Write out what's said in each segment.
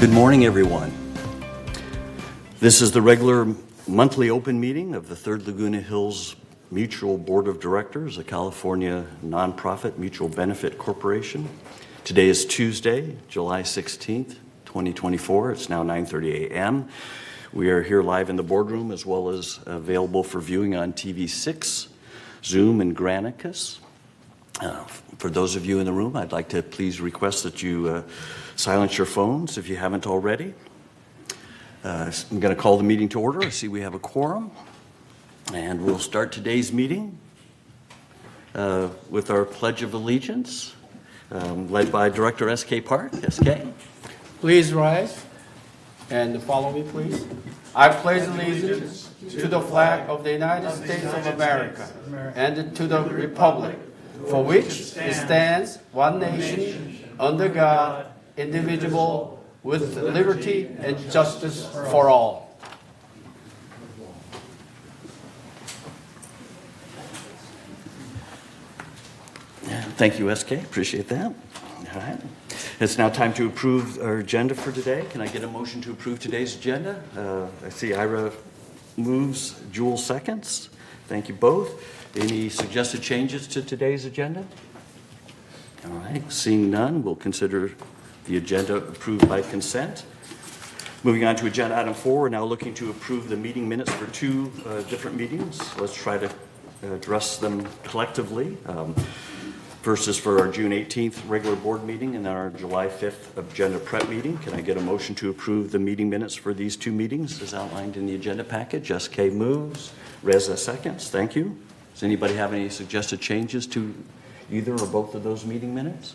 Good morning, everyone. This is the regular monthly open meeting of the 3rd Laguna Hills Mutual Board of Directors, a California nonprofit mutual benefit corporation. Today is Tuesday, July 16th, 2024. It's now 9:30 a.m. We are here live in the boardroom as well as available for viewing on TV6, Zoom, and Granicus. For those of you in the room, I'd like to please request that you silence your phones if you haven't already. I'm going to call the meeting to order. I see we have a quorum. And we'll start today's meeting with our Pledge of Allegiance, led by Director S.K. Park. S.K. Please rise and follow me, please. I pledge allegiance to the flag of the United States of America and to the republic for which it stands, one nation, under God, indivisible, with liberty and justice for all. Thank you, SK. Appreciate that. All right. It's now time to approve our agenda for today. Can I get a motion to approve today's agenda? I see Ira moves, Jewel seconds. Thank you both. Any suggested changes to today's agenda? All right. Seeing none, we'll consider the agenda approved by consent. Moving on to agenda item 4, we're now looking to approve the meeting minutes for two different meetings. Let's try to address them collectively. First is for our June 18th regular board meeting and our July 5th agenda prep meeting. Can I get a motion to approve the meeting minutes for these two meetings as outlined in the agenda package? SK moves, Reza seconds. Thank you. Does anybody have any suggested changes to either or both of those meeting minutes?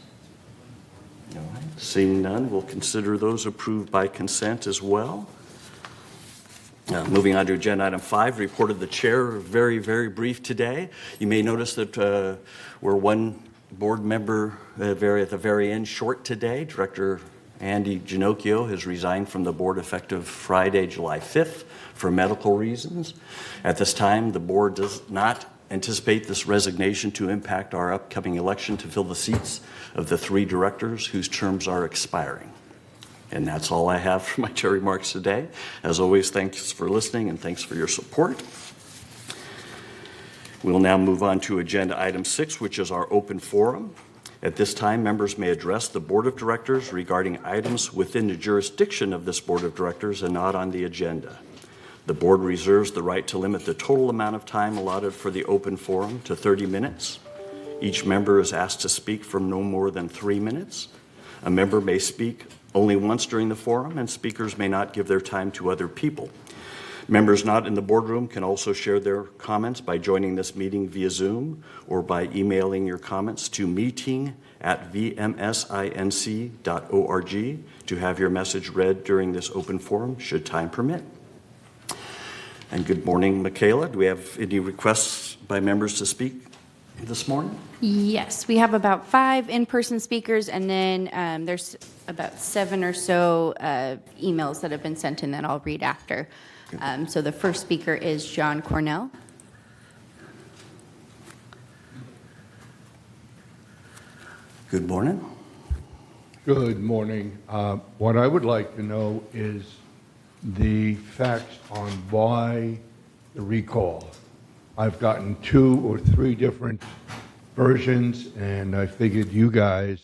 All right. Seeing none, we'll consider those approved by consent as well. Moving on to agenda item 5, report of the chair, very, very brief today. You may notice that we're one board member at the very end short today. Director Andy Ginocchio has resigned from the board effective Friday, July 5th for medical reasons. At this time, the board does not anticipate this resignation to impact our upcoming election to fill the seats of the 3 directors whose terms are expiring. And that's all I have for my chair remarks today. As always, thanks for listening and thanks for your support. We'll now move on to agenda item 6, which is our open forum. At this time, members may address the board of directors regarding items within the jurisdiction of this board of directors and not on the agenda. The board reserves the right to limit the total amount of time allotted for the open forum to 30 minutes. Each member is asked to speak for no more than 3 minutes. A member may speak only once during the forum, and speakers may not give their time to other people. Members not in the boardroom can also share their comments by joining this meeting via Zoom or by emailing your comments to meeting@vmsinc.org to have your message read during this open forum, should time permit. And good morning, Michaela. Do we have any requests by members to speak this morning? Yes, we have about 5 in-person speakers, and then there's about 7 or so emails that have been sent in that I'll read after. So the first speaker is John Cornell. Good morning. Good morning. What I would like to know is the facts on why the recall. I've gotten 2 or 3 different versions, and I figured you guys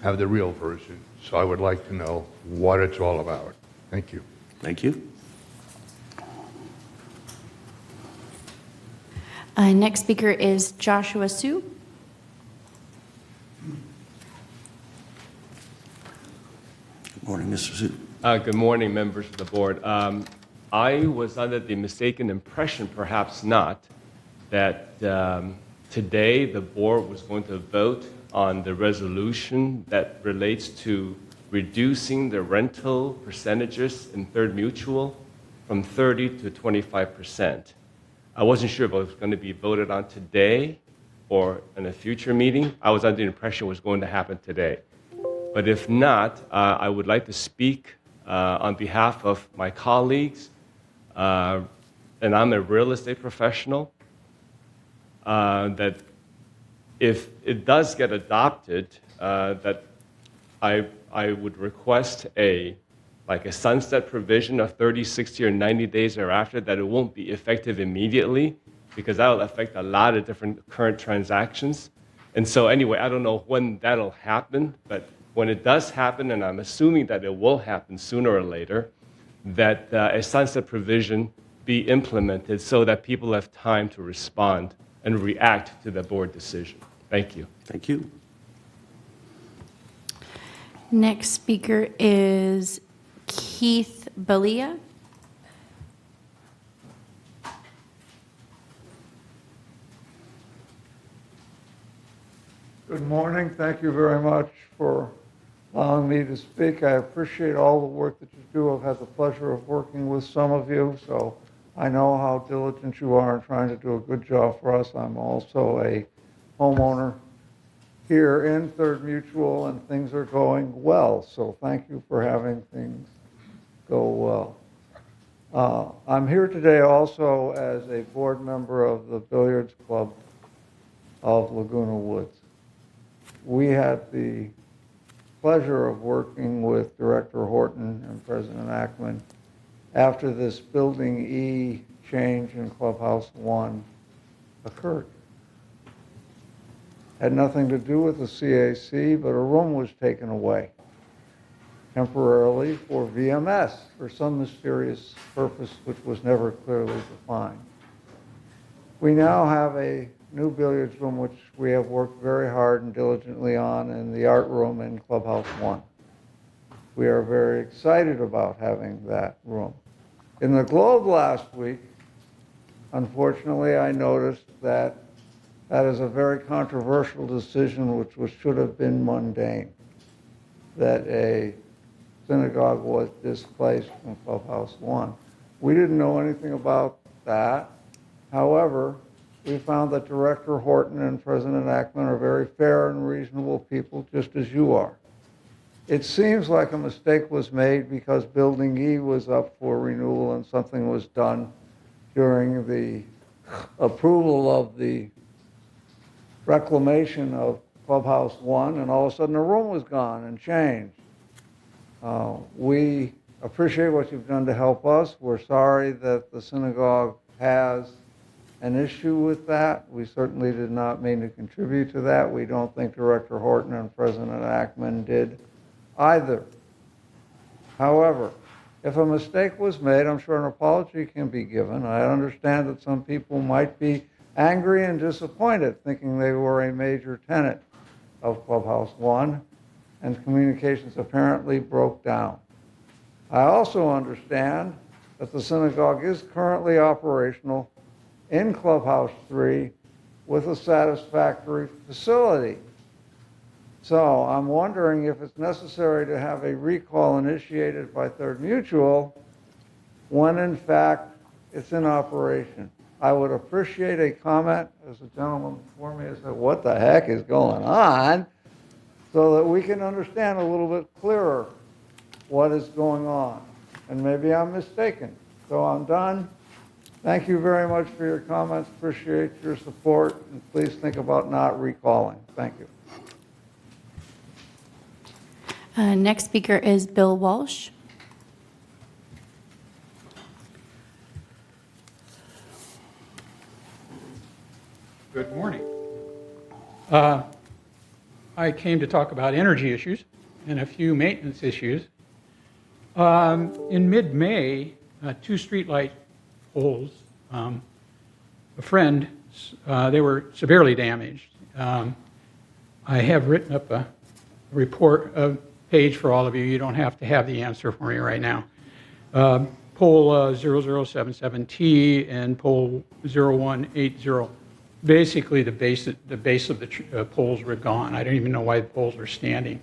have the real version. So I would like to know what it's all about. Thank you. Thank you. Next speaker is Joshua Sue. Good morning, Mr. Sue. Good morning, members of the board. I was under the mistaken impression, perhaps not, that today the board was going to vote on the resolution that relates to reducing the rental percentages in Third Mutual from 30 to 25%. I wasn't sure if it was going to be voted on today or in a future meeting. I was under the impression it was going to happen today. But if not, I would like to speak on behalf of my colleagues, and I'm a real estate professional, that if it does get adopted, that I would request a like a sunset provision of 30, 60, or 90 days thereafter, that it won't be effective immediately, because that'll affect a lot of different current transactions. And so anyway, I don't know when that'll happen, but when it does happen, and I'm assuming that it will happen sooner or later, that a sunset provision be implemented so that people have time to respond and react to the board decision. Thank you. Thank you. Next speaker is Keith Balia. Good morning. Thank you very much for allowing me to speak. I appreciate all the work that you do. I've had the pleasure of working with some of you, so I know how diligent you are in trying to do a good job for us. I'm also a homeowner here in Third Mutual, and things are going well, so thank you for having things go well. I'm here today also as a board member of the Billiards Club of Laguna Woods. We had the pleasure of working with Director Horton and President Ackman after this Building E change in Clubhouse 1 occurred. Had nothing to do with the CAC, but a room was taken away temporarily for VMS for some mysterious purpose which was never clearly defined. We now have a new billiards room which we have worked very hard and diligently on in the art room in Clubhouse 1. We are very excited about having that room. In the Globe last week, unfortunately, I noticed that that is a very controversial decision which should have been mundane, that a synagogue was displaced from Clubhouse 1. We didn't know anything about that. However, we found that Director Horton and President Ackman are very fair and reasonable people, just as you are. It seems like a mistake was made because Building E was up for renewal and something was done during the approval of the reclamation of Clubhouse 1, and all of a sudden the room was gone and changed. We appreciate what you've done to help us. We're sorry that the synagogue has an issue with that. We certainly did not mean to contribute to that. We don't think Director Horton and President Ackman did either. However, if a mistake was made, I'm sure an apology can be given. I understand that some people might be angry and disappointed, thinking they were a major tenet of Clubhouse 1, and communications apparently broke down. I also understand that the synagogue is currently operational in Clubhouse 3 with a satisfactory facility. So I'm wondering if it's necessary to have a recall initiated by Third Mutual when in fact it's in operation. I would appreciate a comment, as the gentleman before me has said, what the heck is going on, so that we can understand a little bit clearer what is going on. And maybe I'm mistaken. So I'm done. Thank you very much for your comments. Appreciate your support. And please think about not recalling. Thank you. Next speaker is Bill Walsh. Good morning. I came to talk about energy issues and a few maintenance issues. In mid-May, 2 streetlight poles, a friend, they were severely damaged. I have written up a report, a page for all of you. You don't have to have the answer for me right now. Pole 0077T and pole 0180. Basically, the base of the poles were gone. I don't even know why the poles are standing.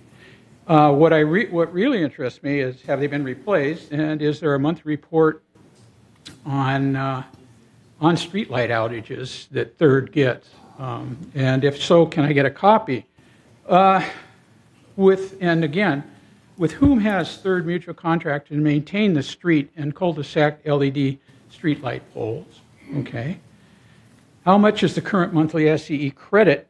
What really interests me is, have they been replaced, and is there a monthly report on streetlight outages that Third gets? And if so, can I get a copy? With whom has Third Mutual contracted to maintain the street and cul-de-sac LED streetlight poles? Okay. How much is the current monthly SCE credit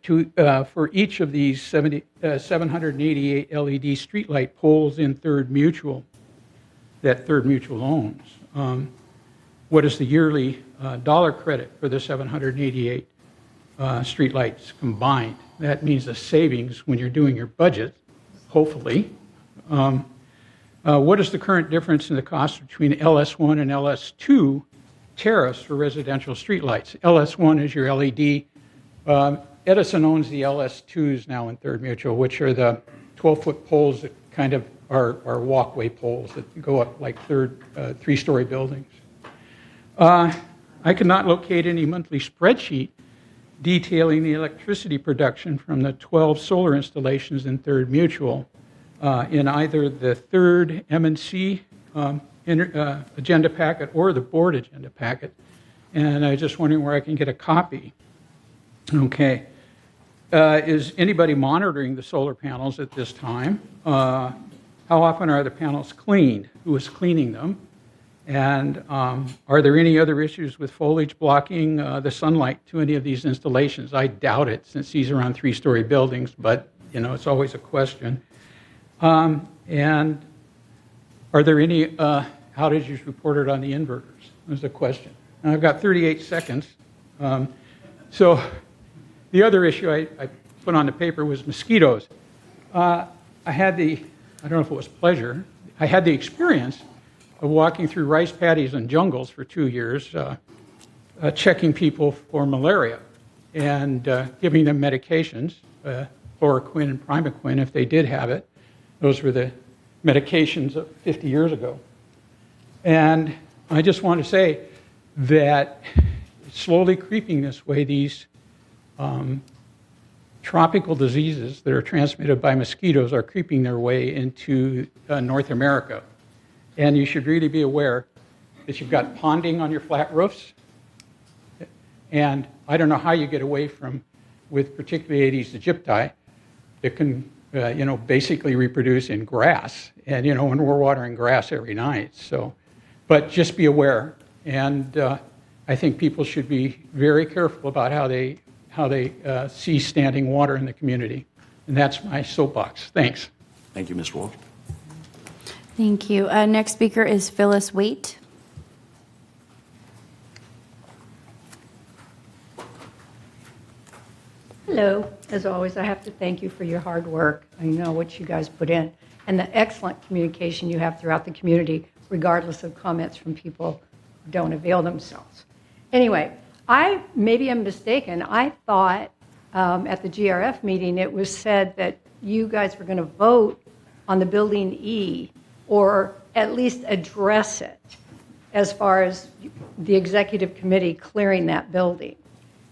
for each of these 788 LED streetlight poles in Third Mutual? that Third Mutual owns. What is the yearly dollar credit for the 788 streetlights combined? That means the savings when you're doing your budget, hopefully. What is the current difference in the cost between LS1 and LS2 tariffs for residential streetlights? LS1 is your LED. Edison owns the LS2s now in Third Mutual, which are the 12-foot poles that kind of are walkway poles that go up like three-story buildings. I could not locate any monthly spreadsheet detailing the electricity production from the 12 solar installations in Third Mutual in either the third M&C agenda packet or the board agenda packet. And I was just wondering where I can get a copy. Okay. Is anybody monitoring the solar panels at this time? How often are the panels cleaned? Who is cleaning them? And are there any other issues with foliage blocking the sunlight to any of these installations? I doubt it, since these are on three-story buildings, but it's always a question. And are there any outages reported on the inverters? There's a question. And I've got 38 seconds. So the other issue I put on the paper was mosquitoes. I had I don't know if it was pleasure, I had the experience of walking through rice paddies and jungles for 2 years, checking people for malaria and giving them medications, chloroquine and primaquine if they did have it. Those were the medications of 50 years ago. And I just want to say that slowly creeping this way, these tropical diseases that are transmitted by mosquitoes are creeping their way into North America. And you should really be aware that you've got ponding on your flat roofs. And I don't know how you get away with particularly Aedes aegypti that can, basically reproduce in grass. And, when we're watering grass every night. So, but just be aware. And I think people should be very careful about how they see standing water in the community. And that's my soapbox. Thanks. Thank you, Mr. Walsh. Thank you. Next speaker is Phyllis Waite. Hello. As always, I have to thank you for your hard work. I know what you guys put in and the excellent communication you have throughout the community, regardless of comments from people who don't avail themselves. Anyway, maybe I'm mistaken. I thought at the GRF meeting it was said that you guys were going to vote on the Building E, or at least address it as far as the executive committee clearing that building.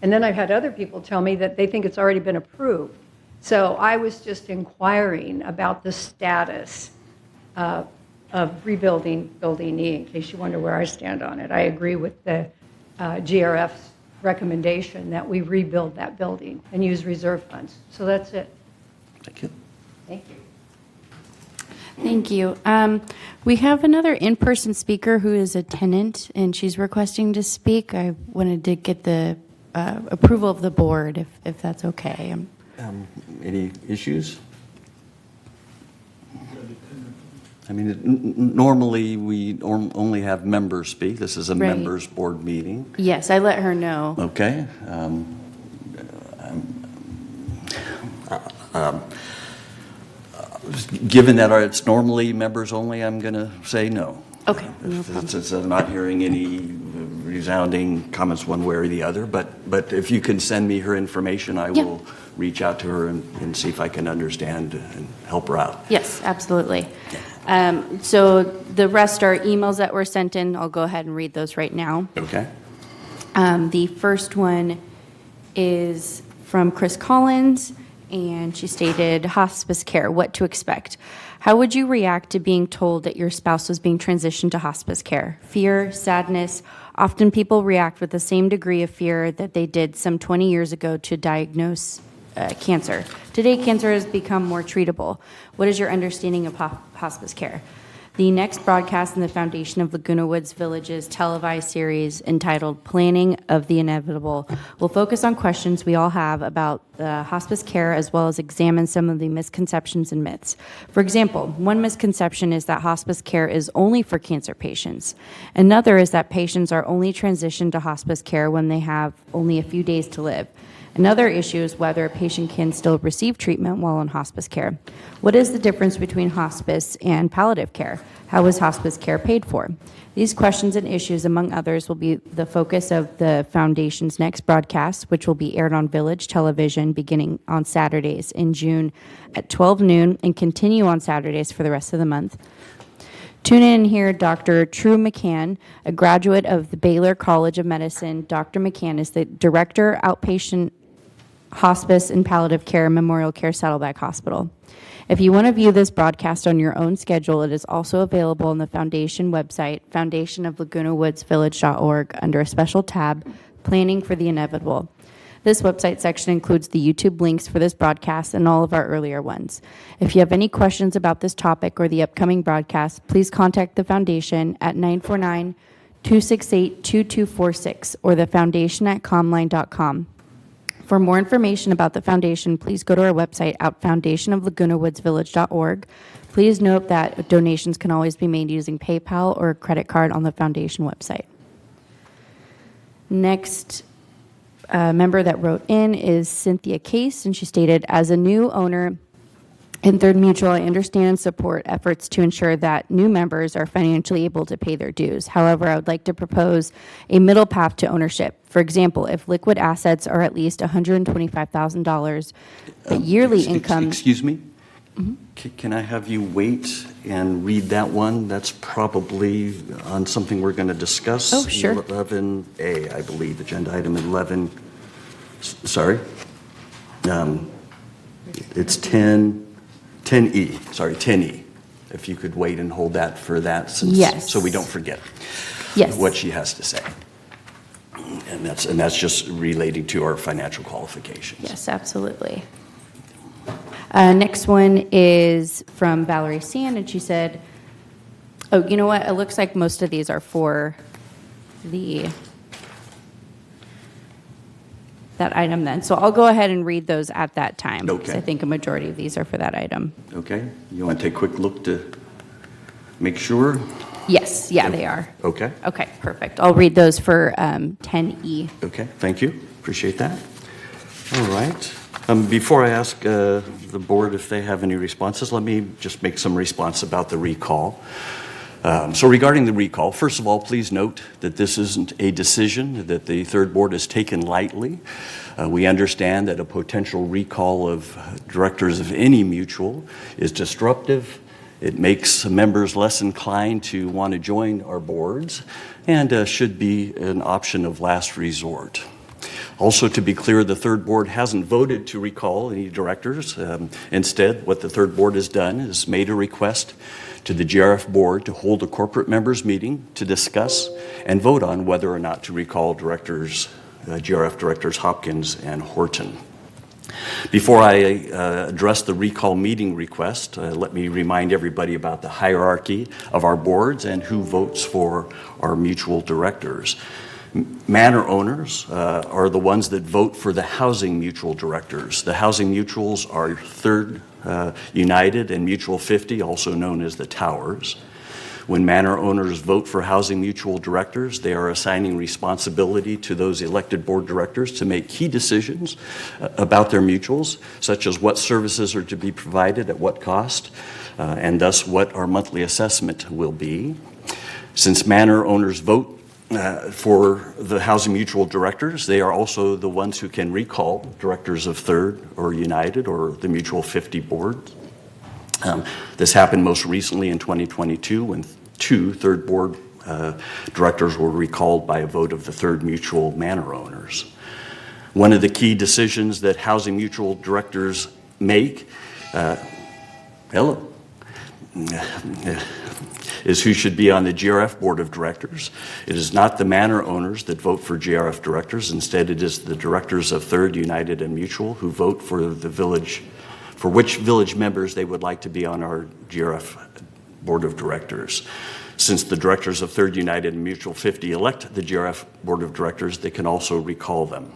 And then I've had other people tell me that they think it's already been approved. So I was just inquiring about the status of rebuilding Building E, in case you wonder where I stand on it. I agree with the GRF's recommendation that we rebuild that building and use reserve funds. So that's it. Thank you. Thank you. Thank you. We have another in-person speaker who is a tenant, and she's requesting to speak. I wanted to get the approval of the board, if that's okay. Any issues? I mean, normally we only have members speak. This is a Right. members board meeting. Yes, I let her know. Okay. Given that it's normally members only, I'm going to say no. Okay, no problem. Since I'm not hearing any resounding comments one way or the other, but if you can send me her information, I Yeah. will reach out to her and see if I can understand and help her out. Yes, absolutely. So the rest are emails that were sent in. I'll go ahead and read those right now. Okay? The first one is from Chris Collins, and she stated, hospice care, what to expect. How would you react to being told that your spouse was being transitioned to hospice care? Fear, sadness. Often people react with the same degree of fear that they did some 20 years ago to diagnose cancer. Today, cancer has become more treatable. What is your understanding of hospice care? The next broadcast in the Foundation of Laguna Woods Village's televised series entitled Planning of the Inevitable will focus on questions we all have about the hospice care as well as examine some of the misconceptions and myths. For example, one misconception is that hospice care is only for cancer patients. Another is that patients are only transitioned to hospice care when they have only a few days to live. Another issue is whether a patient can still receive treatment while in hospice care. What is the difference between hospice and palliative care? How is hospice care paid for? These questions and issues, among others, will be the focus of the Foundation's next broadcast, which will be aired on Village Television beginning on Saturdays in June at 12 noon and continue on Saturdays for the rest of the month. Tune in and hear Dr. True McCann, a graduate of the Baylor College of Medicine. Dr. McCann is the Director, Outpatient Hospice and Palliative Care, Memorial Care Saddleback Hospital. If you want to view this broadcast on your own schedule, it is also available on the Foundation website, foundationoflagunawoodsvillage.org, under a special tab, Planning for the Inevitable. This website section includes the YouTube links for this broadcast and all of our earlier ones. If you have any questions about this topic or the upcoming broadcast, please contact the Foundation at 949-268-2246 or thefoundation@comline.com. For more information about the Foundation, please go to our website at foundationoflagunawoodsvillage.org. Please note that donations can always be made using PayPal or a credit card on the Foundation website. Next member that wrote in is Cynthia Case, and she stated, as a new owner in Third Mutual, I understand and support efforts to ensure that new members are financially able to pay their dues. However, I would like to propose a middle path to ownership. For example, if liquid assets are at least $125,000, the yearly income... Excuse me? Can I have you wait and read that one? That's probably on something we're going to discuss. Oh, sure. 11A, I believe, agenda item 11. Sorry. It's 10E, sorry, 10E. If you could wait and hold that for that, Yes. so we don't forget Yes. what she has to say. And that's just relating to our financial qualifications. Yes, absolutely. Next one is from Valerie Sand, and she said, oh, you know what? It looks like most of these are for that item then. So I'll go ahead and read those at that time. Okay. Because I think a majority of these are for that item. Okay, you want to take a quick look to make sure? Yes, yeah, they are. Okay. Okay, perfect. I'll read those for 10E. Okay, thank you. Appreciate that. All right. Before I ask the board if they have any responses, let me just make some response about the recall. So regarding the recall, first of all, please note that this isn't a decision that the third board has taken lightly. We understand that a potential recall of directors of any mutual is disruptive. It makes members less inclined to want to join our boards and should be an option of last resort. Also, to be clear, the third board hasn't voted to recall any directors. Instead, what the third board has done is made a request to the GRF board to hold a corporate members meeting to discuss and vote on whether or not to recall directors, GRF directors Hopkins and Horton. Before I address the recall meeting request, let me remind everybody about the hierarchy of our boards and who votes for our mutual directors. Manor owners are the ones that vote for the housing mutual directors. The housing mutuals are Third United and Mutual 50, also known as the Towers. When manor owners vote for housing mutual directors, they are assigning responsibility to those elected board directors to make key decisions about their mutuals, such as what services are to be provided at what cost, and thus what our monthly assessment will be. Since manor owners vote for the housing mutual directors, they are also the ones who can recall directors of Third or United or the Mutual 50 board. This happened most recently in 2022 when 2 third board directors were recalled by a vote of the Third Mutual manor owners. One of the key decisions that housing mutual directors make, is who should be on the GRF board of directors. It is not the manor owners that vote for GRF directors. Instead, it is the directors of Third, United, and Mutual who vote for the village, for which village members they would like to be on our GRF Board of Directors. Since the directors of Third United and Mutual 50 elect the GRF Board of Directors, they can also recall them.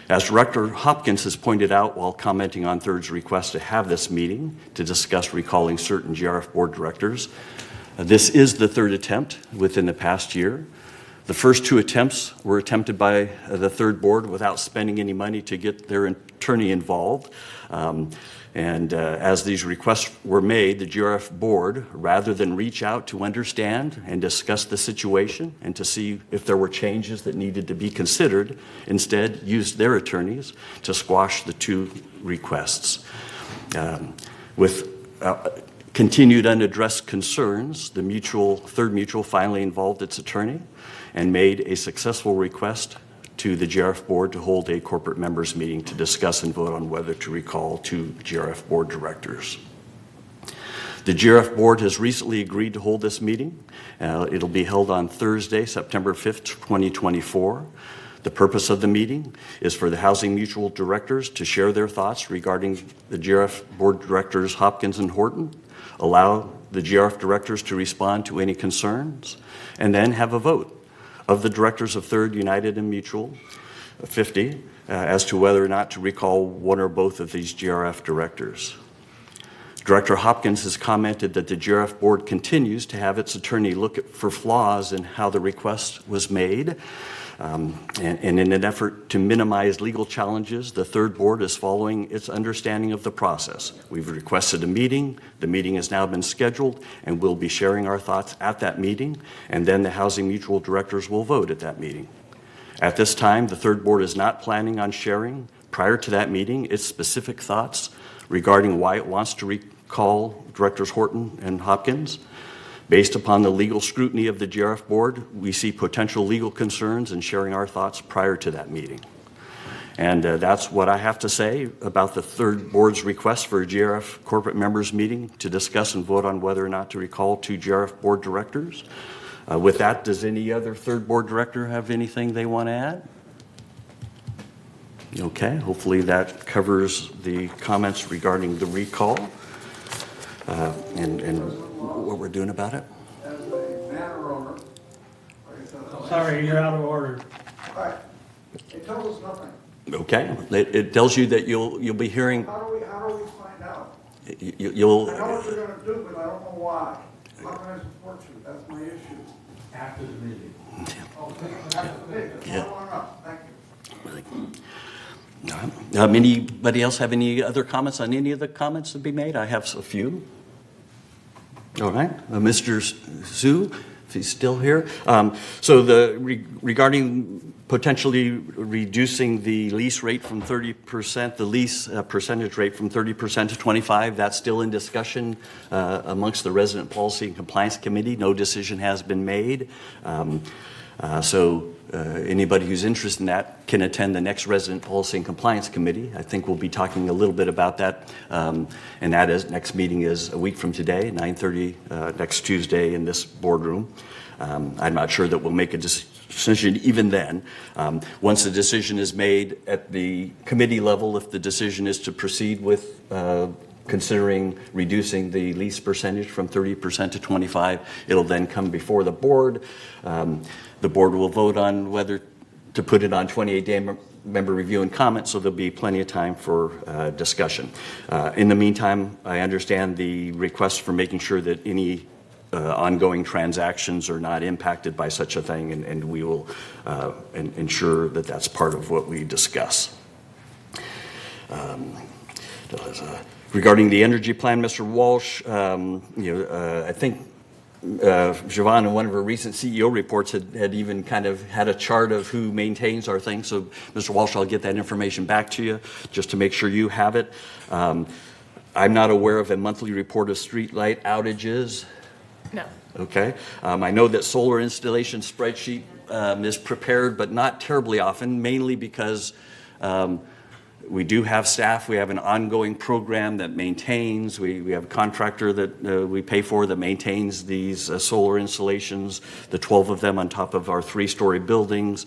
As Director Hopkins has pointed out while commenting on Third's request to have this meeting to discuss recalling certain GRF Board Directors, this is the third attempt within the past year. The first two attempts were attempted by the third board without spending any money to get their attorney involved. As these requests were made, the GRF board, rather than reach out to understand and discuss the situation and to see if there were changes that needed to be considered, instead used their attorneys to squash the two requests. With continued unaddressed concerns, the Third Mutual finally involved its attorney and made a successful request to the GRF board to hold a corporate members meeting to discuss and vote on whether to recall two GRF board directors. The GRF board has recently agreed to hold this meeting. It'll be held on Thursday, September 5th, 2024. The purpose of the meeting is for the Housing Mutual directors to share their thoughts regarding the GRF board directors Hopkins and Horton, allow the GRF directors to respond to any concerns, and then have a vote of the directors of Third United and Mutual 50 as to whether or not to recall one or both of these GRF directors. Director Hopkins has commented that the GRF board continues to have its attorney look for flaws in how the request was made. And in an effort to minimize legal challenges, the third board is following its understanding of the process. We've requested a meeting. The meeting has now been scheduled, and we'll be sharing our thoughts at that meeting, and then the Housing Mutual directors will vote at that meeting. At this time, the third board is not planning on sharing, prior to that meeting, its specific thoughts regarding why it wants to recall Directors Horton and Hopkins. Based upon the legal scrutiny of the GRF board, we see potential legal concerns in sharing our thoughts prior to that meeting. And that's what I have to say about the third board's request for a GRF corporate members meeting to discuss and vote on whether or not to recall two GRF board directors. With that, does any other third board director have anything they want to add? Okay, hopefully that covers the comments regarding the recall and what we're doing about it. As a manor owner, Sorry, you're out of order. all right, it tells us nothing. Okay, it tells you that you'll be hearing. How do we find out? You'll. I know what you're gonna do, but I don't know why. How can I support you? That's my issue. After the meeting. Okay, that's the thing. That's all I want. Thank you. All right. Anybody else have any other comments on any of the comments to be made? I have a few. All right, Mr. Zhu, if he's still here. Regarding potentially reducing the lease rate from 30%, the lease percentage rate from 30% to 25%, that's still in discussion amongst the Resident Policy and Compliance Committee. No decision has been made. Anybody who's interested in that can attend the next Resident Policy and Compliance Committee. I think we'll be talking a little bit about that, and that is, next meeting is a week from today, 9:30 next Tuesday in this boardroom. I'm not sure that we'll make a decision even then. Once the decision is made at the committee level, if the decision is to proceed with considering reducing the lease percentage from 30% to 25%, it'll then come before the board. The board will vote on whether to put it on 28-day member review and comment, so there'll be plenty of time for discussion. In the meantime, I understand the request for making sure that any ongoing transactions are not impacted by such a thing, and we will ensure that that's part of what we discuss. Regarding the energy plan, Mr. Walsh, I think Siobhan, in one of her recent CEO reports, had even kind of had a chart of who maintains our thing. So, Mr. Walsh, I'll get that information back to you just to make sure you have it. I'm not aware of a monthly report of streetlight outages. No. Okay. I know that solar installation spreadsheet is prepared, but not terribly often, mainly because we do have staff. We have an ongoing program that maintains. We have a contractor that we pay for that maintains these solar installations, the 12 of them on top of our 3-story buildings.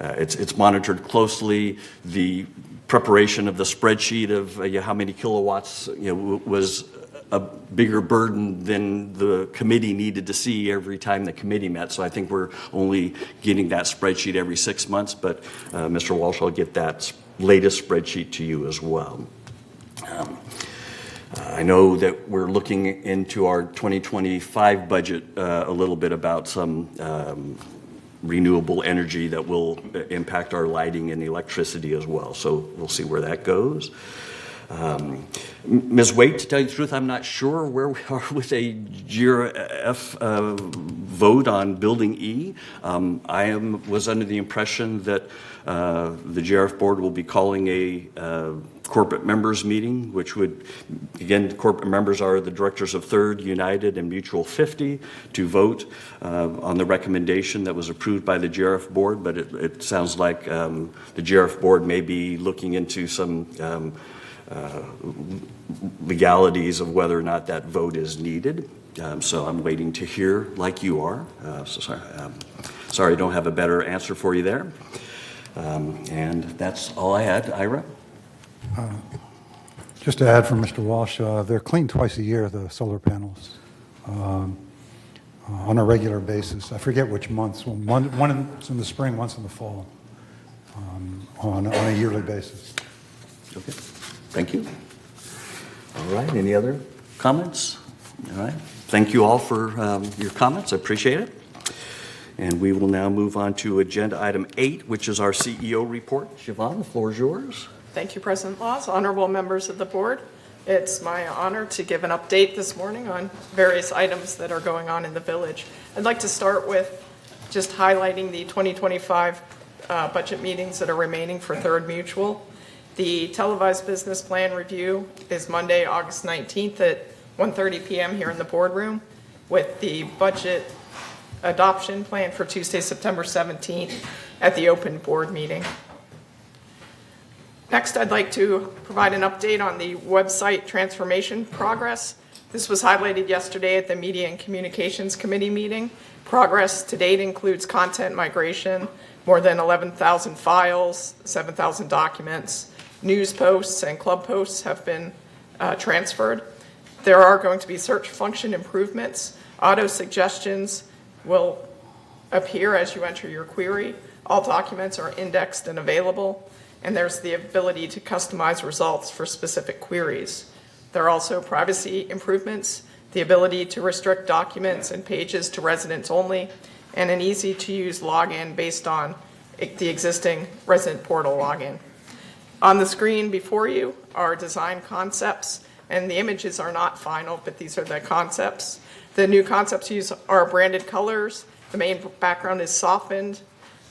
It's monitored closely. The preparation of the spreadsheet of how many kilowatts was a bigger burden than the committee needed to see every time the committee met. So I think we're only getting that spreadsheet every 6 months, but Mr. Walsh, I'll get that latest spreadsheet to you as well. I know that we're looking into our 2025 budget a little bit about some renewable energy that will impact our lighting and electricity as well. So we'll see where that goes. Ms. Waite, to tell you the truth, I'm not sure where we are with a GRF vote on Building E. I was under the impression that the GRF board will be calling a corporate members meeting, which would, again, the corporate members are the directors of Third, United, and Mutual 50, to vote on the recommendation that was approved by the GRF board, but it sounds like the GRF board may be looking into some legalities of whether or not that vote is needed. So I'm waiting to hear, like you are. Sorry, I don't have a better answer for you there. And that's all I had. Ira? Just to add from Mr. Walsh, they're cleaned twice a year, the solar panels, on a regular basis. I forget which months. One's in the spring, one's in the fall, on a yearly basis. Okay. Thank you. All right. Any other comments? All right. Thank you all for your comments. I appreciate it. And we will now move on to agenda item 8, which is our CEO report. Siobhan, the floor is yours. Thank you, President Laws. Honorable members of the board, it's my honor to give an update this morning on various items that are going on in the village. I'd like to start with just highlighting the 2025 budget meetings that are remaining for Third Mutual. The televised business plan review is Monday, August 19th at 1:30 p.m. here in the boardroom, with the budget adoption plan for Tuesday, September 17th at the open board meeting. Next, I'd like to provide an update on the website transformation progress. This was highlighted yesterday at the Media and Communications Committee meeting. Progress to date includes content migration, more than 11,000 files, 7,000 documents. News posts and club posts have been transferred. There are going to be search function improvements. Auto suggestions will appear as you enter your query. All documents are indexed and available, and there's the ability to customize results for specific queries. There are also privacy improvements, the ability to restrict documents and pages to residents only, and an easy-to-use login based on the existing resident portal login. On the screen before you are design concepts, and the images are not final, but these are the concepts. The new concepts use our branded colors. The main background is softened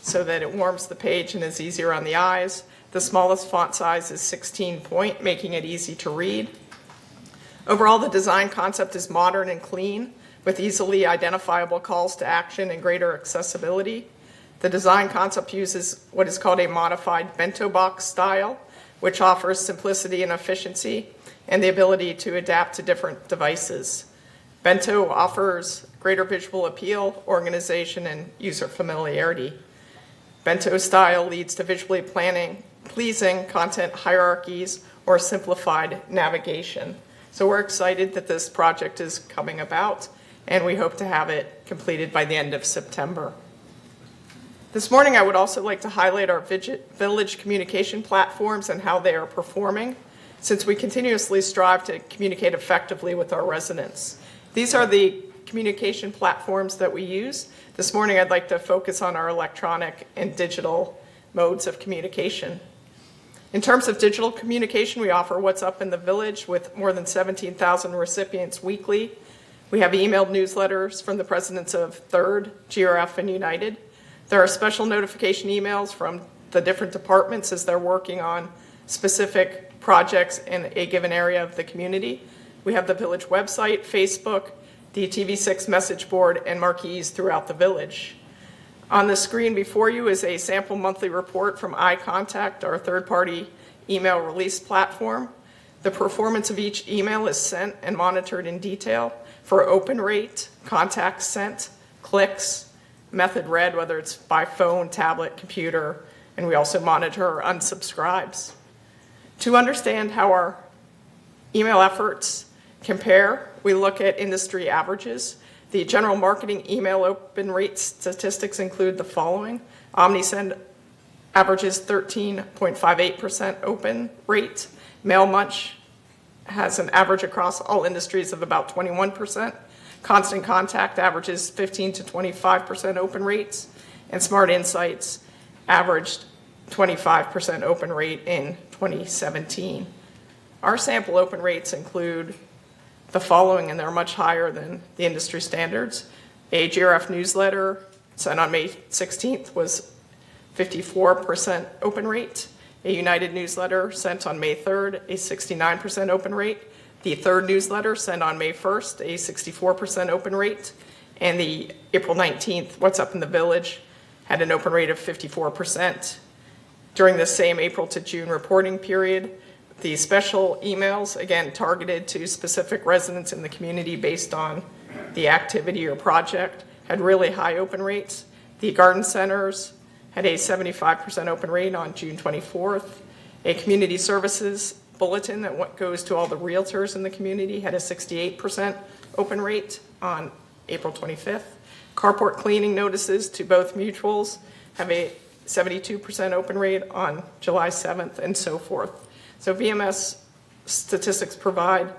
so that it warms the page and is easier on the eyes. The smallest font size is 16 point, making it easy to read. Overall, the design concept is modern and clean, with easily identifiable calls to action and greater accessibility. The design concept uses what is called a modified bento box style, which offers simplicity and efficiency and the ability to adapt to different devices. Bento offers greater visual appeal, organization, and user familiarity. Bento style leads to visually pleasing content hierarchies or simplified navigation. So we're excited that this project is coming about, and we hope to have it completed by the end of September. This morning, I would also like to highlight our village communication platforms and how they are performing, since we continuously strive to communicate effectively with our residents. These are the communication platforms that we use. This morning, I'd like to focus on our electronic and digital modes of communication. In terms of digital communication, we offer What's Up in the Village with more than 17,000 recipients weekly. We have emailed newsletters from the presidents of Third, GRF, and United. There are special notification emails from the different departments as they're working on specific projects in a given area of the community. We have the village website, Facebook, the TV6 message board, and marquees throughout the village. On the screen before you is a sample monthly report from iContact, our third-party email release platform. The performance of each email is sent and monitored in detail for open rate, contacts sent, clicks, method read, whether it's by phone, tablet, computer, and we also monitor unsubscribes. To understand how our email efforts compare, we look at industry averages. The general marketing email open rate statistics include the following. OmniSend averages 13.58% open rate. MailMunch has an average across all industries of about 21%. Constant Contact averages 15 to 25% open rates. And Smart Insights averaged 25% open rate in 2017. Our sample open rates include the following, and they're much higher than the industry standards. A GRF newsletter sent on May 16th was 54% open rate. A United newsletter sent on May 3rd, a 69% open rate. The third newsletter sent on May 1st, a 64% open rate. And the April 19th, What's Up in the Village, had an open rate of 54%. During the same April to June reporting period, the special emails, again, targeted to specific residents in the community based on the activity or project, had really high open rates. The garden centers had a 75% open rate on June 24th. A community services bulletin that goes to all the realtors in the community had a 68% open rate on April 25th. Carport cleaning notices to both mutuals have a 72% open rate on July 7th, and so forth. So VMS statistics provide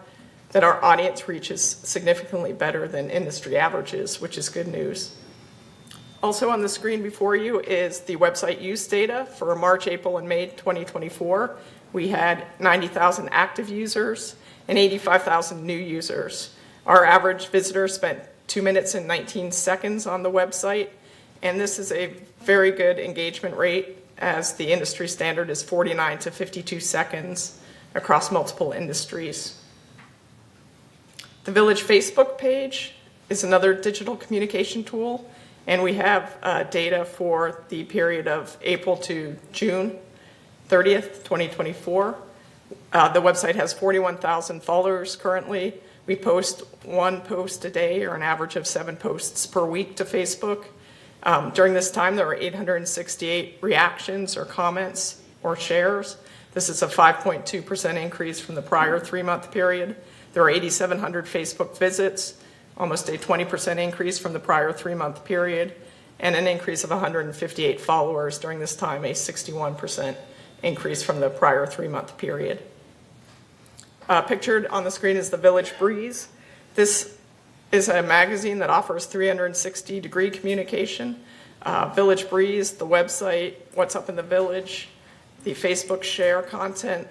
that our audience reach is significantly better than industry averages, which is good news. Also on the screen before you is the website use data for March, April, and May 2024. We had 90,000 active users and 85,000 new users. Our average visitor spent 2 minutes and 19 seconds on the website, and this is a very good engagement rate, as the industry standard is 49 to 52 seconds across multiple industries. The Village Facebook page is another digital communication tool, and we have data for the period of April to June 30th, 2024. The website has 41,000 followers currently. We post 1 post a day, or an average of 7 posts per week to Facebook. During this time, there were 868 reactions or comments or shares. This is a 5.2% increase from the prior 3-month period. There were 8,700 Facebook visits, almost a 20% increase from the prior 3-month period, and an increase of 158 followers during this time, a 61% increase from the prior 3-month period. Pictured on the screen is the Village Breeze. This is a magazine that offers 360-degree communication. Village Breeze, the website, What's Up in the Village, the Facebook share content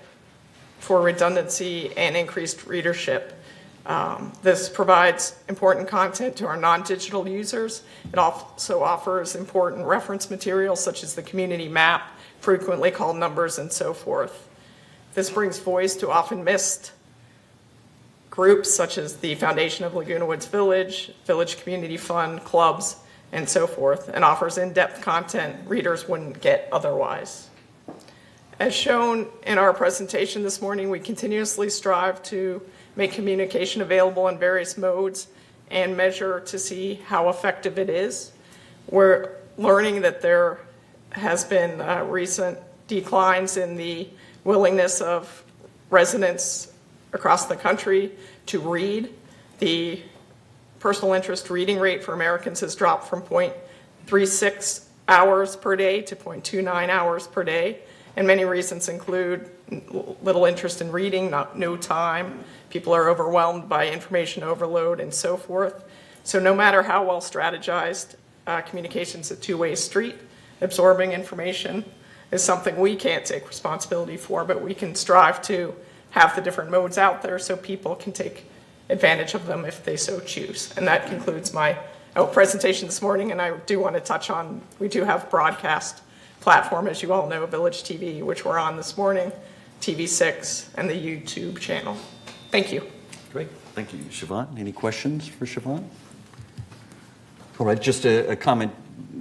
for redundancy and increased readership. This provides important content to our non-digital users. It also offers important reference materials such as the community map, frequently called numbers, and so forth. This brings voice to often missed groups such as the Foundation of Laguna Woods Village, Village Community Fund, clubs, and so forth, and offers in-depth content readers wouldn't get otherwise. As shown in our presentation this morning, we continuously strive to make communication available in various modes and measure to see how effective it is. We're learning that there has been recent declines in the willingness of residents across the country to read. The personal interest reading rate for Americans has dropped from 0.36 hours per day to 0.29 hours per day. And many reasons include little interest in reading, no time, people are overwhelmed by information overload, and so forth. So no matter how well strategized, communication's a two-way street. Absorbing information is something we can't take responsibility for, but we can strive to have the different modes out there so people can take advantage of them if they so choose. And that concludes my presentation this morning, and I do want to touch on, we do have broadcast platform, as you all know, Village TV, which we're on this morning, TV6, and the YouTube channel. Thank you. Great. Thank you, Siobhan. Any questions for Siobhan? All right, just a comment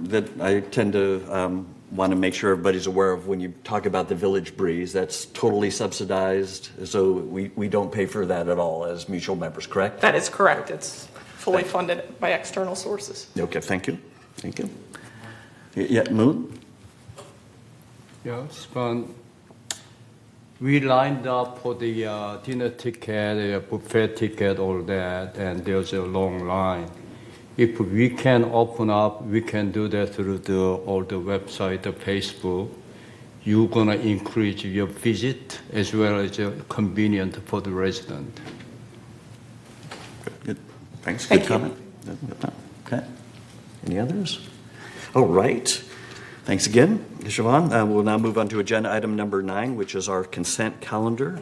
that I tend to want to make sure everybody's aware of when you talk about the Village Breeze. That's totally subsidized, so we don't pay for that at all as mutual members, correct? That is correct. It's fully funded by external sources. Okay, thank you. Thank you. Yeah, Moon? Yes, We lined up for the dinner ticket, buffet ticket, all that, and there's a long line. If we can open up, we can do that through all the website, the Facebook. You're gonna increase your visit as well as convenient for the resident. Good. Thanks. Thank Good you. comment. Okay. Any others? All right. Thanks again, Siobhan. We'll now move on to agenda item number 9, which is our consent calendar.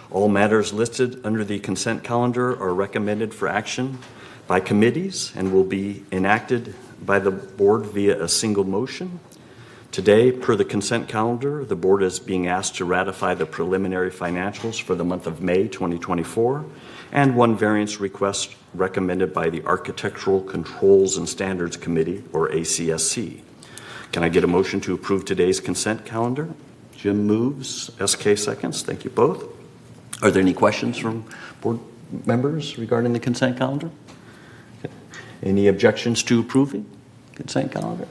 All matters listed under the consent calendar are recommended for action by committees and will be enacted by the board via a single motion. Today, per the consent calendar, the board is being asked to ratify the preliminary financials for the month of May 2024 and one variance request recommended by the Architectural Controls and Standards Committee, or ACSC. Can I get a motion to approve today's consent calendar? Jim moves, SK seconds. Thank you both. Are there any questions from board members regarding the consent calendar? Okay. Any objections to approving consent calendar?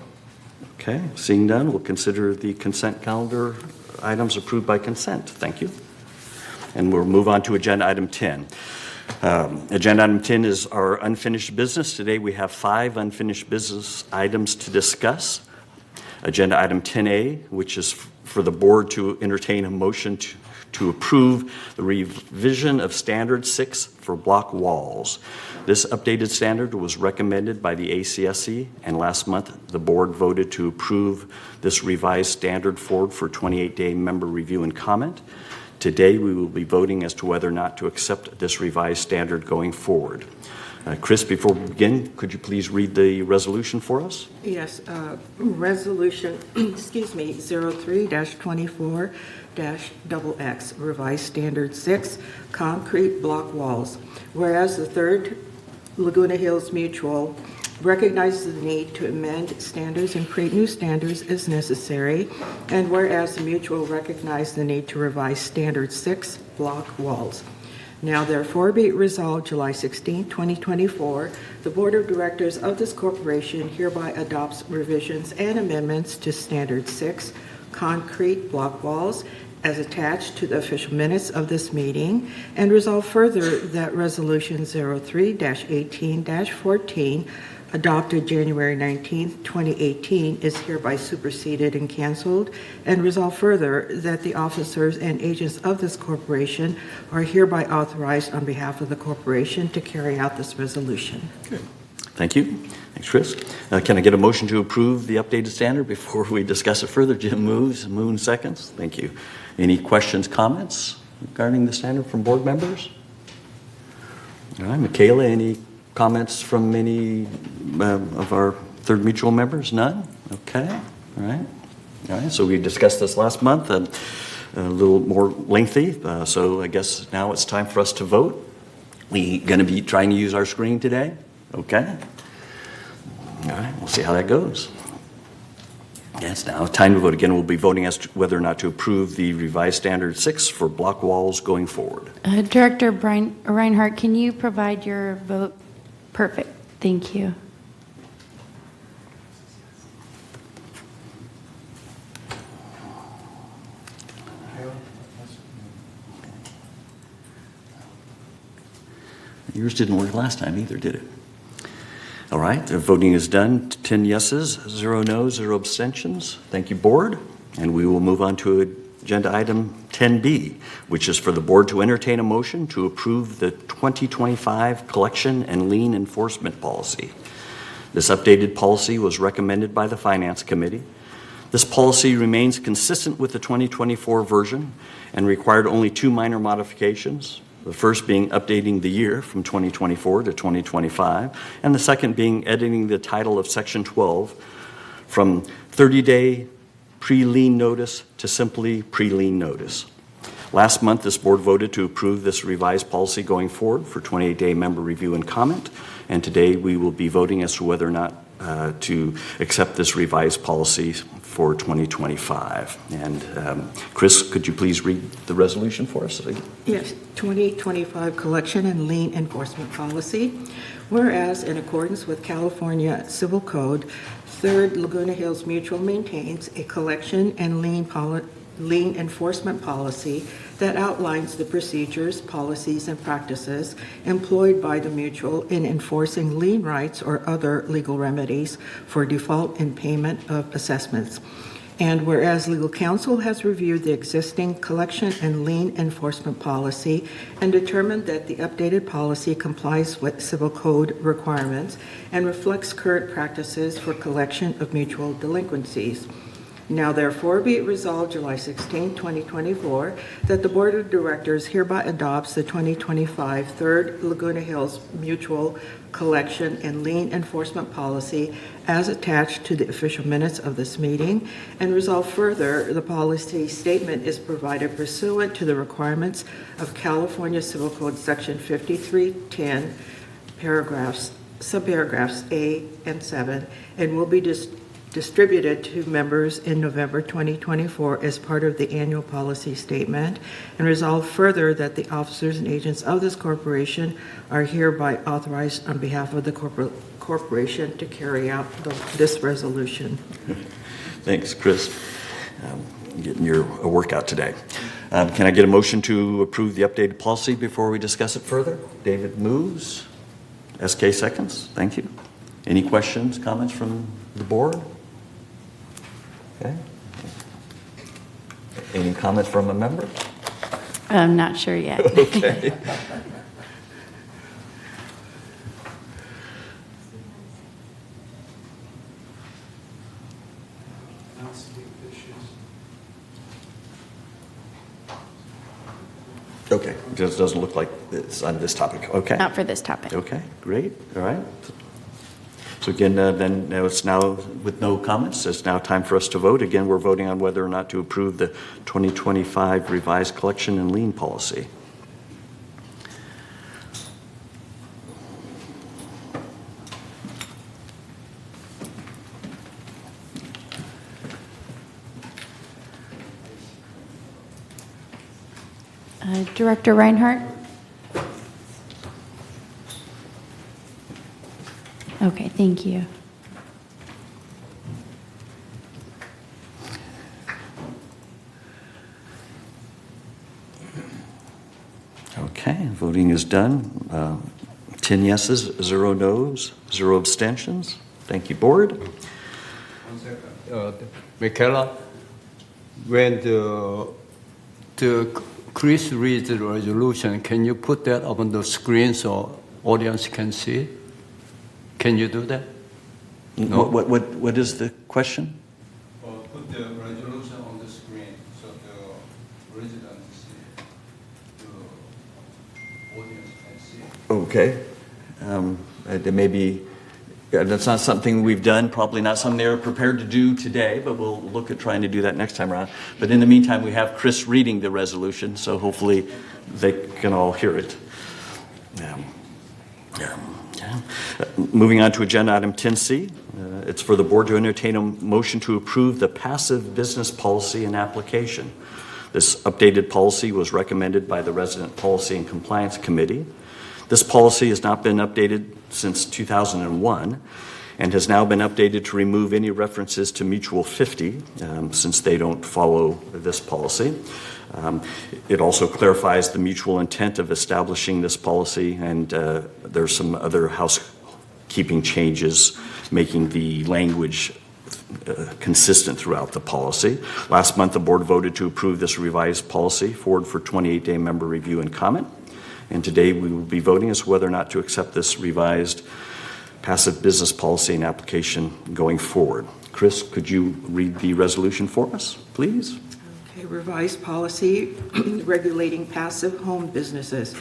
Okay, seeing none, we'll consider the consent calendar items approved by consent. Thank you. And we'll move on to agenda item 10. Agenda item 10 is our unfinished business. Today we have 5 unfinished business items to discuss. Agenda item 10A, which is for the board to entertain a motion to approve the revision of Standard 6 for block walls. This updated standard was recommended by the ACSC, and last month the board voted to approve this revised standard forward for 28-day member review and comment. Today we will be voting as to whether or not to accept this revised standard going forward. Chris, before we begin, could you please read the resolution for us? Yes, resolution, 03-24-XX, revised standard 6, concrete block walls. Whereas the third Laguna Hills Mutual recognizes the need to amend standards and create new standards as necessary, and whereas the mutual recognized the need to revise standard 6 block walls. Now therefore be it resolved July 16, 2024, the Board of Directors of this corporation hereby adopts revisions and amendments to Standard 6 concrete block walls as attached to the official minutes of this meeting, and resolve further that Resolution 03-18-14 adopted January 19, 2018, is hereby superseded and canceled, and resolve further that the officers and agents of this corporation are hereby authorized on behalf of the corporation to carry out this resolution. Good. Thank you. Thanks, Chris. Can I get a motion to approve the updated standard before we discuss it further? Jim moves, Moon seconds. Thank you. Any questions, comments regarding the standard from board members? All right, Michaela, any comments from any of our third mutual members? None? Okay. All right. All right. So we discussed this last month, a little more lengthy. So I guess now it's time for us to vote. We going to be trying to use our screen today? Okay. All right. We'll see how that goes. Yes, now time to vote again. We'll be voting as to whether or not to approve the revised standard 6 for block walls going forward. Director Reinhardt, can you provide your vote? Perfect. Thank you. Yours didn't work last time either, did it? All right, the voting is done. 10 yeses, 0 noes, 0 abstentions. Thank you, board. And we will move on to agenda item 10B, which is for the board to entertain a motion to approve the 2025 collection and lien enforcement policy. This updated policy was recommended by the Finance Committee. This policy remains consistent with the 2024 version and required only 2 minor modifications. The first being updating the year from 2024 to 2025, and the second being editing the title of Section 12 from 30-day pre-lien notice to simply pre-lien notice. Last month, this board voted to approve this revised policy going forward for 28-day member review and comment, and today we will be voting as to whether or not to accept this revised policy for 2025. And Chris, could you please read the resolution for us? Yes, 2025 Collection and Lien Enforcement Policy. Whereas, in accordance with California Civil Code, 3rd Laguna Hills Mutual maintains a collection and lien enforcement policy that outlines the procedures, policies, and practices employed by the mutual in enforcing lien rights or other legal remedies for default in payment of assessments. And whereas legal counsel has reviewed the existing collection and lien enforcement policy and determined that the updated policy complies with civil code requirements and reflects current practices for collection of mutual delinquencies. Now therefore be it resolved July 16, 2024, that the Board of Directors hereby adopts the 2025 Third Laguna Hills Mutual Collection and Lien Enforcement Policy as attached to the official minutes of this meeting, and resolve further, the policy statement is provided pursuant to the requirements of California Civil Code Section 5310, subparagraphs A and 7, and will be distributed to members in November 2024 as part of the annual policy statement, and resolve further that the officers and agents of this corporation are hereby authorized on behalf of the corporation to carry out this resolution. Thanks, Chris. Getting your workout today. Can I get a motion to approve the updated policy before we discuss it further? David moves. SK seconds. Thank you. Any questions, comments from the board? Okay. Any comments from a member? I'm not sure yet. Okay. Okay, just doesn't look like it's on this topic. Okay. Not for this topic. Okay, great, all right. So again, then now it's now, with no comments, it's now time for us to vote. Again, we're voting on whether or not to approve the 2025 revised collection and lien policy. Director Reinhardt? Okay, thank you. Okay, voting is done. 10 yeses, 0 noes, 0 abstentions. Thank you, board. 1 second. Michaela, when the Chris reads the resolution, can you put that up on the screen so audience can see it? Can you do that? No? What is the question? Put the resolution on the screen so the residents see it, the audience can see it. Okay. There may be, that's not something we've done, probably not something they're prepared to do today, but we'll look at trying to do that next time around. But in the meantime, we have Chris reading the resolution, so hopefully they can all hear it. Moving on to agenda item 10C, it's for the board to entertain a motion to approve the passive business policy and application. This updated policy was recommended by the Resident Policy and Compliance Committee. This policy has not been updated since 2001 and has now been updated to remove any references to Mutual 50 since they don't follow this policy. It also clarifies the mutual intent of establishing this policy, and there's some other housekeeping changes making the language consistent throughout the policy. Last month, the board voted to approve this revised policy forward for 28-day member review and comment. And today we will be voting as to whether or not to accept this revised passive business policy and application going forward. Chris, could you read the resolution for us, please? Okay, revised policy regulating passive home businesses.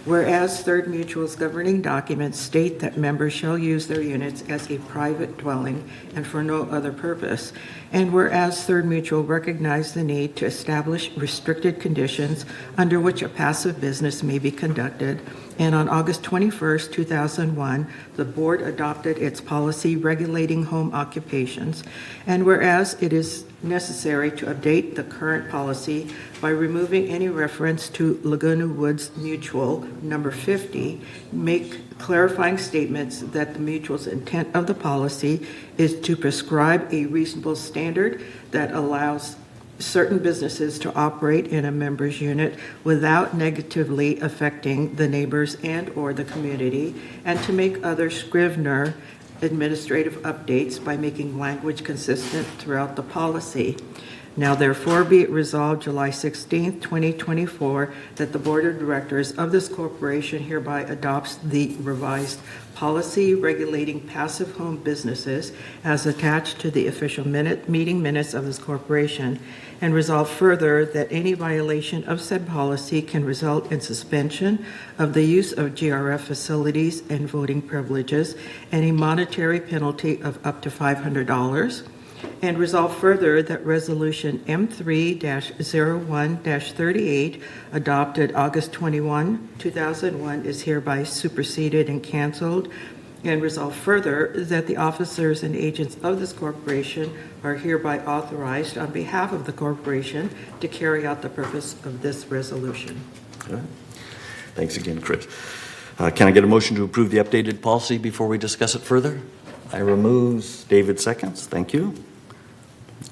Whereas Third Mutual's governing documents state that members shall use their units as a private dwelling and for no other purpose. And whereas Third Mutual recognized the need to establish restricted conditions under which a passive business may be conducted, and on August 21st, 2001, the board adopted its policy regulating home occupations. And whereas it is necessary to update the current policy by removing any reference to Laguna Woods Mutual number 50, make clarifying statements that the mutual's intent of the policy is to prescribe a reasonable standard that allows certain businesses to operate in a member's unit without negatively affecting the neighbors and/or the community, and to make other Scrivener administrative updates by making language consistent throughout the policy. Now therefore be it resolved July 16th, 2024, that the Board of Directors of this corporation hereby adopts the revised policy regulating passive home businesses as attached to the official meeting minutes of this corporation, and resolve further that any violation of said policy can result in suspension of the use of GRF facilities and voting privileges and a monetary penalty of up to $500. And resolve further that Resolution M3-01-38, adopted August 21, 2001, is hereby superseded and canceled. And resolve further that the officers and agents of this corporation are hereby authorized on behalf of the corporation to carry out the purpose of this resolution. All right. Thanks again, Chris. Can I get a motion to approve the updated policy before we discuss it further? Ira moves, David seconds. Thank you.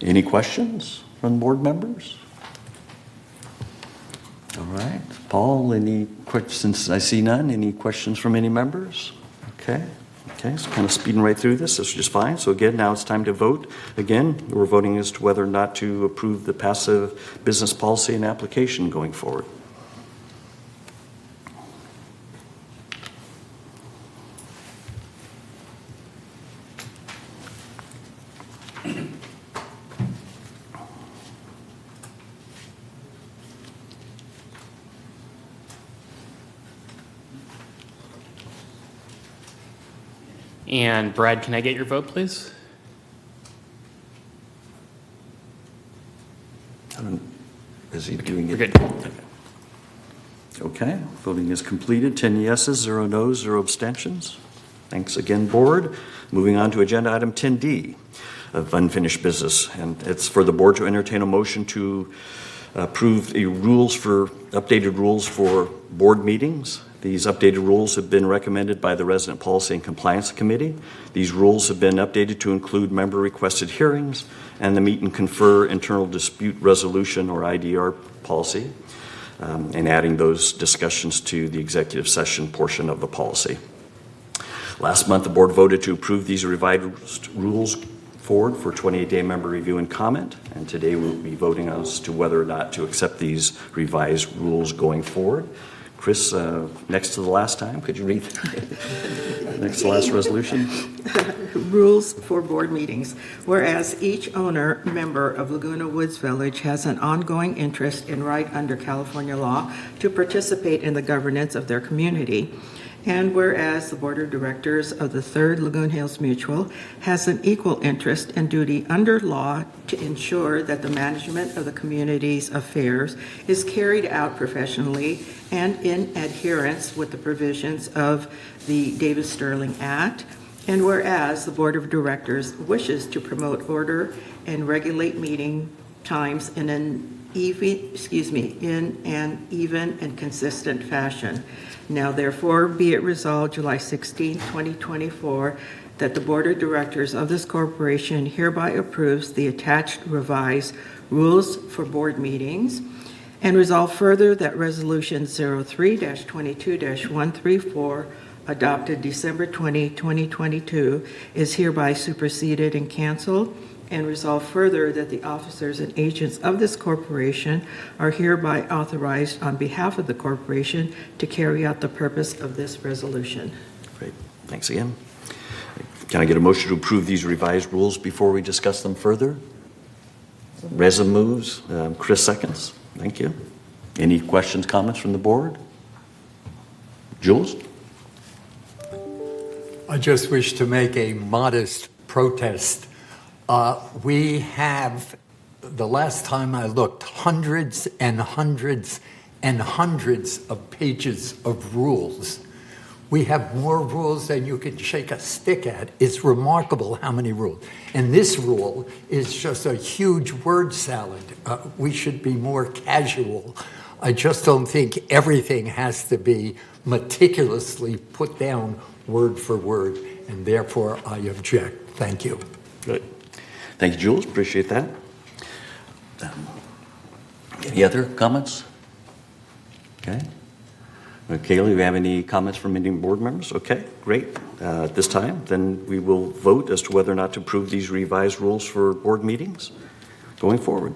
Any questions from board members? All right. Paul, any questions? I see none. Any questions from any members? Okay, so kind of speeding right through this. This is just fine. So again, now it's time to vote. Again, we're voting as to whether or not to approve the passive business policy and application going forward. And Brad, can I get your vote, please? Is he doing it? We're good. Okay, voting is completed. 10 yeses, 0 noes, 0 abstentions. Thanks again, board. Moving on to agenda item 10D of unfinished business. And it's for the board to entertain a motion to approve updated rules for board meetings. These updated rules have been recommended by the Resident Policy and Compliance Committee. These rules have been updated to include member-requested hearings and the meet and confer internal dispute resolution, or IDR, policy, and adding those discussions to the executive session portion of the policy. Last month, the board voted to approve these revised rules forward for 28-day member review and comment, and today we'll be voting as to whether or not to accept these revised rules going forward. Chris, next to the last time, could you read next to the last resolution? Rules for board meetings. Whereas each owner member of Laguna Woods Village has an ongoing interest in right under California law to participate in the governance of their community. And whereas the Board of Directors of the 3rd Lagoon Hills Mutual has an equal interest and duty under law to ensure that the management of the community's affairs is carried out professionally and in adherence with the provisions of the Davis-Sterling Act. And whereas the Board of Directors wishes to promote order and regulate meeting times in an even and consistent fashion. Now therefore be it resolved July 16, 2024, that the Board of Directors of this corporation hereby approves the attached revised rules for board meetings, and resolve further that Resolution 03-22-134, adopted December 20, 2022, is hereby superseded and canceled, and resolve further that the officers and agents of this corporation are hereby authorized on behalf of the corporation to carry out the purpose of this resolution. Great, thanks again. Can I get a motion to approve these revised rules before we discuss them further? Reza moves, Chris seconds. Thank you. Any questions, comments from the board? Jules? I just wish to make a modest protest. We have, the last time I looked, hundreds and hundreds and hundreds of pages of rules. We have more rules than you can shake a stick at. It's remarkable how many rules. And this rule is just a huge word salad. We should be more casual. I just don't think everything has to be meticulously put down word for word, and therefore I object. Thank you. Good. Thank you, Jules. Appreciate that. Any other comments? Okay. Kaylee, do you have any comments from any board members? Okay, great. At this time, then we will vote as to whether or not to approve these revised rules for board meetings going forward.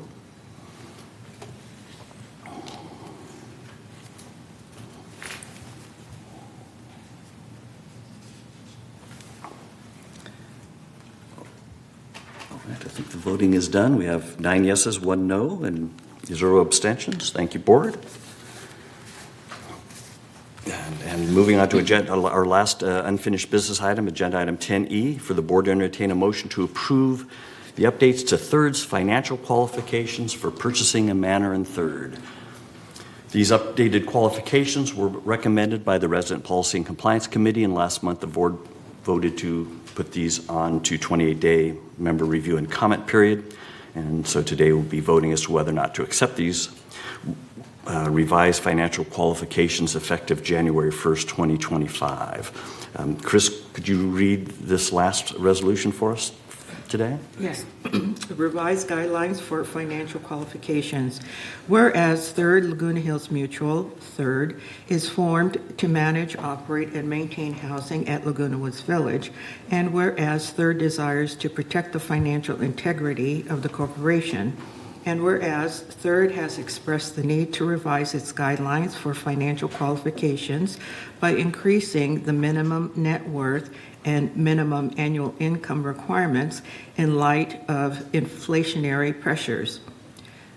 All right, I think the voting is done. We have 9 yeses, 1 no, and 0 abstentions. Thank you, board. And moving on to agenda, our last unfinished business item, agenda item 10E, for the board to entertain a motion to approve the updates to Third's financial qualifications for purchasing a manor in Third. These updated qualifications were recommended by the Resident Policy and Compliance Committee, and last month the board voted to put these on to 28-day member review and comment period. And so today we'll be voting as to whether or not to accept these revised financial qualifications effective January 1st, 2025. Chris, could you read this last resolution for us today? Yes. Revised guidelines for financial qualifications. Whereas Third Laguna Hills Mutual, Third, is formed to manage, operate, and maintain housing at Laguna Woods Village, and whereas Third desires to protect the financial integrity of the corporation, and whereas Third has expressed the need to revise its guidelines for financial qualifications by increasing the minimum net worth and minimum annual income requirements in light of inflationary pressures.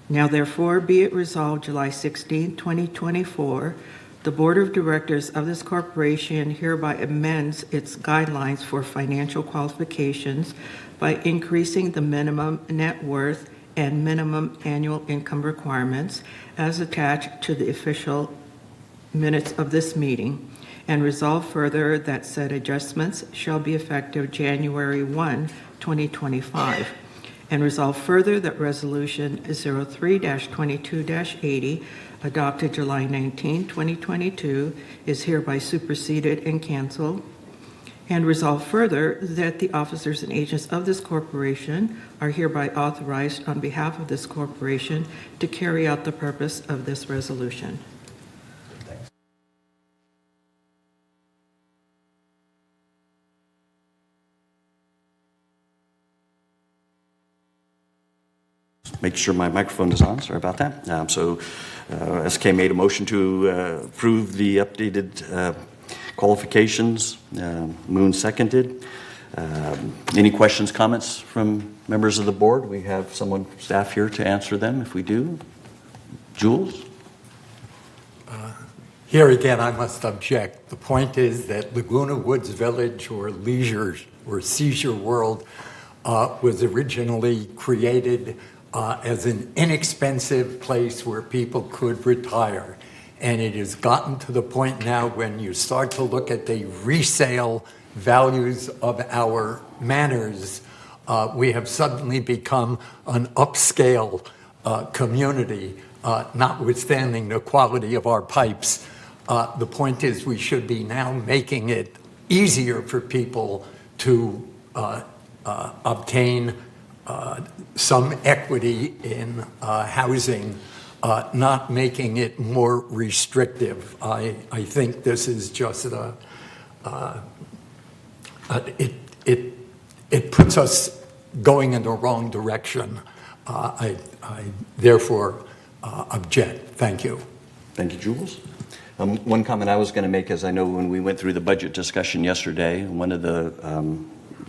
Now therefore be it resolved July 16, 2024, the Board of Directors of this corporation hereby amends its guidelines for financial qualifications by increasing the minimum net worth and minimum annual income requirements as attached to the official minutes of this meeting, and resolve further that said adjustments shall be effective January 1, 2025, and resolve further that Resolution 03-22-80, adopted July 19, 2022, is hereby superseded and canceled, and resolve further that the officers and agents of this corporation are hereby authorized on behalf of this corporation to carry out the purpose of this resolution. Make sure my microphone is on. Sorry about that. SK made a motion to approve the updated qualifications. Moon seconded. Any questions, comments from members of the board? We have someone, staff here to answer them if we do. Jules? Here again, I must object. The point is that Laguna Woods Village, or Leisure or Seizure World, was originally created as an inexpensive place where people could retire. And it has gotten to the point now when you start to look at the resale values of our manors, we have suddenly become an upscale community, notwithstanding the quality of our pipes. The point is we should be now making it easier for people to obtain some equity in housing, not making it more restrictive. I think this is just it puts us going in the wrong direction. I therefore object. Thank you. Thank you, Jules. One comment I was going to make is I know when we went through the budget discussion yesterday, one of the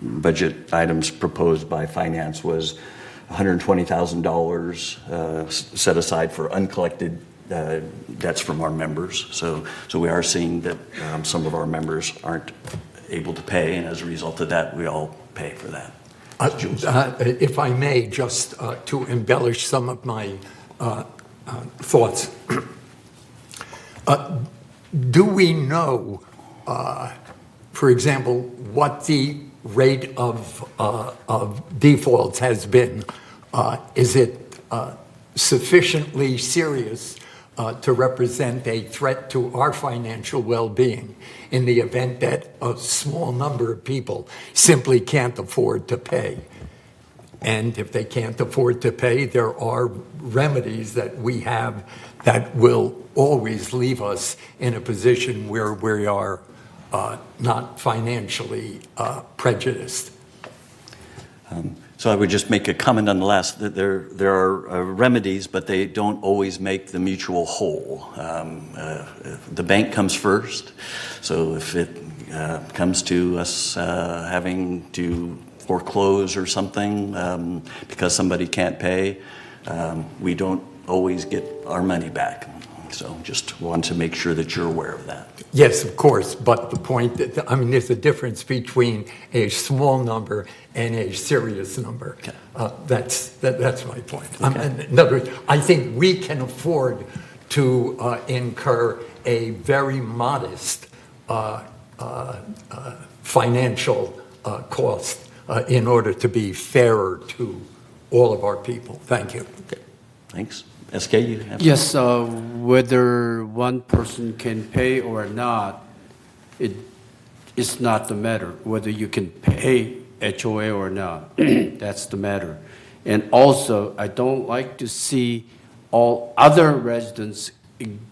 budget items proposed by finance was $120,000 set aside for uncollected debts from our members. So we are seeing that some of our members aren't able to pay, and as a result of that, we all pay for that. If I may, just to embellish some of my thoughts. Do we know, for example, what the rate of defaults has been? Is it sufficiently serious to represent a threat to our financial well-being in the event that a small number of people simply can't afford to pay? And if they can't afford to pay, there are remedies that we have that will always leave us in a position where we are not financially prejudiced. So I would just make a comment on the last, that there are remedies, but they don't always make the mutual whole. The bank comes first, so if it comes to us having to foreclose or something because somebody can't pay, we don't always get our money back. So just want to make sure that you're aware of that. Yes, of course, but the point that, I mean, there's a difference between a small number and a serious number. Okay. That's my point. Okay. In other words, I think we can afford to incur a very modest financial cost in order to be fairer to all of our people. Thank you. Okay, thanks. SK, you have? Yes, whether one person can pay or not, it's not the matter. Whether you can pay HOA or not, that's the matter. And also, I don't like to see all other residents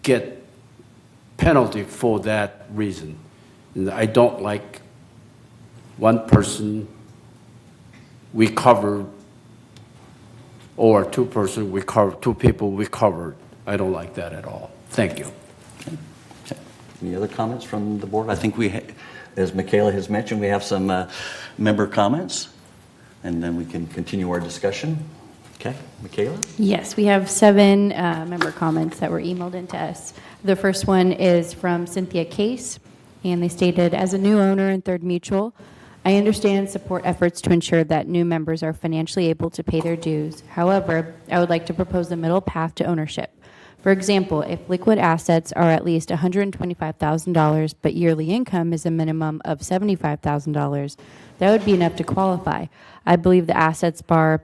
get penalty for that reason. And I don't like one person we covered or two people we covered. I don't like that at all. Thank you. Okay. Any other comments from the board? I think as Michaela has mentioned, we have some member comments, and then we can continue our discussion. Okay, Michaela? Yes, we have 7 member comments that were emailed into us. The first one is from Cynthia Case, and they stated, as a new owner in Third Mutual, I understand and support efforts to ensure that new members are financially able to pay their dues. However, I would like to propose a middle path to ownership. For example, if liquid assets are at least $125,000, but yearly income is a minimum of $75,000, that would be enough to qualify. I believe the assets bar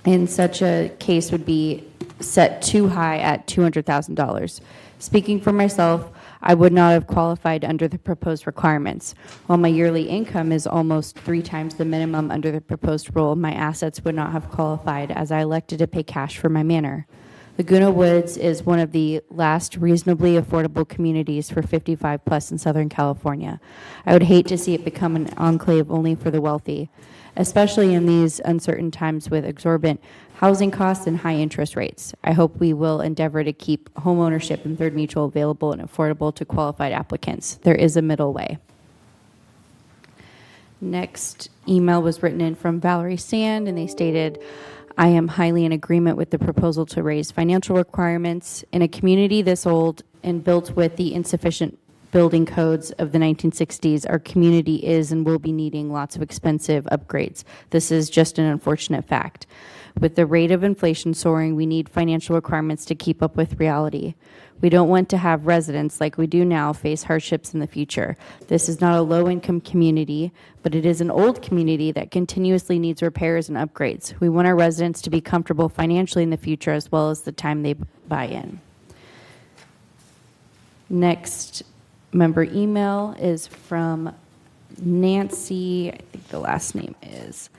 in such a case would be set too high at $200,000. Speaking for myself, I would not have qualified under the proposed requirements. While my yearly income is almost 3 times the minimum under the proposed rule, my assets would not have qualified as I elected to pay cash for my manor. Laguna Woods is one of the last reasonably affordable communities for 55 plus in Southern California. I would hate to see it become an enclave only for the wealthy, especially in these uncertain times with exorbitant housing costs and high interest rates. I hope we will endeavor to keep homeownership in Third Mutual available and affordable to qualified applicants. There is a middle way. Next email was written in from Valerie Sand, and they stated, I am highly in agreement with the proposal to raise financial requirements. In a community this old and built with the insufficient building codes of the 1960s, our community is and will be needing lots of expensive upgrades. This is just an unfortunate fact. With the rate of inflation soaring, we need financial requirements to keep up with reality. We don't want to have residents like we do now face hardships in the future. This is not a low-income community, but it is an old community that continuously needs repairs and upgrades. We want our residents to be comfortable financially in the future as well as the time they buy in. Next member email is from Nancy, I think the last name is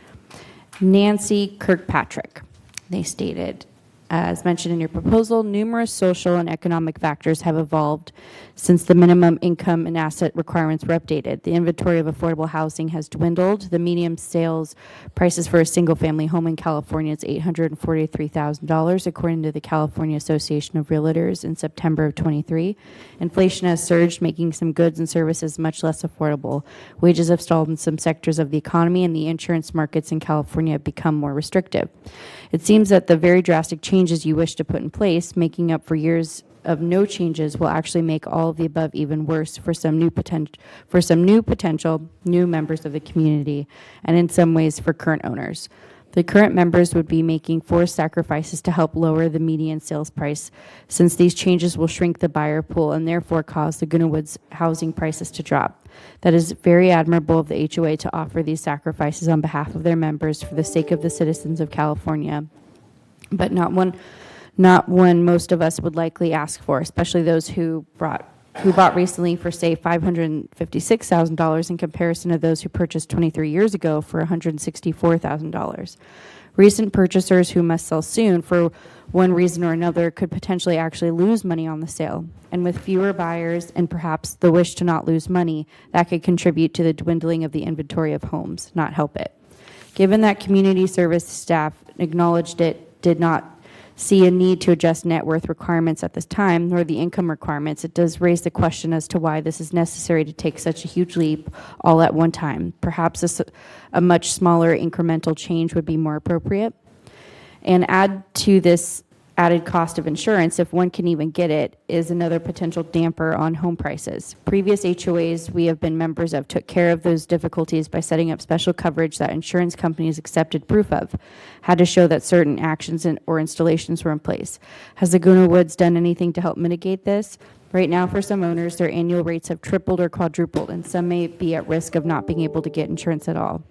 Nancy Kirkpatrick. They stated, as mentioned in your proposal, numerous social and economic factors have evolved since the minimum income and asset requirements were updated. The inventory of affordable housing has dwindled. The median sales prices for a single-family home in California is $843,000, according to the California Association of Realtors in September of 23. Inflation has surged, making some goods and services much less affordable. Wages have stalled in some sectors of the economy, and the insurance markets in California have become more restrictive. It seems that the very drastic changes you wish to put in place, making up for years of no changes, will actually make all of the above even worse for some new potential new members of the community, and in some ways for current owners. The current members would be making forced sacrifices to help lower the median sales price, since these changes will shrink the buyer pool and therefore cause Laguna Woods housing prices to drop. That is very admirable of the HOA to offer these sacrifices on behalf of their members for the sake of the citizens of California, but not one most of us would likely ask for, especially those who brought who bought recently for, say, $556,000 in comparison to those who purchased 23 years ago for $164,000. Recent purchasers who must sell soon for one reason or another could potentially actually lose money on the sale. And with fewer buyers and perhaps the wish to not lose money, that could contribute to the dwindling of the inventory of homes, not help it. Given that community service staff acknowledged it did not see a need to adjust net worth requirements at this time, nor the income requirements, it does raise the question as to why this is necessary to take such a huge leap all at one time. Perhaps a much smaller incremental change would be more appropriate. And add to this added cost of insurance, if one can even get it, is another potential damper on home prices. Previous HOAs we have been members of took care of those difficulties by setting up special coverage that insurance companies accepted proof of, had to show that certain actions or installations were in place. Has Laguna Woods done anything to help mitigate this? Right now, for some owners, their annual rates have tripled or quadrupled, and some may be at risk of not being able to get insurance at all.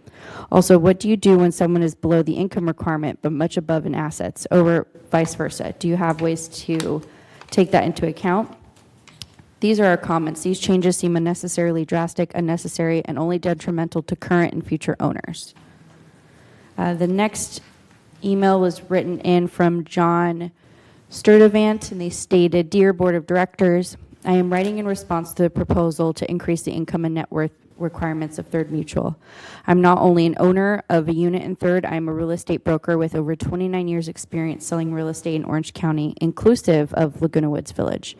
Also, what do you do when someone is below the income requirement but much above in assets, or vice versa? Do you have ways to take that into account? These are our comments. These changes seem unnecessarily drastic, unnecessary, and only detrimental to current and future owners. The next email was written in from John Sturdivant, and they stated, "Dear Board of Directors, I am writing in response to the proposal to increase the income and net worth requirements of Third Mutual. I'm not only an owner of a unit in Third, I'm a real estate broker with over 29 years experience selling real estate in Orange County, inclusive of Laguna Woods Village.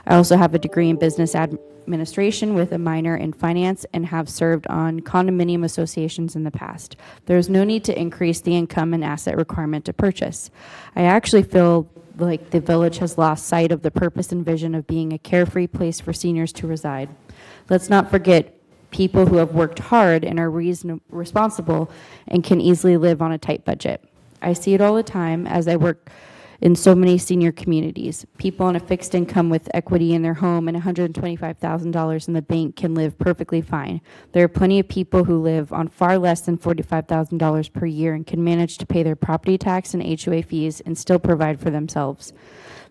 I also have a degree in business administration with a minor in finance and have served on condominium associations in the past. There is no need to increase the income and asset requirement to purchase. I actually feel like the village has lost sight of the purpose and vision of being a carefree place for seniors to reside. Let's not forget people who have worked hard and are responsible and can easily live on a tight budget. I see it all the time as I work in so many senior communities. People on a fixed income with equity in their home and $125,000 in the bank can live perfectly fine. There are plenty of people who live on far less than $45,000 per year and can manage to pay their property tax and HOA fees and still provide for themselves.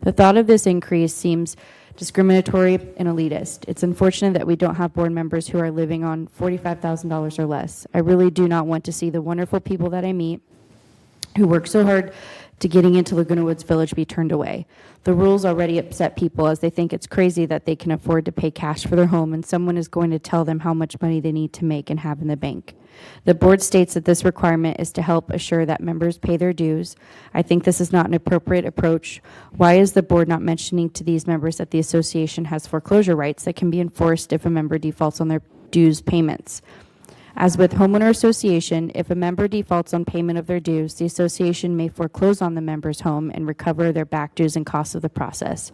The thought of this increase seems discriminatory and elitist. It's unfortunate that we don't have board members who are living on $45,000 or less. I really do not want to see the wonderful people that I meet who work so hard to getting into Laguna Woods Village be turned away. The rules already upset people as they think it's crazy that they can afford to pay cash for their home and someone is going to tell them how much money they need to make and have in the bank. The board states that this requirement is to help assure that members pay their dues. I think this is not an appropriate approach. Why is the board not mentioning to these members that the association has foreclosure rights that can be enforced if a member defaults on their dues payments? As with homeowner association, if a member defaults on payment of their dues, the association may foreclose on the member's home and recover their back dues and costs of the process.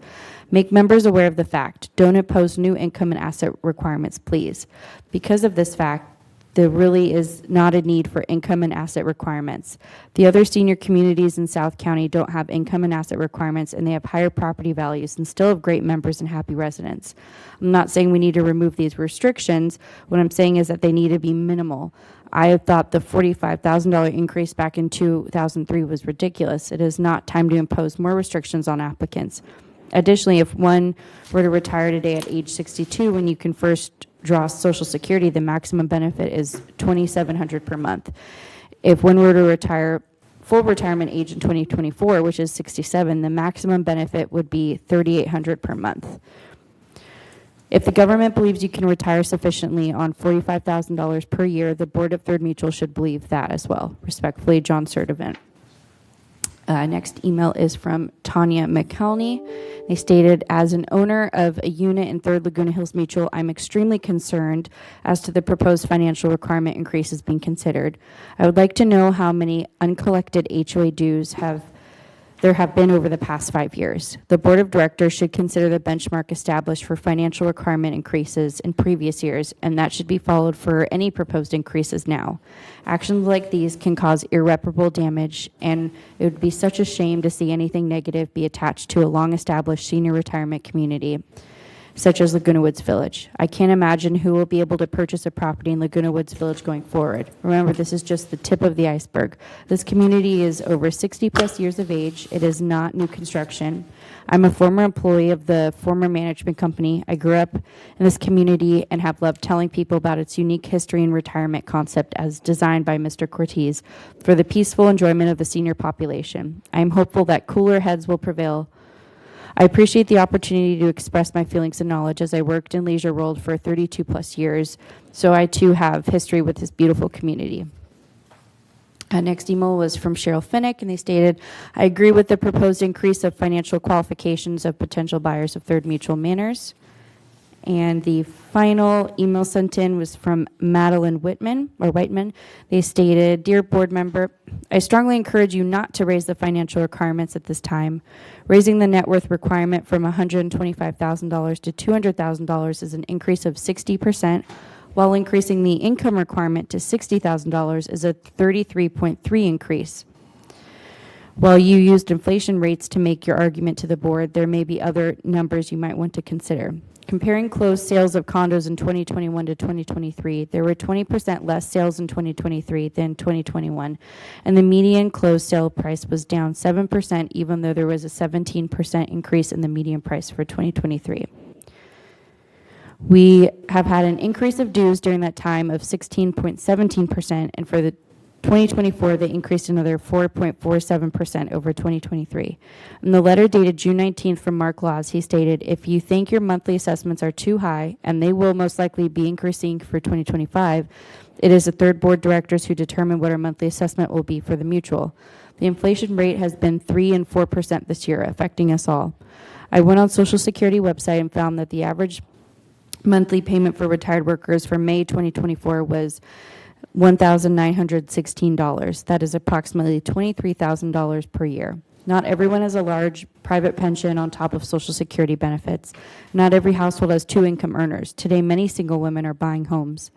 Make members aware of the fact. Don't impose new income and asset requirements, please. Because of this fact, there really is not a need for income and asset requirements. The other senior communities in South County don't have income and asset requirements, and they have higher property values and still have great members and happy residents. I'm not saying we need to remove these restrictions. What I'm saying is that they need to be minimal. I thought the $45,000 increase back in 2003 was ridiculous. It is not time to impose more restrictions on applicants. Additionally, if one were to retire today at age 62, when you can first draw Social Security, the maximum benefit is $2,700 per month. If one were to retire full retirement age in 2024, which is 67, the maximum benefit would be $3,800 per month. If the government believes you can retire sufficiently on $45,000 per year, the Board of Third Mutual should believe that as well. Respectfully, John Sturdivant. Next email is from Tanya McElney. They stated, as an owner of a unit in Third Laguna Hills Mutual, I'm extremely concerned as to the proposed financial requirement increases being considered. I would like to know how many uncollected HOA dues there have been over the past 5 years. The Board of Directors should consider the benchmark established for financial requirement increases in previous years, and that should be followed for any proposed increases now. Actions like these can cause irreparable damage, and it would be such a shame to see anything negative be attached to a long-established senior retirement community. such as Laguna Woods Village. I can't imagine who will be able to purchase a property in Laguna Woods Village going forward. Remember, this is just the tip of the iceberg. This community is over 60-plus years of age. It is not new construction. I'm a former employee of the former management company. I grew up in this community and have loved telling people about its unique history and retirement concept as designed by Mr. Cortez for the peaceful enjoyment of the senior population. I am hopeful that cooler heads will prevail. I appreciate the opportunity to express my feelings and knowledge as I worked in Leisure World for 32-plus years, so I too have history with this beautiful community. Next email was from Cheryl Finnick, and they stated, I agree with the proposed increase of financial qualifications of potential buyers of Third Mutual Manors. And the final email sent in was from Madeline Whitman. They stated, Dear board member, I strongly encourage you not to raise the financial requirements at this time. Raising the net worth requirement from $125,000 to $200,000 is an increase of 60%, while increasing the income requirement to $60,000 is a 33.3% increase. While you used inflation rates to make your argument to the board, there may be other numbers you might want to consider. Comparing closed sales of condos in 2021 to 2023, there were 20% less sales in 2023 than 2021, and the median closed sale price was down 7%, even though there was a 17% increase in the median price for 2023. We have had an increase of dues during that time of 16.17%, and for the 2024, they increased another 4.47% over 2023. In the letter dated June 19th from Mark Laws, he stated, if you think your monthly assessments are too high, and they will most likely be increasing for 2025, it is the third board directors who determine what our monthly assessment will be for the mutual. The inflation rate has been 3% and 4% this year, affecting us all. I went on Social Security website and found that the average monthly payment for retired workers for May 2024 was $1,916. That is approximately $23,000 per year. Not everyone has a large private pension on top of Social Security benefits. Not every household has two income earners. Today, many single women are buying homes.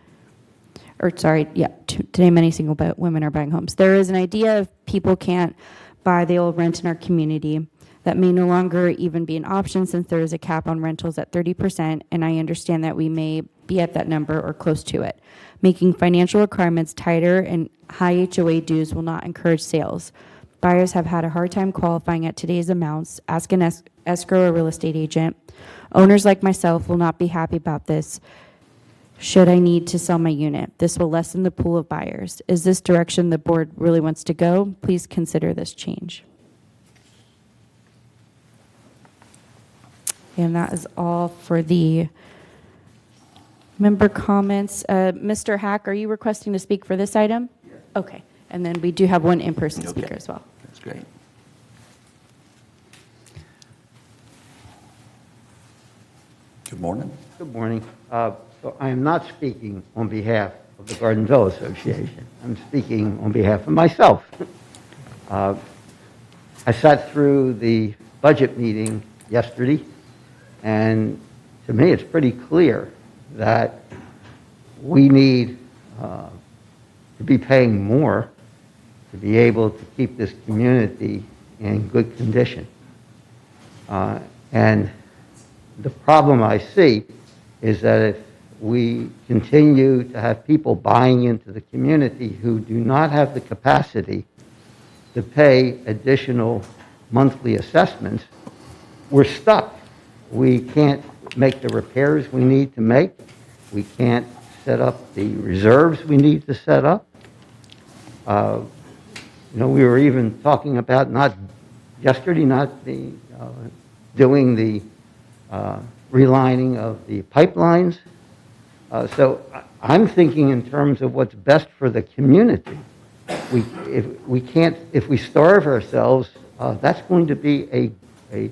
Today many single women are buying homes. There is an idea if people can't buy, they will rent in our community. That may no longer even be an option since there is a cap on rentals at 30%, and I understand that we may be at that number or close to it. Making financial requirements tighter and high HOA dues will not encourage sales. Buyers have had a hard time qualifying at today's amounts. Ask an escrow or real estate agent. Owners like myself will not be happy about this should I need to sell my unit. This will lessen the pool of buyers. Is this direction the board really wants to go? Please consider this change. And that is all for the member comments. Mr. Hack, are you requesting to speak for this item? Yes. Okay. And then we do have one in-person speaker as well. That's great. Good morning. Good morning. So I am not speaking on behalf of the Gardenville Association. I'm speaking on behalf of myself. I sat through the budget meeting yesterday, and to me it's pretty clear that we need to be paying more to be able to keep this community in good condition. And the problem I see is that if we continue to have people buying into the community who do not have the capacity to pay additional monthly assessments, we're stuck. We can't make the repairs we need to make. We can't set up the reserves we need to set up. We were even talking about doing the relining of the pipelines. So I'm thinking in terms of what's best for the community. If we starve ourselves, that's going to be a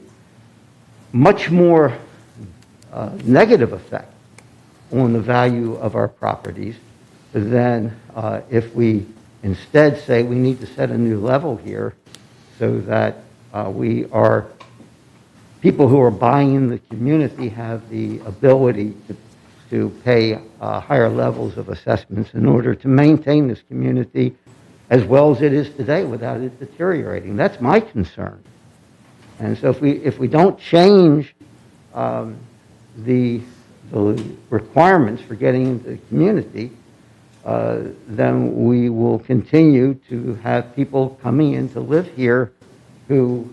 much more negative effect on the value of our properties than if we instead say we need to set a new level here so that people who are buying in the community have the ability to pay higher levels of assessments in order to maintain this community as well as it is today without it deteriorating. That's my concern. And so if we don't change the requirements for getting into the community, then we will continue to have people coming in to live here who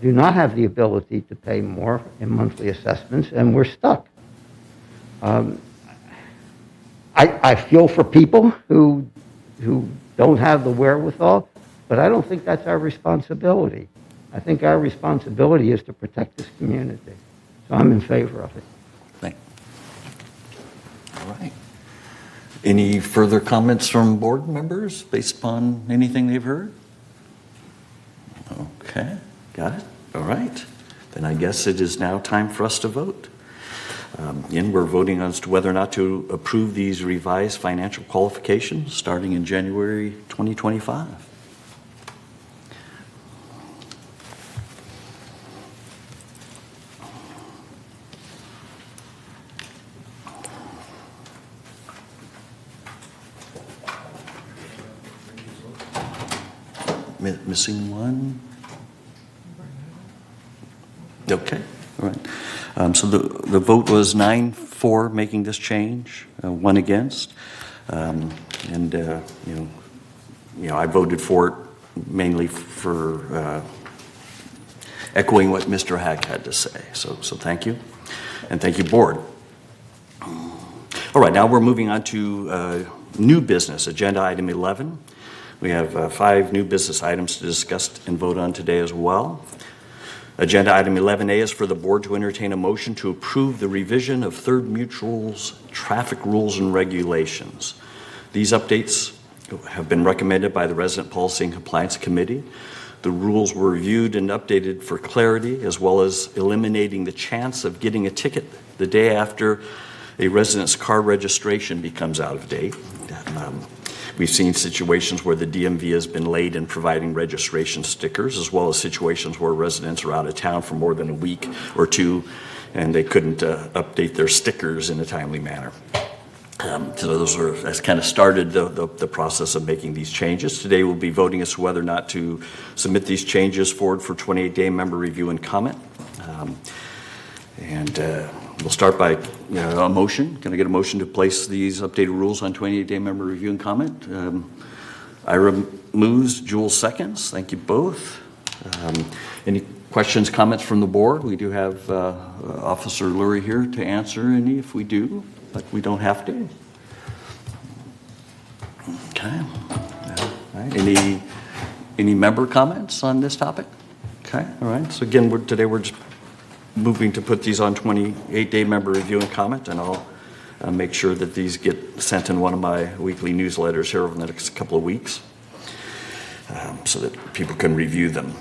do not have the ability to pay more in monthly assessments, and we're stuck. I feel for people who don't have the wherewithal, but I don't think that's our responsibility. I think our responsibility is to protect this community. So I'm in favor of it. Thank you. All right. Any further comments from board members based upon anything they've heard? Okay, got it. All right. Then I guess it is now time for us to vote. Again, we're voting as to whether or not to approve these revised financial qualifications starting in January 2025. Missing one? Okay, all right. So the vote was 9 for making this change, 1 against. I voted for it mainly for echoing what Mr. Hack had to say. So thank you. And thank you, board. All right, now we're moving on to new business, agenda item 11. We have 5 new business items to discuss and vote on today as well. Agenda item 11A is for the board to entertain a motion to approve the revision of Third Mutual's traffic rules and regulations. These updates have been recommended by the Resident Policy and Compliance Committee. The rules were reviewed and updated for clarity, as well as eliminating the chance of getting a ticket the day after a resident's car registration becomes out of date. We've seen situations where the DMV has been late in providing registration stickers, as well as situations where residents are out of town for more than a week or two, and they couldn't update their stickers in a timely manner. So that's kind of started the process of making these changes. Today we'll be voting as to whether or not to submit these changes forward for 28-day member review and comment. We'll start by a motion. Can I get a motion to place these updated rules on 28-day member review and comment? Ira moves, Jules seconds. Thank you both. Any questions, comments from the board? We do have Officer Lurie here to answer any if we do, but we don't have to. Okay. All right. Any member comments on this topic? Okay. All right. So again, today we're just moving to put these on 28-day member review and comment, and I'll make sure that these get sent in one of my weekly newsletters here over the next couple of weeks so that people can review them.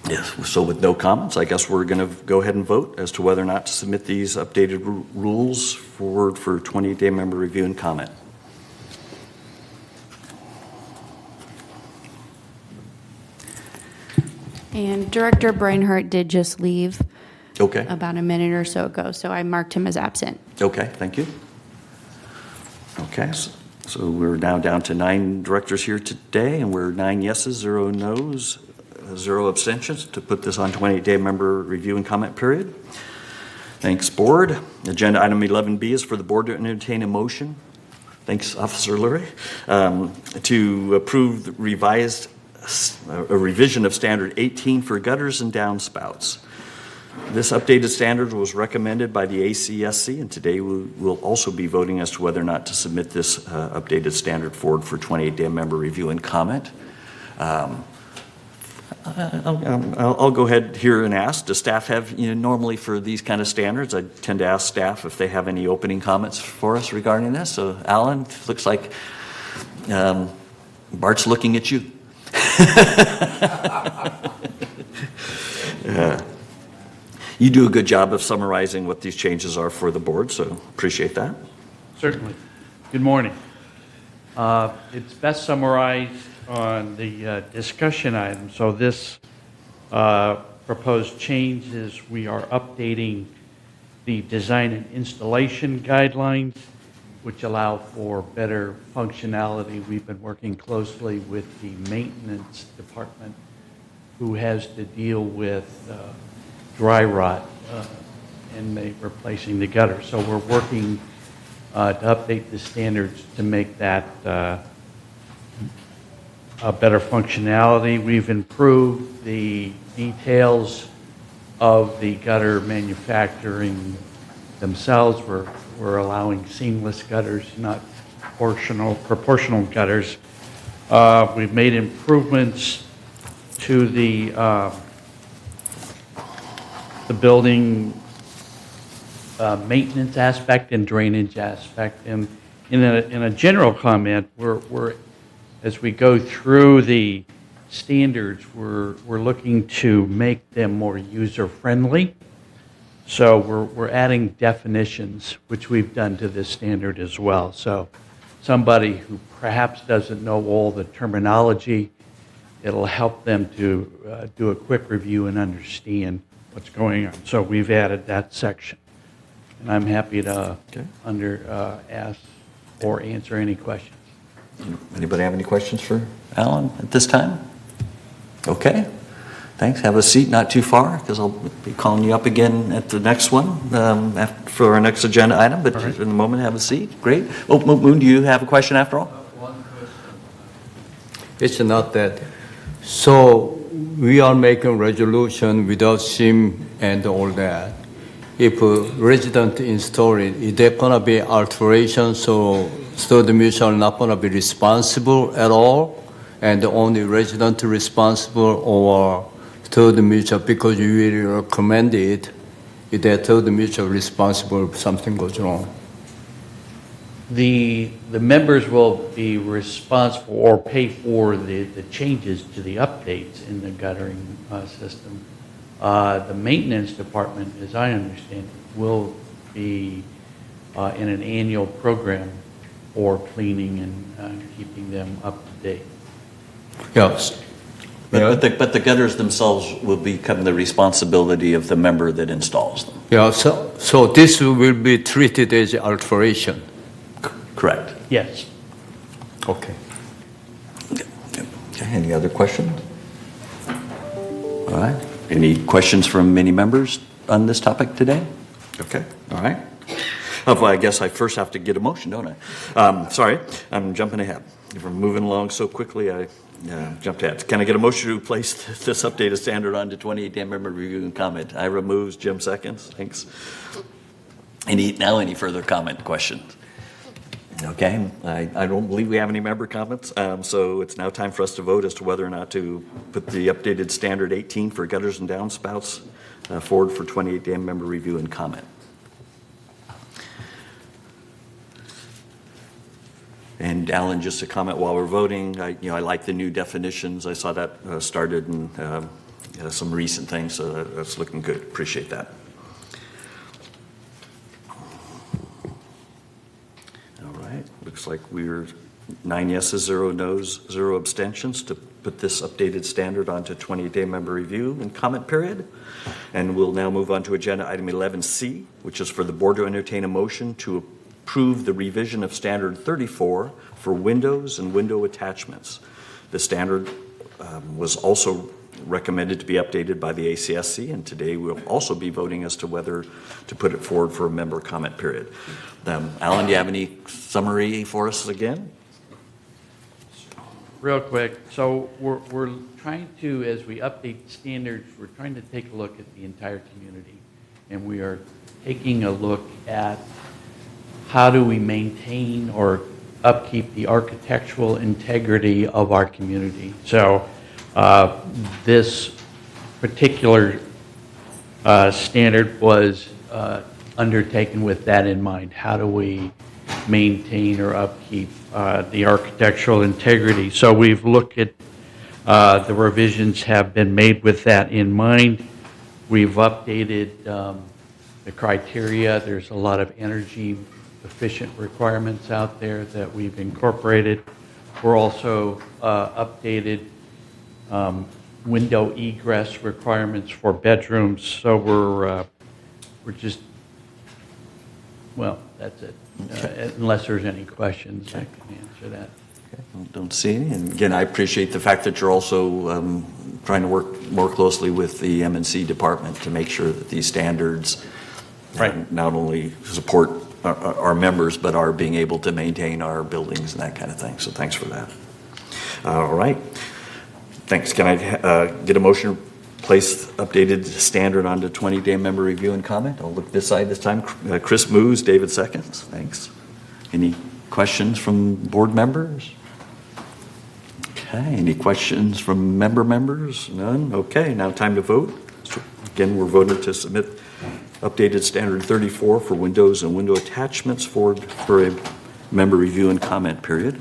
Yes, so with no comments, I guess we're going to go ahead and vote as to whether or not to submit these updated rules forward for 28-day member review and comment. And Director Breinhardt did just leave Okay. about a minute or so ago, so I marked him as absent. Okay, thank you. Okay, so we're now down to 9 directors here today, and we're 9 yeses, 0 noes, 0 abstentions to put this on 28-day member review and comment period. Thanks, board. Agenda item 11B is for the board to entertain a motion. Thanks, Officer Lurie, to approve the a revision of Standard 18 for gutters and downspouts. This updated standard was recommended by the ACSC, and today we will also be voting as to whether or not to submit this updated standard forward for 28-day member review and comment. I'll go ahead here and ask, does staff have, normally for these kind of standards, I tend to ask staff if they have any opening comments for us regarding this. So Alan, looks like Bart's looking at you. You do a good job of summarizing what these changes are for the board, so appreciate that. Certainly. Good morning. It's best summarized on the discussion item. So this proposed change is we are updating the design and installation guidelines, which allow for better functionality. We've been working closely with the maintenance department, who has to deal with dry rot replacing the gutter. So we're working to update the standards to make that a better functionality. We've improved the details of the gutter manufacturing themselves. We're allowing seamless gutters, not proportional gutters. We've made improvements to the building maintenance aspect and drainage aspect. And in a general comment, as we go through the standards, we're looking to make them more user-friendly. So we're adding definitions, which we've done to this standard as well. So somebody who perhaps doesn't know all the terminology, it'll help them to do a quick review and understand what's going on. So we've added that section. And I'm happy to ask or answer any questions. Anybody have any questions for Alan at this time? Okay. Thanks. Have a seat not too far, because I'll be calling you up again at the next one for our next agenda item. But in the moment, have a seat. Great. Oh, Moon, do you have a question after all? One question. It's not that. So we are making resolution without SIM and all that. If a resident install it, is there going to be alteration? So the mutual not going to be responsible at all, and only resident responsible, or third mutual because you really recommend it? Is that third mutual responsible if something goes wrong? The members will be responsible or pay for the changes to the updates in the guttering system. The maintenance department, as I understand it, will be in an annual program for cleaning and keeping them up to date. Yes. But the gutters themselves will become the responsibility of the member that installs them. Yeah, so this will be treated as alteration. Correct. Yes. Okay. Okay, any other questions? All right. Any questions from any members on this topic today? Okay. All right. Well, I guess I first have to get a motion, don't I? Sorry, I'm jumping ahead. If we're moving along so quickly, I jumped ahead. Can I get a motion to place this updated standard on to 28-day member review and comment? Ira moves, Jim seconds. Thanks. Any further comment, questions? Okay, I don't believe we have any member comments, so it's now time for us to vote as to whether or not to put the updated standard 18 for gutters and downspouts forward for 28-day member review and comment. And Alan, just a comment while we're voting, I like the new definitions. I saw that started in some recent things, so that's looking good. Appreciate that. Looks like we're 9 yeses, 0 noes, 0 abstentions to put this updated standard onto 28-day member review and comment period. And we'll now move on to agenda item 11C, which is for the board to entertain a motion to approve the revision of standard 34 for windows and window attachments. The standard was also recommended to be updated by the ACSC, and today we'll also be voting as to whether to put it forward for a member comment period. Alan, do you have any summary for us again? Real quick, so we're trying to, as we update standards, we're trying to take a look at the entire community, and we are taking a look at how do we maintain or upkeep the architectural integrity of our community. So this particular standard was undertaken with that in mind. How do we maintain or upkeep the architectural integrity? So we've looked at the revisions have been made with that in mind. We've updated the criteria. There's a lot of energy efficient requirements out there that we've incorporated. We're also updated window egress requirements for bedrooms. So we're just, well, that's it. Unless there's any questions, I can answer that. Okay. Well, don't see any. And again, I appreciate the fact that you're also trying to work more closely with the M&C department to make sure that these standards Right. Not only support our members, but our being able to maintain our buildings and that kind of thing. So thanks for that. All right. Thanks. Can I get a motion to place updated standard onto 20-day member review and comment? I'll look this side this time. Chris moves, David seconds. Thanks. Any questions from board members? Okay. Any questions from members? None? Okay. Now time to vote. So again, we're voting to submit updated standard 34 for windows and window attachments for a member review and comment period.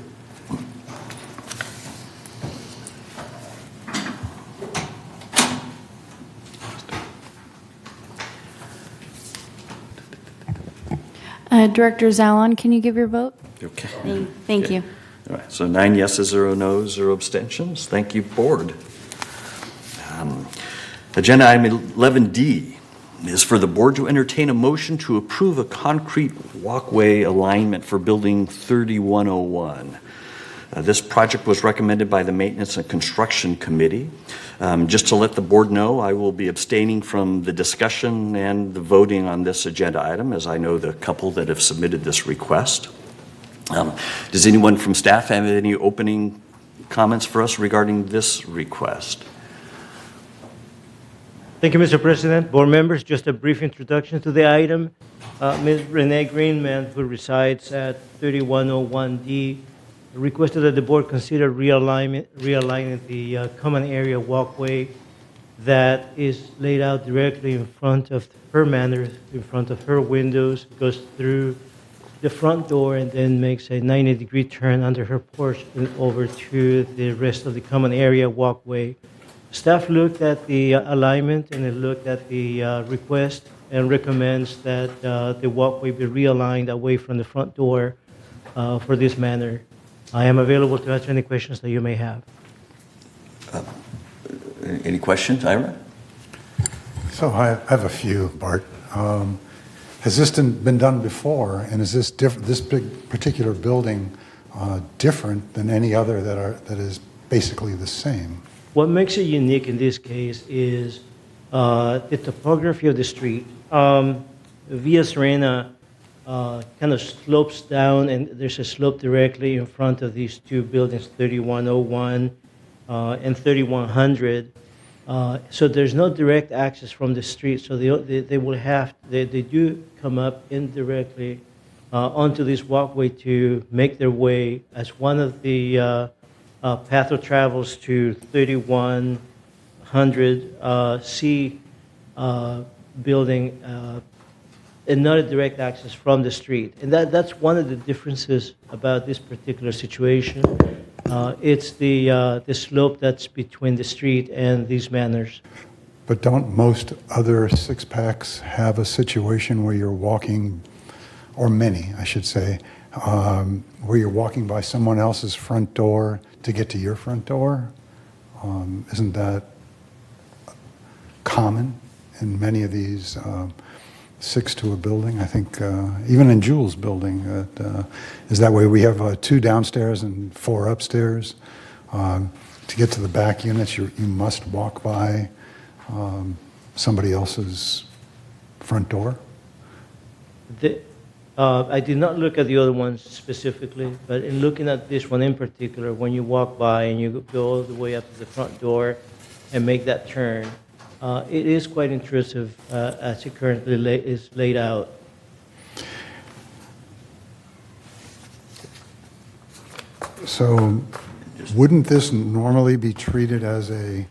Director Zalon, can you give your vote? Okay. Thank Okay. you. All right, so 9 yeses, 0 noes, 0 abstentions. Thank you, board. Agenda item 11D is for the board to entertain a motion to approve a concrete walkway alignment for building 3101. This project was recommended by the Maintenance and Construction Committee. Just to let the board know, I will be abstaining from the discussion and the voting on this agenda item, as I know the couple that have submitted this request. Does anyone from staff have any opening comments for us regarding this request? Thank you, Mr. President. Board members, just a brief introduction to the item. Ms. Renee Greenman, who resides at 3101D, requested that the board consider realigning the common area walkway that is laid out directly in front of her manor, in front of her windows, goes through the front door and then makes a 90-degree turn under her porch and over to the rest of the common area walkway. Staff looked at the alignment and it looked at the request and recommends that the walkway be realigned away from the front door for this manor. I am available to answer any questions that you may have. Any questions, Ira? So I have a few, Bart. Has this been done before, and is this big particular building different than any other that is basically the same? What makes it unique in this case is the topography of the street. Via Serena kind of slopes down, and there's a slope directly in front of these two buildings, 3101 and 3100. So there's no direct access from the street, so they do come up indirectly onto this walkway to make their way as one of the path of travels to 3100 C building, and not a direct access from the street. And that's one of the differences about this particular situation. It's the slope that's between the street and these manors. But don't most other six-packs have a situation where you're walking, or many, I should say, where you're walking by someone else's front door to get to your front door? Isn't that common in many of these 6 to a building? I think even in Jules' building, is that way. We have 2 downstairs and 4 upstairs. To get to the back units, you must walk by somebody else's front door. I did not look at the other ones specifically, but in looking at this one in particular, when you walk by and you go all the way up to the front door and make that turn, it is quite intrusive as it currently is laid out. So wouldn't this normally be treated as a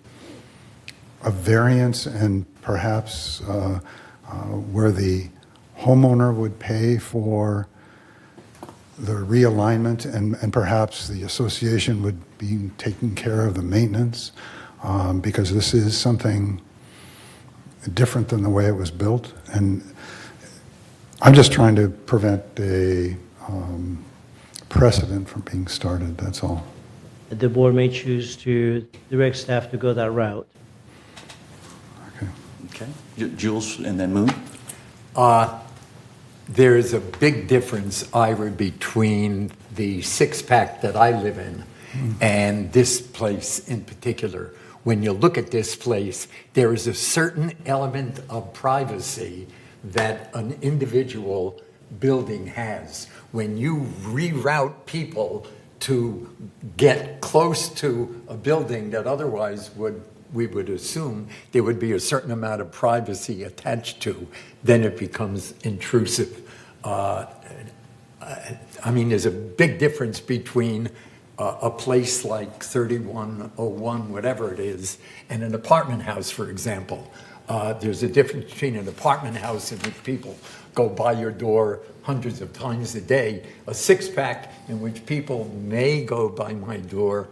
variance, and perhaps where the homeowner would pay for the realignment, and perhaps the association would be taking care of the maintenance, because this is something different than the way it was built? And I'm just trying to prevent a precedent from being started, that's all. The board may choose to direct staff to go that route. Okay. Jules and then Moon? There is a big difference, Ira, between the six-pack that I live in and this place in particular. When you look at this place, there is a certain element of privacy that an individual building has. When you reroute people to get close to a building that otherwise we would assume there would be a certain amount of privacy attached to, then it becomes intrusive. I mean, there's a big difference between a place like 3101, whatever it is, and an apartment house, for example. There's a difference between an apartment house in which people go by your door hundreds of times a day, a six-pack in which people may go by my door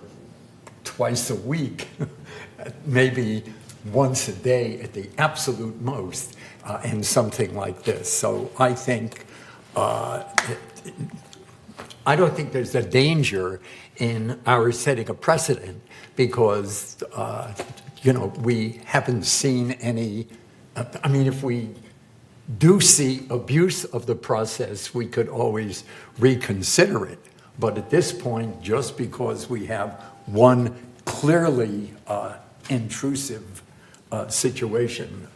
twice a week, maybe once a day at the absolute most, and something like this. So I think, I don't think there's a danger in our setting a precedent because, we haven't seen any, I mean, if we do see abuse of the process, we could always reconsider it. But at this point, just because we have one clearly intrusive situation,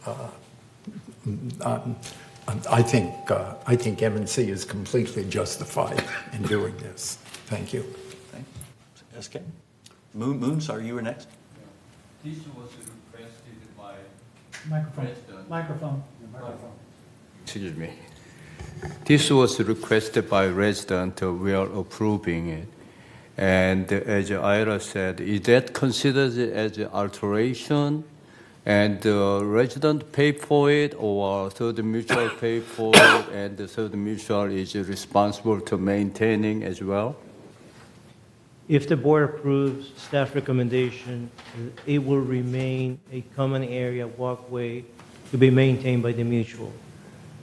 I think M&C is completely justified in doing this. Thank you. Thanks. SK? Moon, sorry, you were next? This was requested by microphone. Excuse me. This was requested by resident. We are approving it. And as Ira said, is that considered as an alteration? And the resident pay for it, or third mutual pay for it, and the third mutual is responsible to maintaining as well? If the board approves staff recommendation, it will remain a common area walkway to be maintained by the mutual.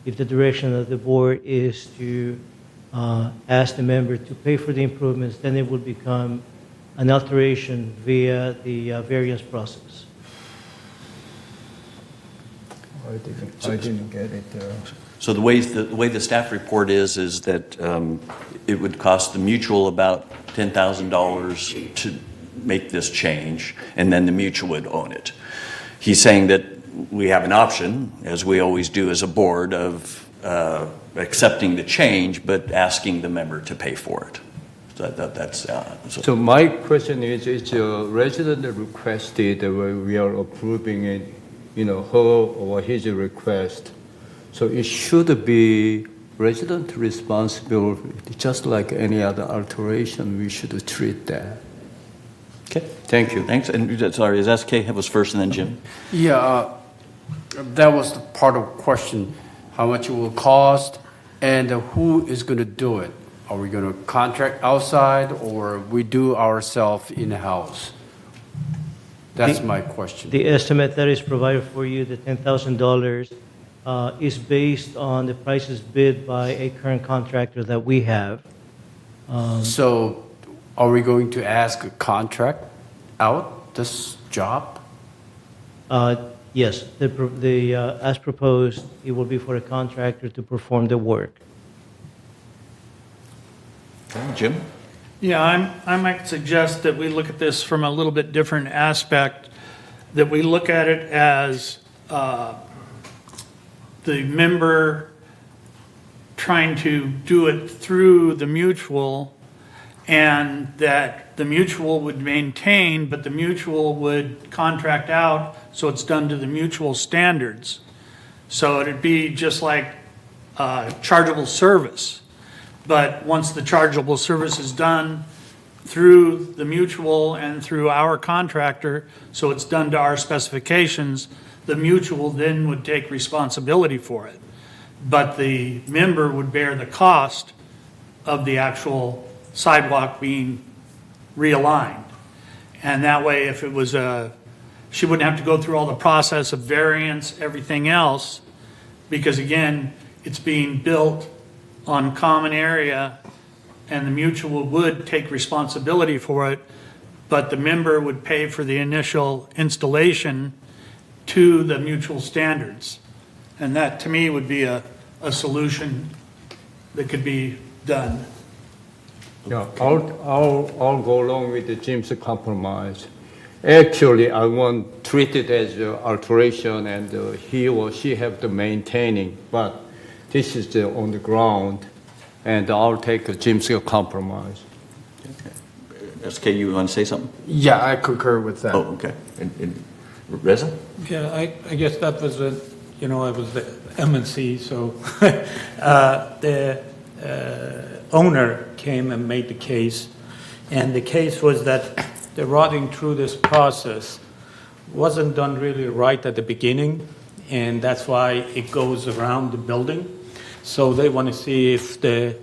If the direction of the board is to ask the member to pay for the improvements, then it will become an alteration via the variance process. I didn't get it. So the way the staff report is that it would cost the mutual about $10,000 to make this change, and then the mutual would own it. He's saying that we have an option, as we always do as a board, of accepting the change, but asking the member to pay for it. So my question is, it's a resident requested, we are approving it, her or his request. So it should be resident responsibility, just like any other alteration, we should treat that. Okay, thank you. Thanks. And sorry, is SK was first and then Jim? Yeah, that was the part of the question, how much it will cost and who is going to do it. Are we going to contract outside or we do ourselves in-house? That's my question. The estimate that is provided for you, the $10,000, is based on the prices bid by a current contractor that we have. So are we going to ask a contract out this job? Yes, as proposed, it will be for a contractor to perform the work. Okay, Jim? Yeah, I might suggest that we look at this from a little bit different aspect, that we look at it as the member trying to do it through the mutual, and that the mutual would maintain, but the mutual would contract out, so it's done to the mutual standards. So it'd be just like chargeable service. But once the chargeable service is done through the mutual and through our contractor, so it's done to our specifications, the mutual then would take responsibility for it. But the member would bear the cost of the actual sidewalk being realigned. And that way, if it was she wouldn't have to go through all the process of variance, everything else, because again, it's being built on common area, and the mutual would take responsibility for it, but the member would pay for the initial installation to the mutual standards. And that, to me, would be a solution that could be done. Yeah, I'll go along with Jim's compromise. Actually, I want treat it as alteration, and he or she have the maintaining. But this is on the ground, and I'll take Jim's compromise. SK, you want to say something? Yeah, I concur with that. Oh, okay. And Reza? Yeah, I guess that was it was the MNC, so the owner came and made the case, and the case was that the routing through this process wasn't done really right at the beginning, and that's why it goes around the building. So they want to see if the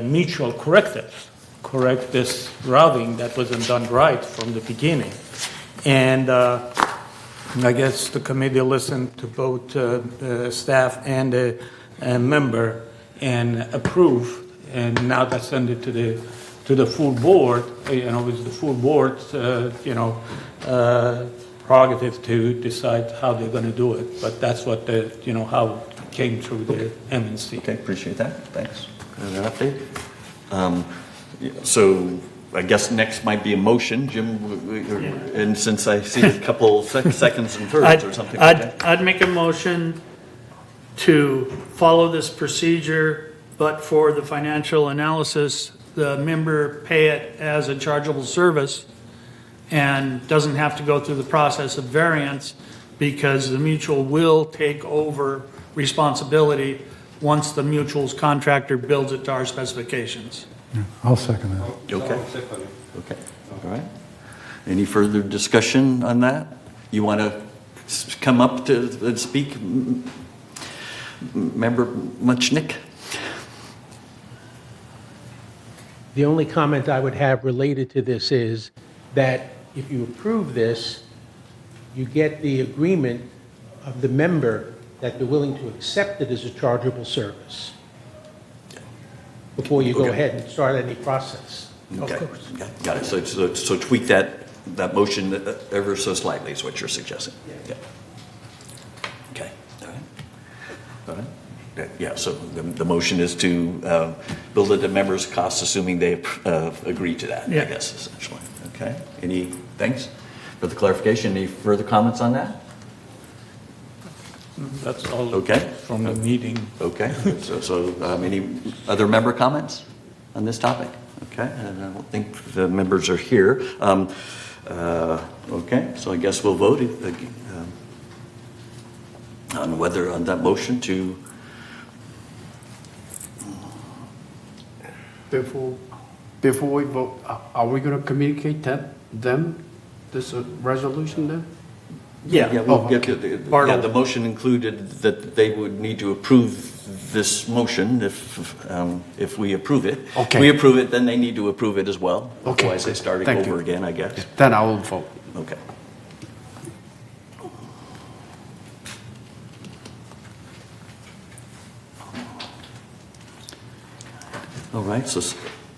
mutual correct this routing that wasn't done right from the beginning. And I guess the committee listened to both staff and the member and approve, and now that's sent it to the full board. It's the full board's prerogative to decide how they're going to do it. But that's what how it came through the MNC. Okay, appreciate that. Thanks for that update. So I guess next might be a motion, Jim, and since I see a couple seconds and thirds or something like that. I'd make a motion to follow this procedure, but for the financial analysis, the member pay it as a chargeable service and doesn't have to go through the process of variance, because the mutual will take over responsibility once the mutual's contractor builds it to our specifications. Yeah, I'll second that. Okay. Okay. All right. Any further discussion on that? You want to come up to speak, Member Muchnick? The only comment I would have related to this is that if you approve this, you get the agreement of the member that they're willing to accept it as a chargeable service before you go ahead and start any process. Okay. Of course. Got it. So tweak that motion ever so slightly is what you're suggesting. Yeah. Okay. All right. All right. Yeah. So the motion is to build it at members' costs, assuming they agree to that. Yeah. I guess essentially. Okay. Any thanks for the clarification. Any further comments on that? That's all Okay. from the meeting. Okay. So any other member comments on this topic? Okay. And I don't think the members are here. Okay. So I guess we'll vote on that motion to. Before we vote, are we going to communicate them this resolution then? Yeah, Oh, okay. the motion included that they would need to approve this motion if we approve it. Okay. If we approve it, then they need to approve it as well. Okay. Otherwise, they start Thank over you. again, I guess. Then I will vote. Okay. All right, so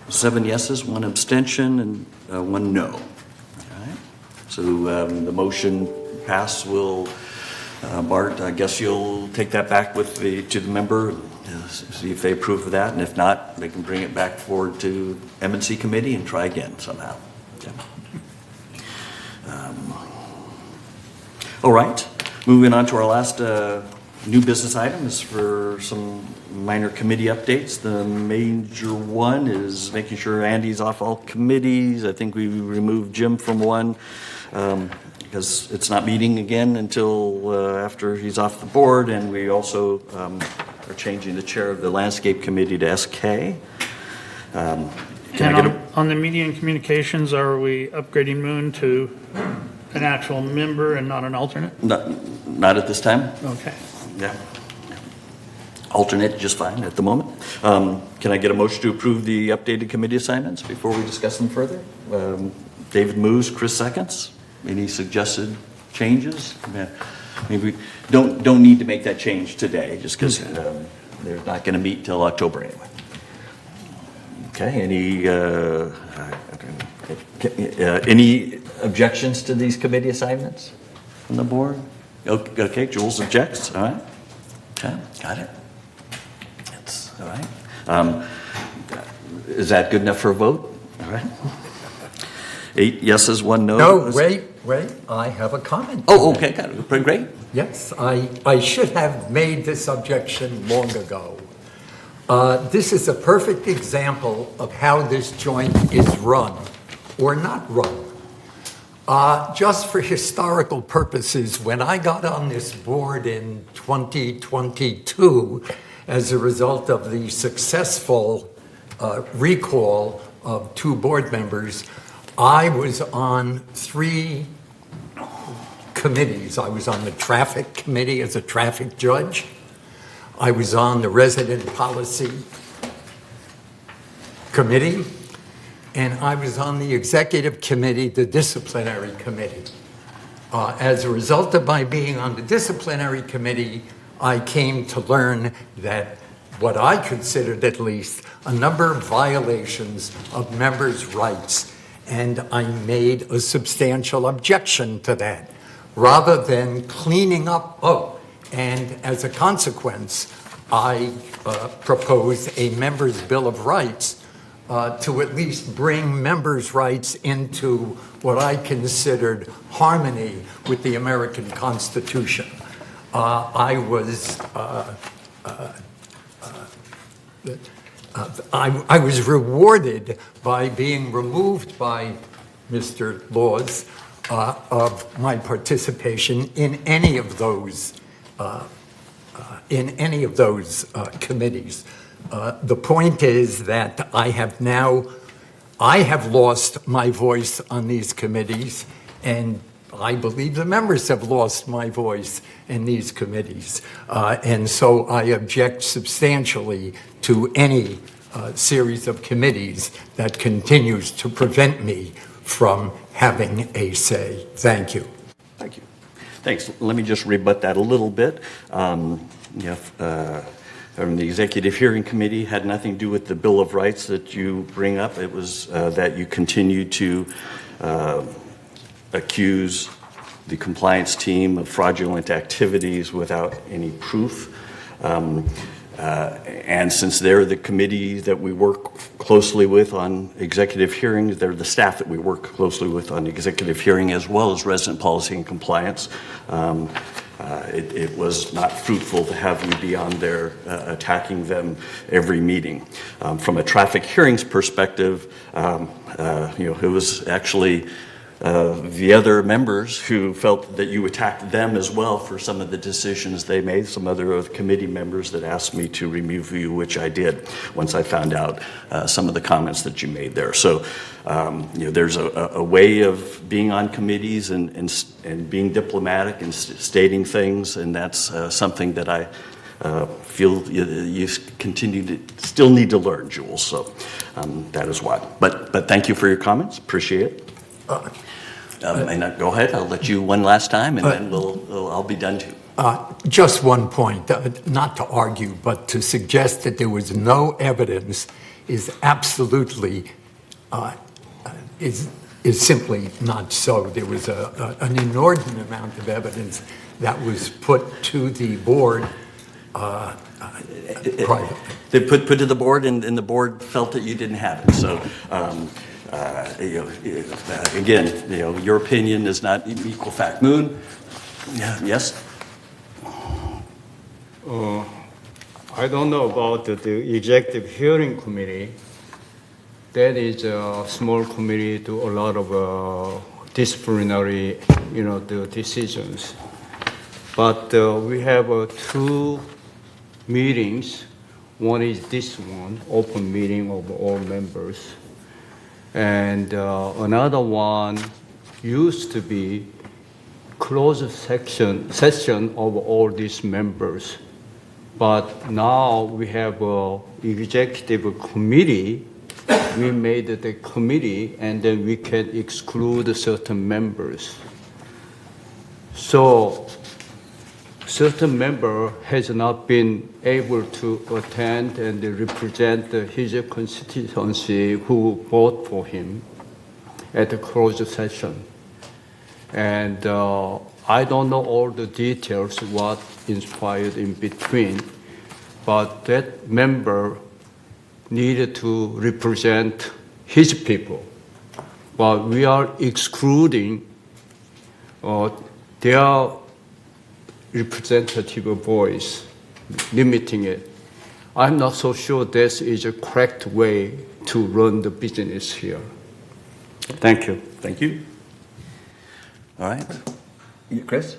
7 yeses, 1 abstention, and 1 no. All right. So the motion passed. Will Bart, I guess you'll take that back to the member, see if they approve of that, and if not, they can bring it back forward to M&C committee and try again somehow. Okay. All right, moving on to our last new business item is for some minor committee updates. The major one is making sure Andy's off all committees. I think we removed Jim from one because it's not meeting again until after he's off the board, and we also are changing the chair of the landscape committee to SK. On the media and communications, are we upgrading Moon to an actual member and not an alternate? Not at this time. Okay. Yeah. Alternate, just fine at the moment. Can I get a motion to approve the updated committee assignments before we discuss them further? David moves, Chris seconds. Any suggested changes? Maybe we don't need to make that change today, just because they're not going to meet till October anyway. Okay. Any objections to these committee assignments from the board? Okay, Jules objects. All right. Okay, got it. That's all right. Is that good enough for a vote? All right. 8 yeses, 1 no. No, wait, I have a comment. Oh, okay, got it. Great. Yes, I should have made this objection long ago. This is a perfect example of how this joint is run or not run. Just for historical purposes, when I got on this board in 2022, as a result of the successful recall of 2 board members, I was on 3 committees. I was on the traffic committee as a traffic judge. I was on the resident policy committee, and I was on the executive committee, the disciplinary committee. As a result of my being on the disciplinary committee, I came to learn that what I considered at least a number of violations of members' rights, and I made a substantial objection to that. Rather than cleaning up, and as a consequence, I proposed a members' Bill of Rights to at least bring members' rights into what I considered harmony with the American Constitution. I was rewarded by being removed by Mr. Laws of my participation in any of those committees. The point is that I have lost my voice on these committees, and I believe the members have lost my voice in these committees. And so I object substantially to any series of committees that continues to prevent me from having a say. Thank you. Thank you. Thanks. Let me just rebut that a little bit. The Executive Hearing Committee had nothing to do with the Bill of Rights that you bring up. It was that you continue to accuse the compliance team of fraudulent activities without any proof. And since they're the committee that we work closely with on executive hearings, they're the staff that we work closely with on executive hearing as well as resident policy and compliance. It was not fruitful to have you be on there attacking them every meeting. From a traffic hearings perspective, it was actually the other members who felt that you attacked them as well for some of the decisions they made, some other committee members that asked me to remove you, which I did once I found out some of the comments that you made there. So, there's a way of being on committees and being diplomatic and stating things, and that's something that I feel you continue to still need to learn, Jules. So that is why. But thank you for your comments. Appreciate it. Go ahead. I'll let you one last time, and then I'll be done too. Just one point, not to argue, but to suggest that there was no evidence is absolutely is simply not so. There was an inordinate amount of evidence that was put to the board privately. They put to the board, and the board felt that you didn't have it. So. Again, your opinion is not equal fact. Moon, yes? I don't know about the executive hearing committee. That is a small committee to a lot of disciplinary, the decisions. But we have 2 meetings. One is this one, open meeting of all members. And another one used to be closed session of all these members. But now we have an executive committee. We made the committee, and then we can exclude certain members. So certain member has not been able to attend and represent his constituency who vote for him at the closed session. And I don't know all the details, what inspired in between, but that member needed to represent his people but we are excluding their representative voice, limiting it. I'm not so sure this is a correct way to run the business here. Thank you. Thank you. All right. Chris?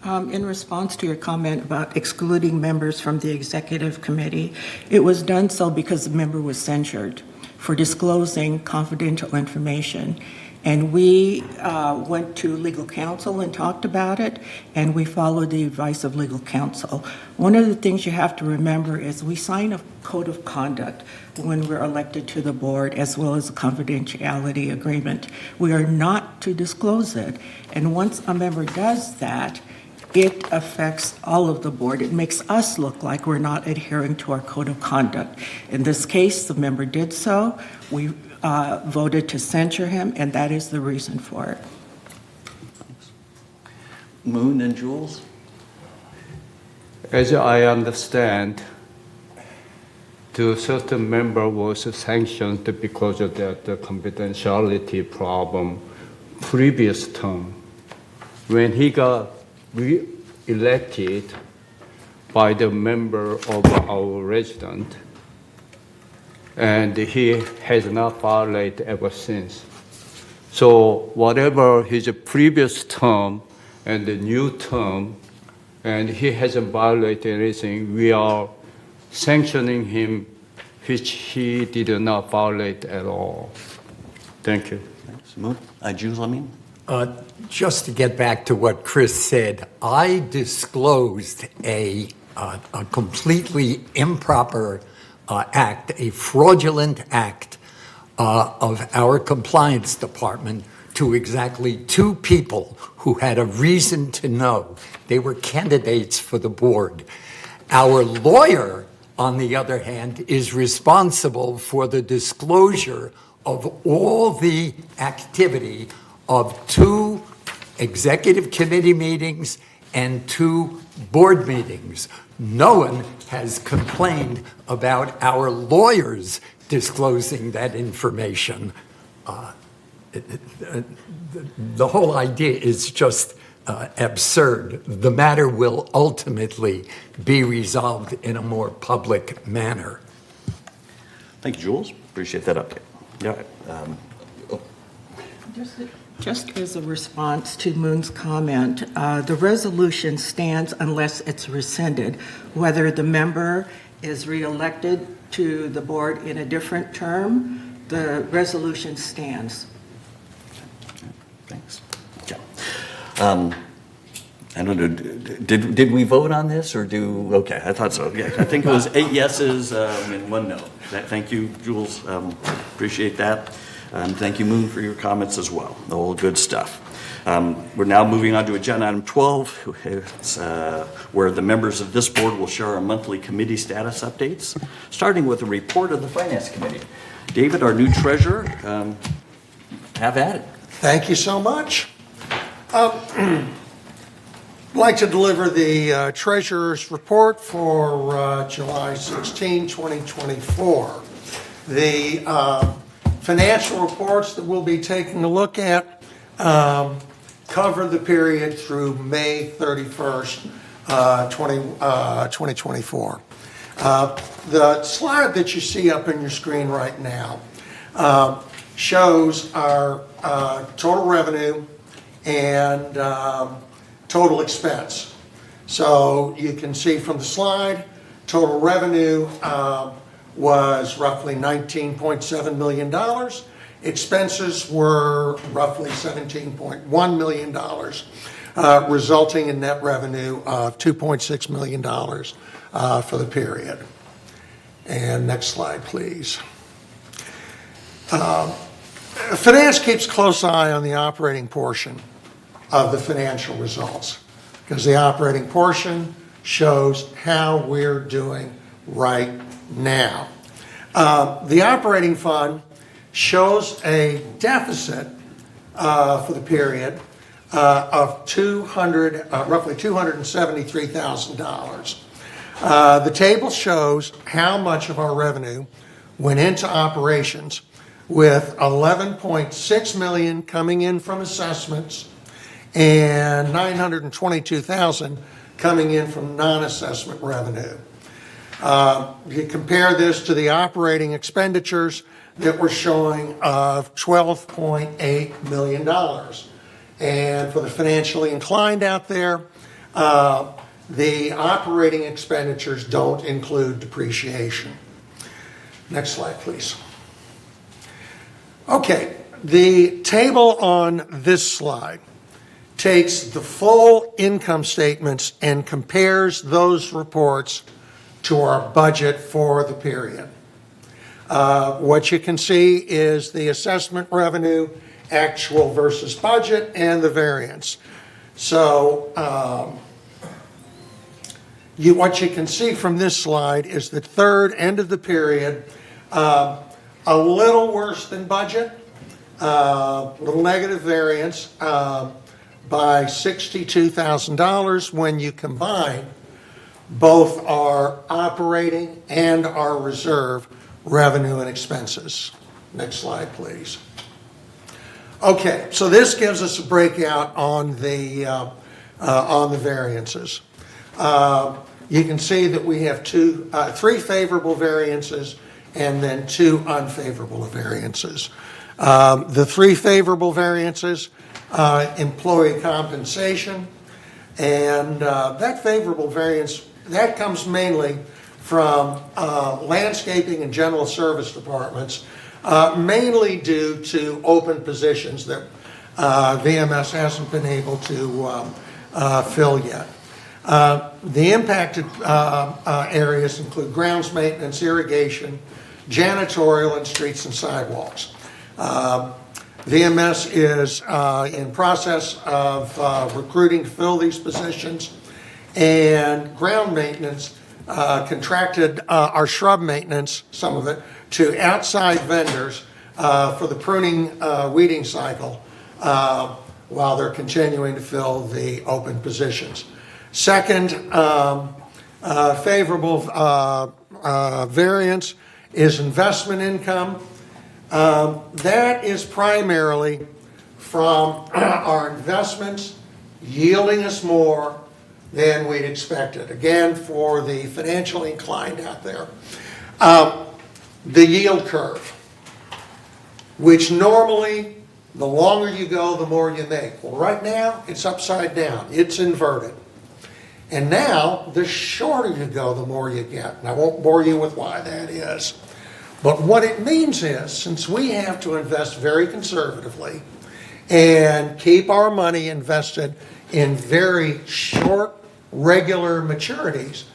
In response to your comment about excluding members from the executive committee, it was done so because the member was censured for disclosing confidential information. And we went to legal counsel and talked about it, and we followed the advice of legal counsel. One of the things you have to remember is we sign a code of conduct when we're elected to the board, as well as a confidentiality agreement. We are not to disclose it. And once a member does that, it affects all of the board. It makes us look like we're not adhering to our code of conduct. In this case, the member did so. We voted to censure him, and that is the reason for it. Moon and Jules? As I understand, the certain member was sanctioned because of that confidentiality problem previous term. When he got re-elected by the member of our resident, and he has not violated ever since. So whatever his previous term and the new term, and he hasn't violated anything, we are sanctioning him, which he did not violate at all. Thank you. Thanks. Moon? Jules, I mean? Just to get back to what Chris said, I disclosed a completely improper act, a fraudulent act of our compliance department to exactly 2 people who had a reason to know they were candidates for the board. Our lawyer, on the other hand, is responsible for the disclosure of all the activity of 2 executive committee meetings and 2 board meetings. No one has complained about our lawyers disclosing that information. The whole idea is just absurd. The matter will ultimately be resolved in a more public manner. Thank you, Jules. Appreciate that update. Yeah. Just as a response to Moon's comment, the resolution stands unless it's rescinded. Whether the member is reelected to the board in a different term, the resolution stands. Thanks. Yeah. I don't know, did we vote on this or okay, I thought so. Yeah, I think it was 8 yeses and 1 no. Thank you, Jules. Appreciate that. Thank you, Moon, for your comments as well. All good stuff. We're now moving on to agenda item 12, it's, where the members of this board will share our monthly committee status updates, starting with a report of the Finance Committee. David, our new treasurer, have at it. Thank you so much. I'd like to deliver the treasurer's report for July 16, 2024. The financial reports that we'll be taking a look at cover the period through May 31st, 2024. The slide that you see up on your screen right now shows our total revenue and total expense. So you can see from the slide, total revenue was roughly $19.7 million. Expenses were roughly $17.1 million, resulting in net revenue of $2.6 million for the period. And next slide, please. Finance keeps a close eye on the operating portion of the financial results because the operating portion shows how we're doing right now. The operating fund shows a deficit for the period of roughly $273,000. The table shows how much of our revenue went into operations with 11.6 million coming in from assessments and 922,000 coming in from non-assessment revenue. You compare this to the operating expenditures that we're showing of $12.8 million. And for the financially inclined out there, the operating expenditures don't include depreciation. Next slide, please. Okay, the table on this slide takes the full income statements and compares those reports to our budget for the period. What you can see is the assessment revenue, actual versus budget, and the variance. So what you can see from this slide is the third end of the period, a little worse than budget, little negative variance by $62,000 when you combine both our operating and our reserve revenue and expenses. Next slide, please. Okay, so this gives us a breakout on the variances. You can see that we have three favorable variances and then two unfavorable variances. The three favorable variances, employee compensation, and that favorable variance, that comes mainly from landscaping and general service departments, mainly due to open positions that VMS hasn't been able to fill yet. The impacted areas include grounds maintenance, irrigation, janitorial, and streets and sidewalks. VMS is in process of recruiting to fill these positions, and ground maintenance contracted our shrub maintenance, some of it, to outside vendors for the pruning weeding cycle while they're continuing to fill the open positions. Second favorable variance is investment income. That is primarily from our investments yielding us more than we'd expected. Again, for the financially inclined out there. The yield curve, which normally the longer you go, the more you make. Well, right now, it's upside down. It's inverted. And now, the shorter you go, the more you get. And I won't bore you with why that is. But what it means is, since we have to invest very conservatively and keep our money invested in very short, regular maturities,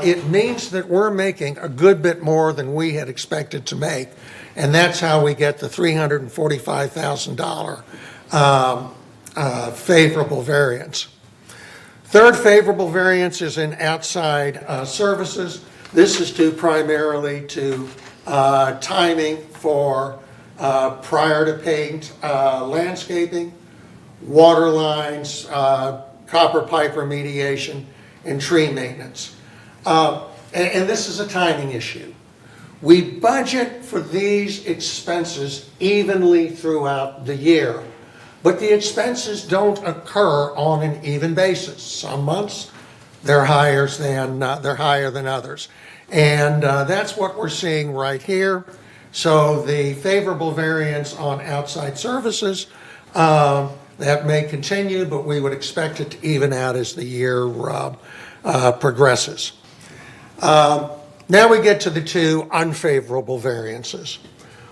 it means that we're making a good bit more than we had expected to make. And that's how we get the $345,000 favorable variance. Third favorable variance is in outside services. This is due primarily to timing for prior to paint landscaping, water lines, copper pipe remediation, and tree maintenance. And this is a timing issue. We budget for these expenses evenly throughout the year, but the expenses don't occur on an even basis. Some months they're higher than others. And that's what we're seeing right here. So the favorable variance on outside services, that may continue, but we would expect it to even out as the year progresses. Now we get to the two unfavorable variances.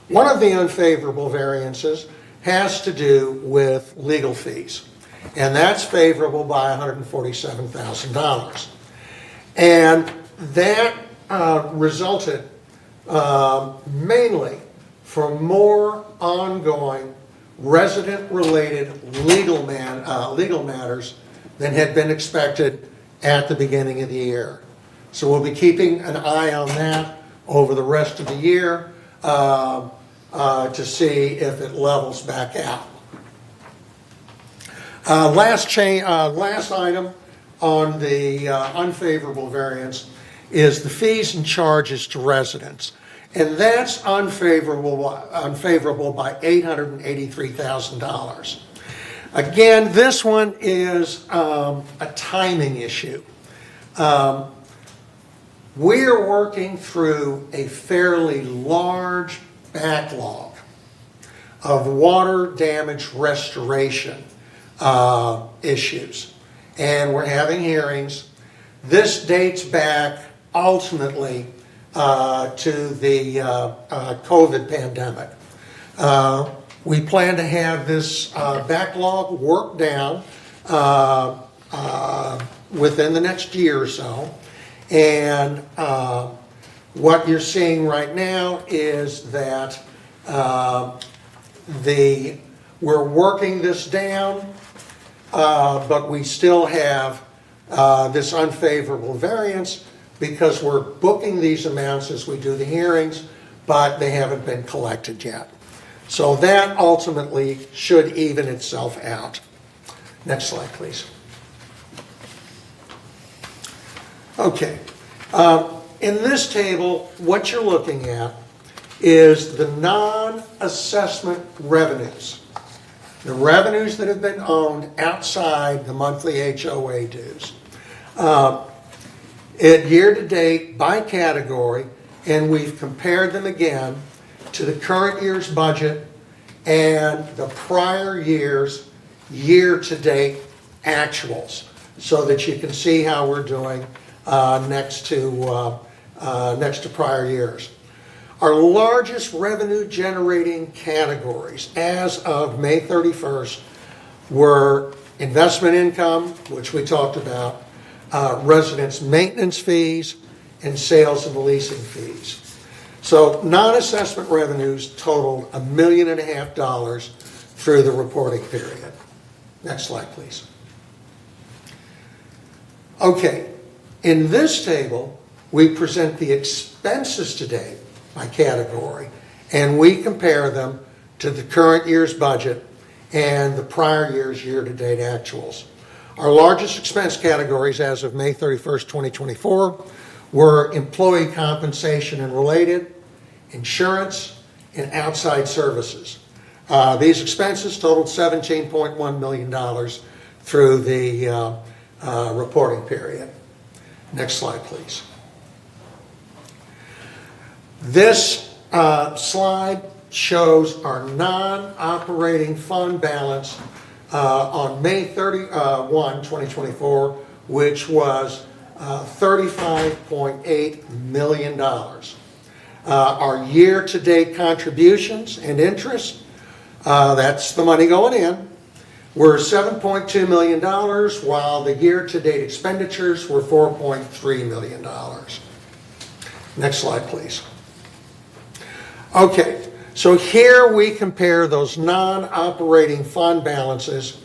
One of the unfavorable variances has to do with legal fees, and that's favorable by $147,000. And that resulted mainly from more ongoing resident-related legal matters than had been expected at the beginning of the year. So we'll be keeping an eye on that over the rest of the year to see if it levels back out. Last item on the unfavorable variance is the fees and charges to residents. and that's unfavorable by $883,000. Again, this one is a timing issue. We're working through a fairly large backlog of water damage restoration issues, and we're having hearings. This dates back ultimately to the COVID pandemic. We plan to have this backlog worked down within the next year or so. And what you're seeing right now is that we're working this down, but we still have this unfavorable variance because we're booking these amounts as we do the hearings, but they haven't been collected yet. So that ultimately should even itself out. Next slide, please. Okay. In this table, what you're looking at is the non-assessment revenues. The revenues that have been owned outside the monthly HOA dues. Year to date by category, and we've compared them again to the current year's budget and the prior year's year-to-date actuals, so that you can see how we're doing next to prior years. Our largest revenue-generating categories as of May 31st were investment income, which we talked about, residence maintenance fees, and sales and leasing fees. So non-assessment revenues totaled $1.5 million through the reporting period. Next slide, please. Okay, in this table, we present the expenses to date by category, and we compare them to the current year's budget and the prior year's year-to-date actuals. Our largest expense categories as of May 31st, 2024 were employee compensation and related, insurance, and outside services. These expenses totaled $17.1 million through the reporting period. Next slide, please. This slide shows our non-operating fund balance on May 31, 2024, which was $35.8 million. Our year-to-date contributions and interest, that's the money going in, were $7.2 million, while the year-to-date expenditures were $4.3 million. Next slide, please. Okay, so here we compare those non-operating fund balances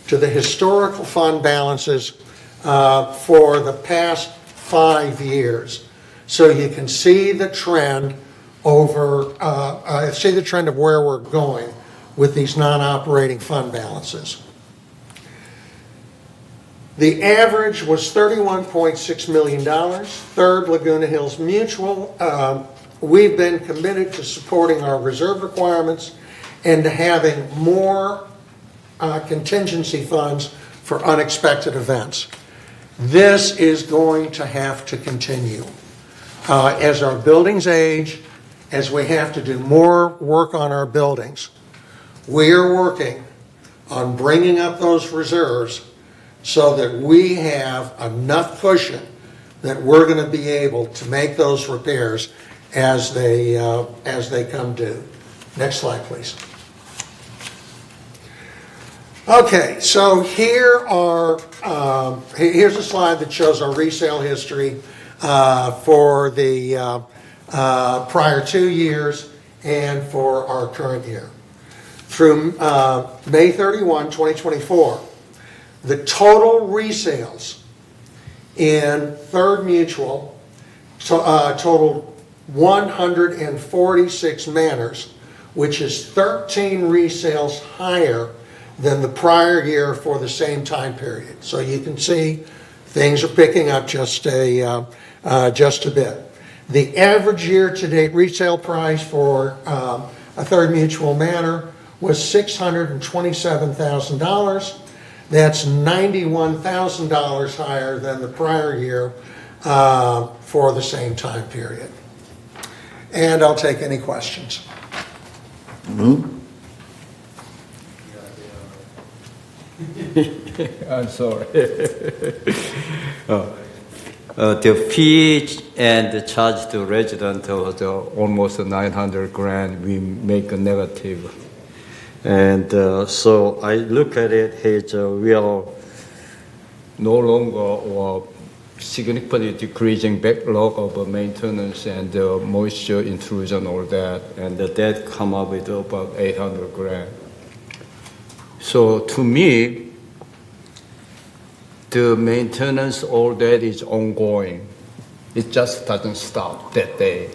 to the historical fund balances for the past 5 years. So you can see the trend of where we're going with these non-operating fund balances. The average was $31.6 million. Third, Laguna Hills Mutual. We've been committed to supporting our reserve requirements and to having more contingency funds for unexpected events. This is going to have to continue. As our buildings age, as we have to do more work on our buildings, we are working on bringing up those reserves so that we have enough cushion that we're going to be able to make those repairs as they come due. Next slide, please. Okay, so here's a slide that shows our resale history for the prior 2 years and for our current year. Through May 31, 2024, the total resales in Third Mutual totaled 146 Manors, which is 13 resales higher than the prior year for the same time period. So you can see things are picking up just a bit. The average year-to-date resale price for a Third Mutual Manor was $627,000. That's $91,000 higher than the prior year for the same time period. And I'll take any questions. I'm sorry. The fee and the charge to resident was almost 900 grand. We make a negative. And so I look at it as we are no longer or significantly decreasing backlog of maintenance and moisture intrusion, all that. And that come up with about 800 grand. So to me, the maintenance, all that is ongoing. It just doesn't stop that day,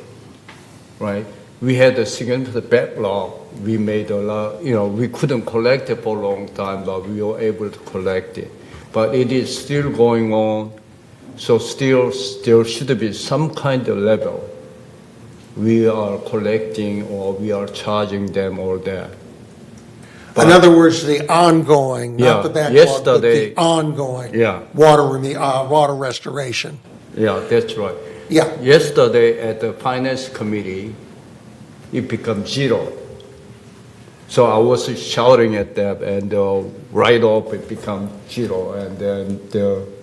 right? We had a significant backlog. We made a lot, we couldn't collect it for a long time, but we were able to collect it. But it is still going on, so still there should be some kind of level. We are collecting or we are charging them all that. In other words, the ongoing, not the backlog, but the ongoing water restoration. Yeah, that's right. Yeah. Yesterday at the finance committee, it became zero. So I was shouting at them, and right off it became zero. And then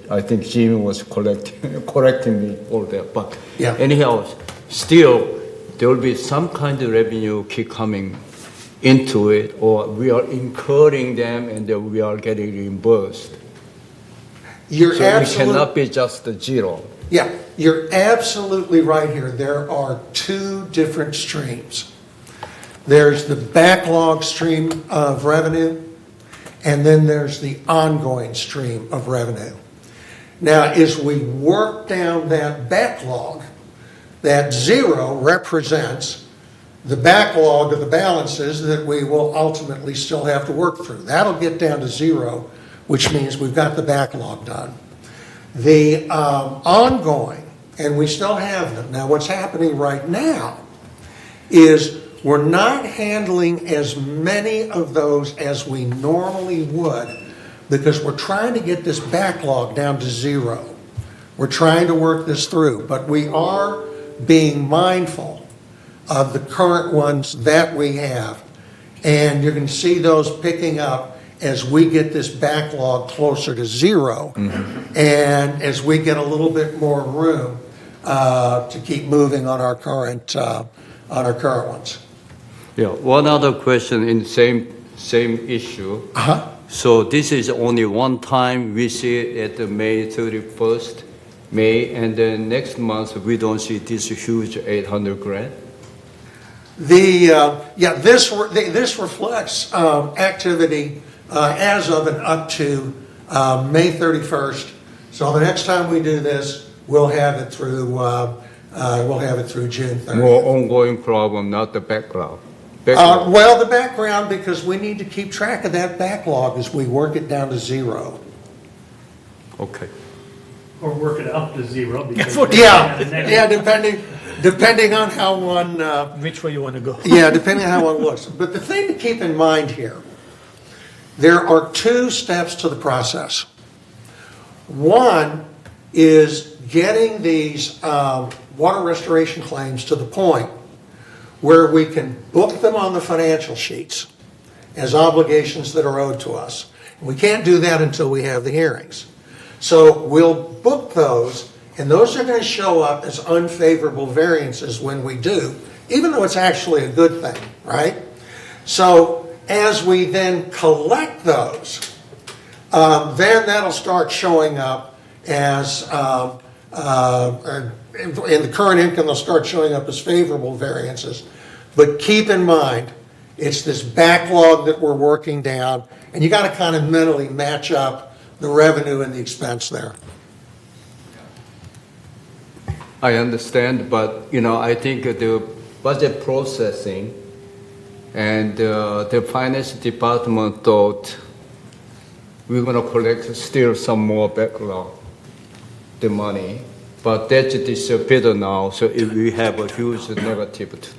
I think Jimmy was correcting me all that. But anyhow, still there will be some kind of revenue keep coming into it, or we are incurring them and then we are getting reimbursed. You're so it cannot be just a zero. Yeah, you're absolutely right here. There are two different streams. There's the backlog stream of revenue, and then there's the ongoing stream of revenue. Now, as we work down that backlog, that zero represents the backlog of the balances that we will ultimately still have to work through. That'll get down to zero, which means we've got the backlog done. The ongoing, and we still have them. Now, what's happening right now is we're not handling as many of those as we normally would because we're trying to get this backlog down to zero. We're trying to work this through, but we are being mindful of the current ones that we have. And you're going to see those picking up as we get this backlog closer to zero, and as we get a little bit more room to keep moving on our current ones. Yeah, one other question in the same issue. So this is only one time we see it at the May 31st, and then next month we don't see this huge 800 grand. This reflects activity as of and up to May 31st. So the next time we do this, we'll have it through June 30th. More ongoing problem, not the backlog. Well, the background, because we need to keep track of that backlog as we work it down to zero. Okay. Or work it up to zero. Because depending on how one... which way you want to go. Yeah, depending on how one looks. But the thing to keep in mind here, there are two steps to the process. One is getting these water restoration claims to the point where we can book them on the financial sheets as obligations that are owed to us. We can't do that until we have the hearings. So we'll book those, and those are going to show up as unfavorable variances when we do, even though it's actually a good thing, right? So as we then collect those, then that'll start showing up as, in the current income, they'll start showing up as favorable variances. But keep in mind, it's this backlog that we're working down, and you got to kind of mentally match up the revenue and the expense there. I understand, but I think the budget processing and the finance department thought we're going to collect still some more backlog, the money. but that's disappeared now, so we have a huge negative,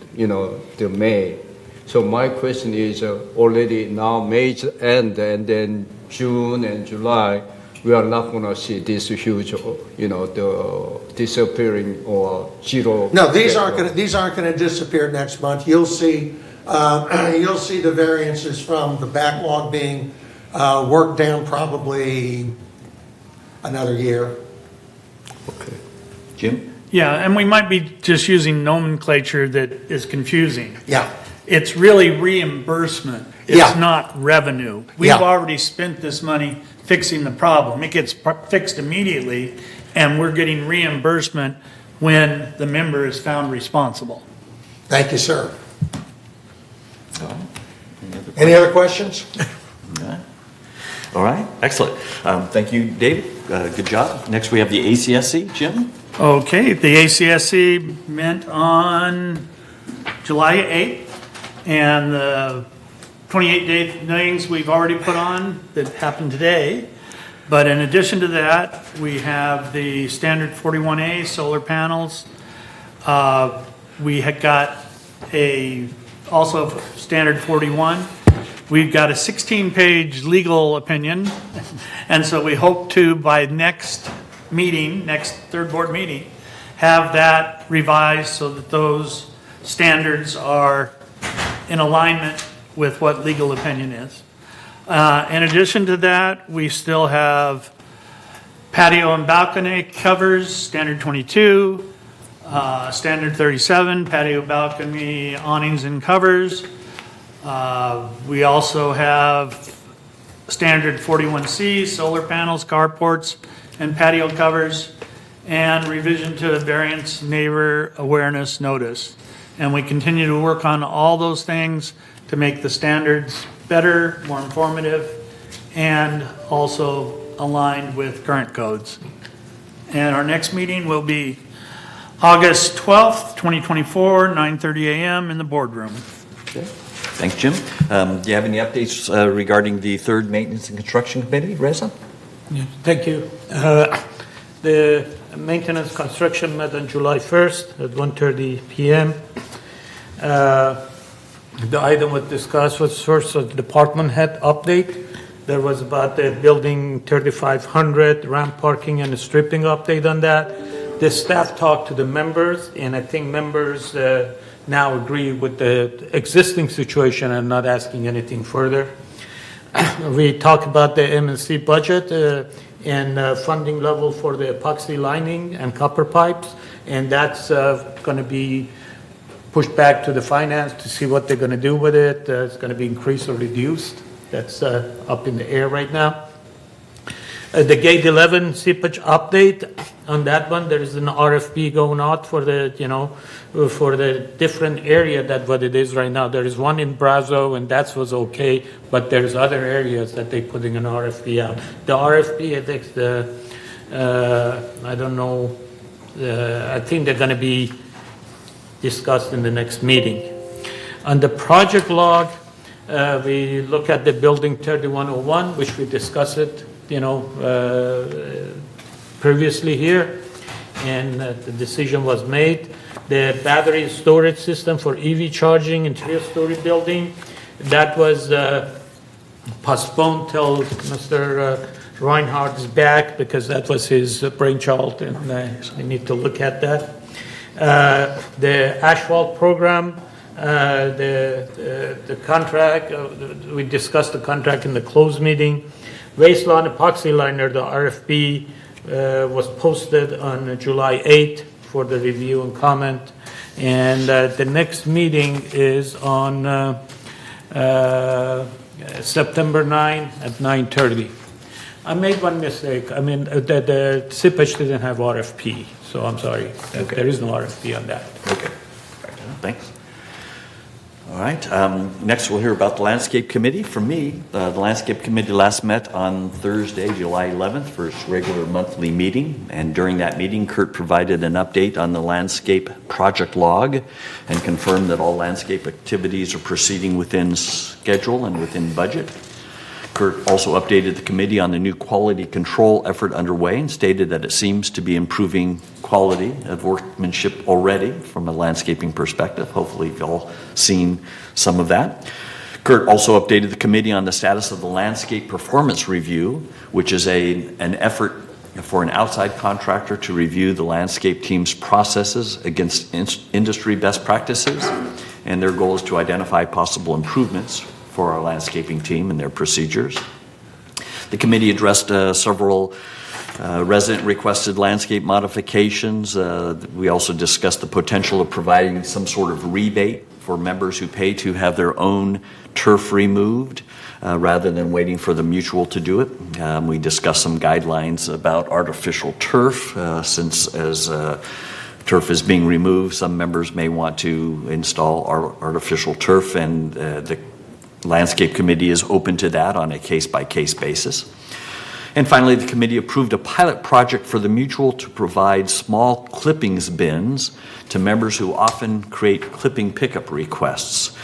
the May. So my question is already now May's end, and then June and July, we are not going to see this huge, the disappearing or zero. No, these aren't going to disappear next month. You'll see the variances from the backlog being worked down probably another year. Okay. Jim? Yeah, and we might be just using nomenclature that is confusing. Yeah. It's really reimbursement. It's Yeah. not revenue. We've Yeah. already spent this money fixing the problem. It gets fixed immediately, and we're getting reimbursement when the member is found responsible. Thank you, sir. Any other questions? All right, excellent. Thank you, David. Good job. Next, we have the ACSC. Jim? Okay, the ACSC met on July 8th, and the 28-day meetings we've already put on that happened today. But in addition to that, we have the standard 41A solar panels. We had got also standard 41. We've got a 16-page legal opinion, and so we hope to, by next third board meeting, have that revised so that those standards are in alignment with what legal opinion is. In addition to that, we still have patio and balcony covers, standard 22, standard 37, patio, balcony, awnings and covers. We also have standard 41C, solar panels, carports, and patio covers, and revision to variance neighbor awareness notice. And we continue to work on all those things to make the standards better, more informative, and also aligned with current codes. And our next meeting will be August 12th, 2024, 9:30 a.m. in the boardroom. Okay. Thanks, Jim. Do you have any updates regarding the third Maintenance and Construction Committee? Reza? Yeah, thank you. The maintenance construction met on July 1st at 1:30 p.m. The item was discussed was first a department head update. There was about the building 3500 ramp parking and a stripping update on that. The staff talked to the members, and I think members now agree with the existing situation and not asking anything further. We talked about the M&C budget and funding level for the epoxy lining and copper pipes, and that's going to be pushed back to the finance to see what they're going to do with it. It's going to be increased or reduced. That's up in the air right now. The Gate 11 seepage update, on that one, there is an RFP going out for the, for the different area that what it is right now. There is one in Brazo, and that was okay, but there's other areas that they're putting an RFP out. The RFP, I think I don't know, I think they're going to be discussed in the next meeting. On the project log, we look at the building 3101, which we discussed it, previously here, and the decision was made. The battery storage system for EV charging in 3-story building, that was postponed till Mr. Reinhardt is back, because that was his brainchild, and we need to look at that. The asphalt program, the contract, we discussed the contract in the closed meeting. Waste lawn epoxy liner, the RFP was posted on July 8th for the review and comment. And the next meeting is on September 9 at 9:30. I made one mistake. I mean, the seepage didn't have RFP, so I'm sorry. Okay. There is no RFP on that. Okay. Thanks. All right. Next, we'll hear about the Landscape Committee. For me, the Landscape Committee last met on Thursday, July 11th, for its regular monthly meeting. And during that meeting, Kurt provided an update on the landscape project log and confirmed that all landscape activities are proceeding within schedule and within budget. Kurt also updated the committee on the new quality control effort underway and stated that it seems to be improving quality of workmanship already from a landscaping perspective. Hopefully you've all seen some of that. Kurt also updated the committee on the status of the landscape performance review, which is an effort for an outside contractor to review the landscape team's processes against industry best practices. And their goal is to identify possible improvements for our landscaping team and their procedures. The committee addressed several resident-requested landscape modifications. We also discussed the potential of providing some sort of rebate for members who pay to have their own turf removed rather than waiting for the mutual to do it. We discussed some guidelines about artificial turf since as turf is being removed, some members may want to install artificial turf, and the landscape committee is open to that on a case-by-case basis. And finally, the committee approved a pilot project for the mutual to provide small clippings bins to members who often create clipping pickup requests.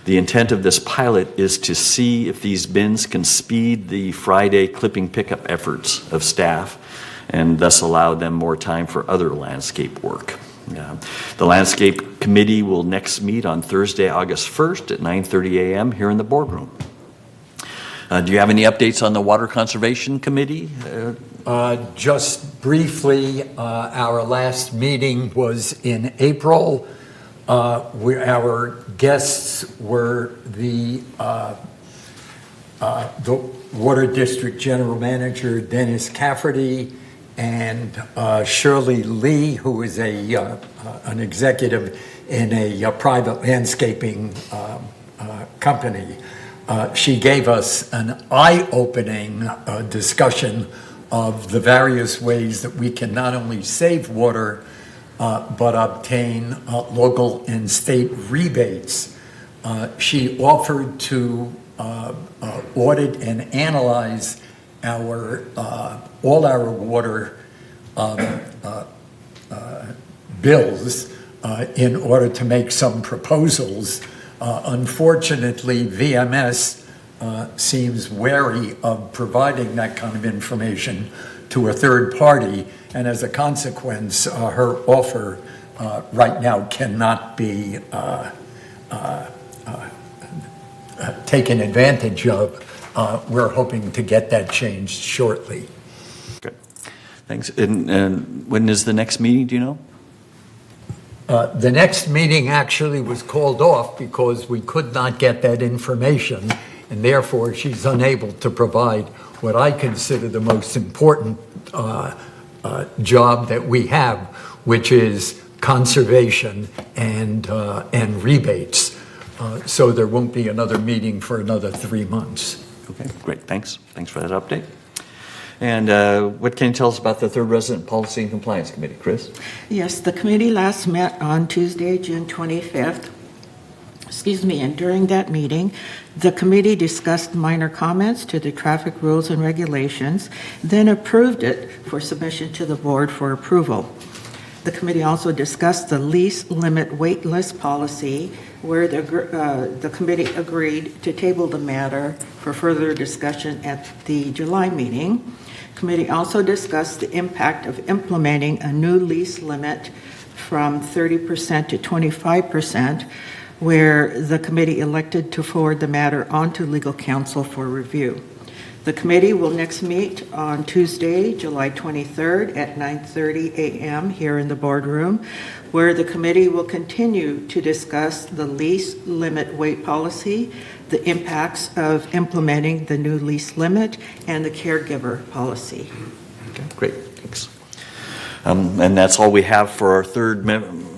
The intent of this pilot is to see if these bins can speed the Friday clipping pickup efforts of staff and thus allow them more time for other landscape work. The landscape committee will next meet on Thursday, August 1st at 9:30 a.m. here in the boardroom. Do you have any updates on the Water Conservation Committee? Just briefly, our last meeting was in April. Our guests were the Water District General Manager, Dennis Cafferty, and Shirley Lee, who is an executive in a private landscaping company. She gave us an eye-opening discussion of the various ways that we can not only save water, but obtain local and state rebates. She offered to audit and analyze all our water bills in order to make some proposals. Unfortunately, VMS seems wary of providing that kind of information to a third party, and as a consequence, her offer right now cannot be taken advantage of. We're hoping to get that changed shortly. Good. Thanks. And when is the next meeting, do you know? The next meeting actually was called off because we could not get that information, and therefore she's unable to provide what I consider the most important job that we have, which is conservation and rebates. So there won't be another meeting for another 3 months. Okay, great. Thanks. Thanks for that update. And what can you tell us about the Third Resident Policy and Compliance Committee, Chris? Yes, the committee last met on Tuesday, June 25th. And during that meeting, the committee discussed minor comments to the traffic rules and regulations, then approved it for submission to the board for approval. The committee also discussed the lease limit wait list policy, where the committee agreed to table the matter for further discussion at the July meeting. Committee also discussed the impact of implementing a new lease limit from 30% to 25%, where the committee elected to forward the matter on to legal counsel for review. The committee will next meet on Tuesday, July 23rd at 9:30 a.m. here in the boardroom, where the committee will continue to discuss the lease limit weight policy, the impacts of implementing the new lease limit, and the caregiver policy. Okay, great. Thanks. And that's all we have for our third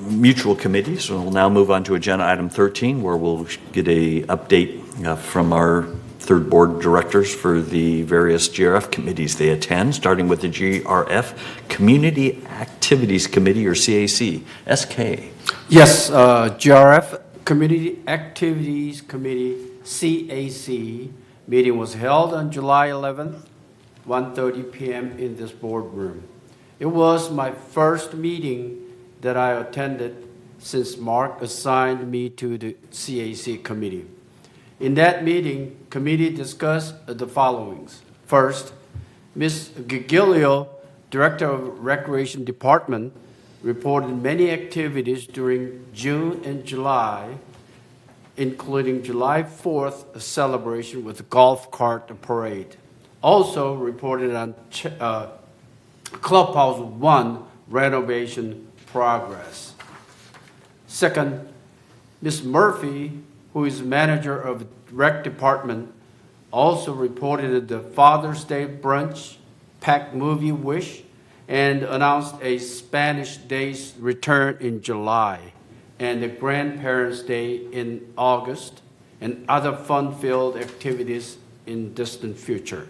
mutual committee. So we'll now move on to agenda item 13, where we'll get a update from our third board directors for the various GRF committees they attend, starting with the GRF Community Activities Committee, or CAC. SK. Yes, GRF Community Activities Committee, CAC, meeting was held on July 11th, 1:30 p.m. in this boardroom. It was my first meeting that I attended since Mark assigned me to the CAC committee. In that meeting, committee discussed the followings. First, Ms. Gigilio, Director of Recreation Department, reported many activities during June and July, including July 4th, a celebration with a golf cart parade. Also reported on Clubhouse 1 renovation progress. Second, Ms. Murphy, who is manager of rec department, also reported the Father's Day brunch, packed movie Wish, and announced a Spanish Day's return in July, and the Grandparents' Day in August, and other fun-filled activities in distant future.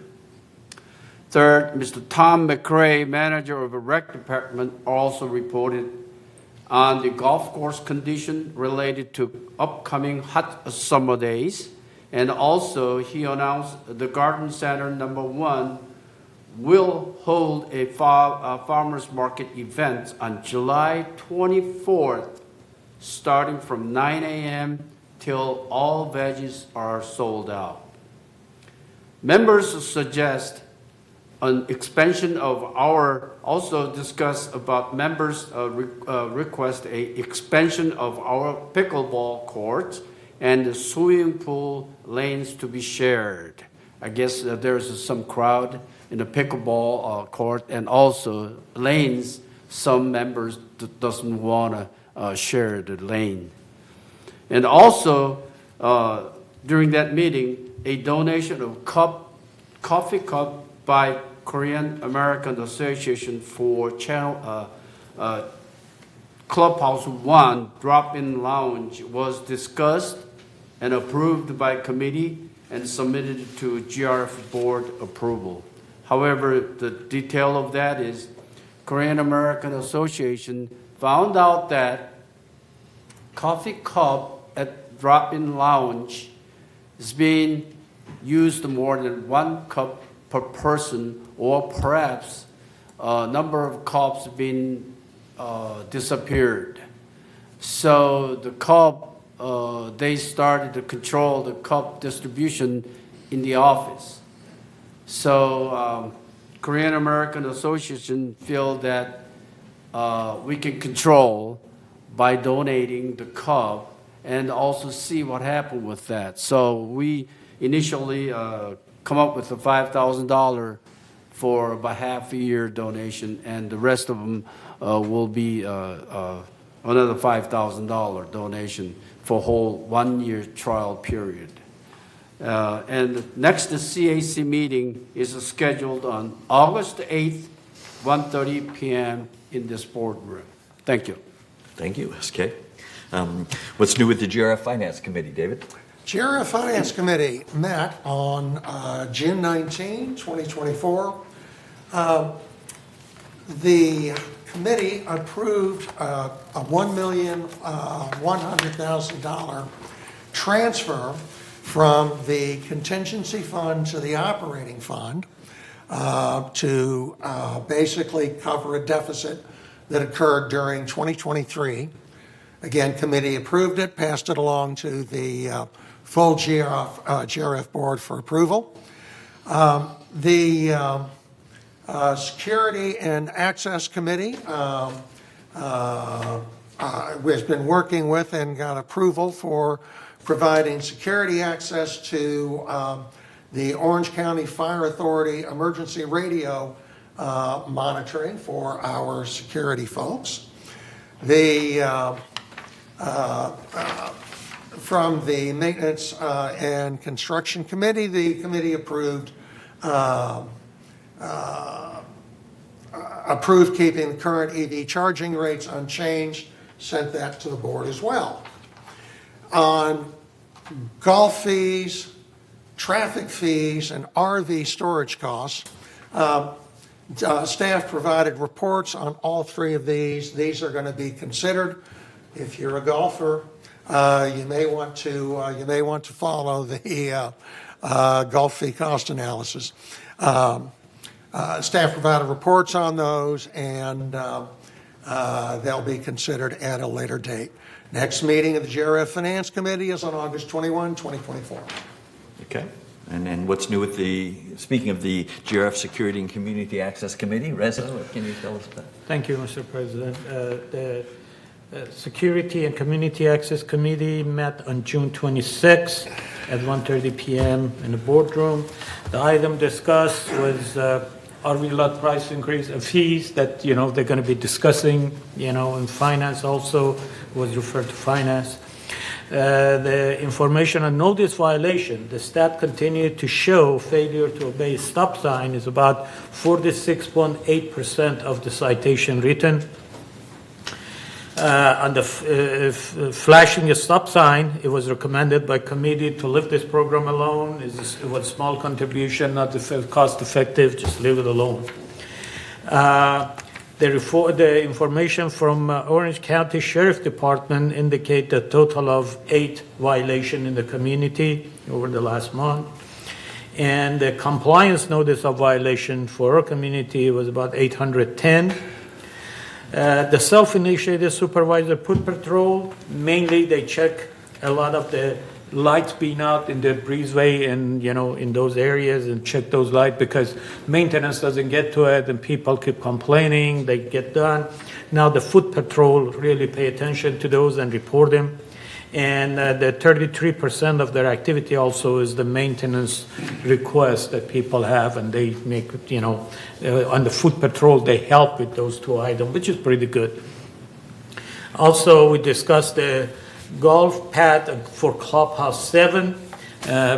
Third, Mr. Tom McRae, manager of the rec department, also reported on the golf course condition related to upcoming hot summer days. And also, he announced the Garden Center #1 will hold a farmers market event on July 24th, starting from 9 a.m. till all veggies are sold out. Members suggest an expansion of also discuss about members request a expansion of our pickleball courts and the swimming pool lanes to be shared. I guess there's some crowd in the pickleball court and also lanes. Some members doesn't want to share the lane. And also, during that meeting, a donation of coffee cup by Korean American Association for Clubhouse 1 drop-in lounge was discussed and approved by committee and submitted to GRF board approval. However, the detail of that is Korean American Association found out that coffee cup at drop-in lounge is being used more than 1 cup per person, or perhaps a number of cups being disappeared. So the cup, they started to control the cup distribution in the office. So Korean American Association feel that we can control by donating the cup and also see what happened with that. So we initially come up with the $5,000 for about half a year donation, and the rest of them will be another $5,000 donation for a whole 1 year trial period. And next CAC meeting is scheduled on August 8th, 1:30 p.m. in this boardroom. Thank you. Thank you, SK. What's new with the GRF Finance Committee, David? GRF Finance Committee met on June 19, 2024. The committee approved a $1,100,000 transfer from the contingency fund to the operating fund to basically cover a deficit that occurred during 2023. Again, committee approved it, passed it along to the full GRF board for approval. The Security and Access Committee has been working with and got approval for providing security access to the Orange County Fire Authority emergency radio monitoring for our security folks. From the Maintenance and Construction Committee, the committee approved keeping the current EV charging rates unchanged, sent that to the board as well. On golf fees, traffic fees, and RV storage costs, staff provided reports on all 3 of these. These are going to be considered. If you're a golfer, you may want to follow the golf fee cost analysis. Staff provided reports on those, and they'll be considered at a later date. Next meeting of the GRF Finance Committee is on August 21, 2024. Okay. And then what's new with speaking of the GRF Security and Community Access Committee, Reza, what can you tell us about? Thank you, Mr. President. The Security and Community Access Committee met on June 26 at 1:30 p.m. in the boardroom. The item discussed was RV lot price increase, fees that, they're going to be discussing, in finance also was referred to finance. The information on notice violation, the stat continued to show failure to obey stop sign is about 46.8% of the citation written. On the flashing a stop sign, it was recommended by committee to leave this program alone. It was small contribution, not cost effective, just leave it alone. The information from Orange County Sheriff Department indicate a total of 8 violations in the community over the last month. And the compliance notice of violation for our community was about 810. The self-initiated supervisor foot patrol, mainly they check a lot of the lights being out in the breezeway and, in those areas and check those lights because maintenance doesn't get to it and people keep complaining, they get done. Now the foot patrol really pay attention to those and report them. And the 33% of their activity also is the maintenance request that people have, and they make, on the foot patrol, they help with those 2 items, which is pretty good. Also, we discussed the golf path for Clubhouse 7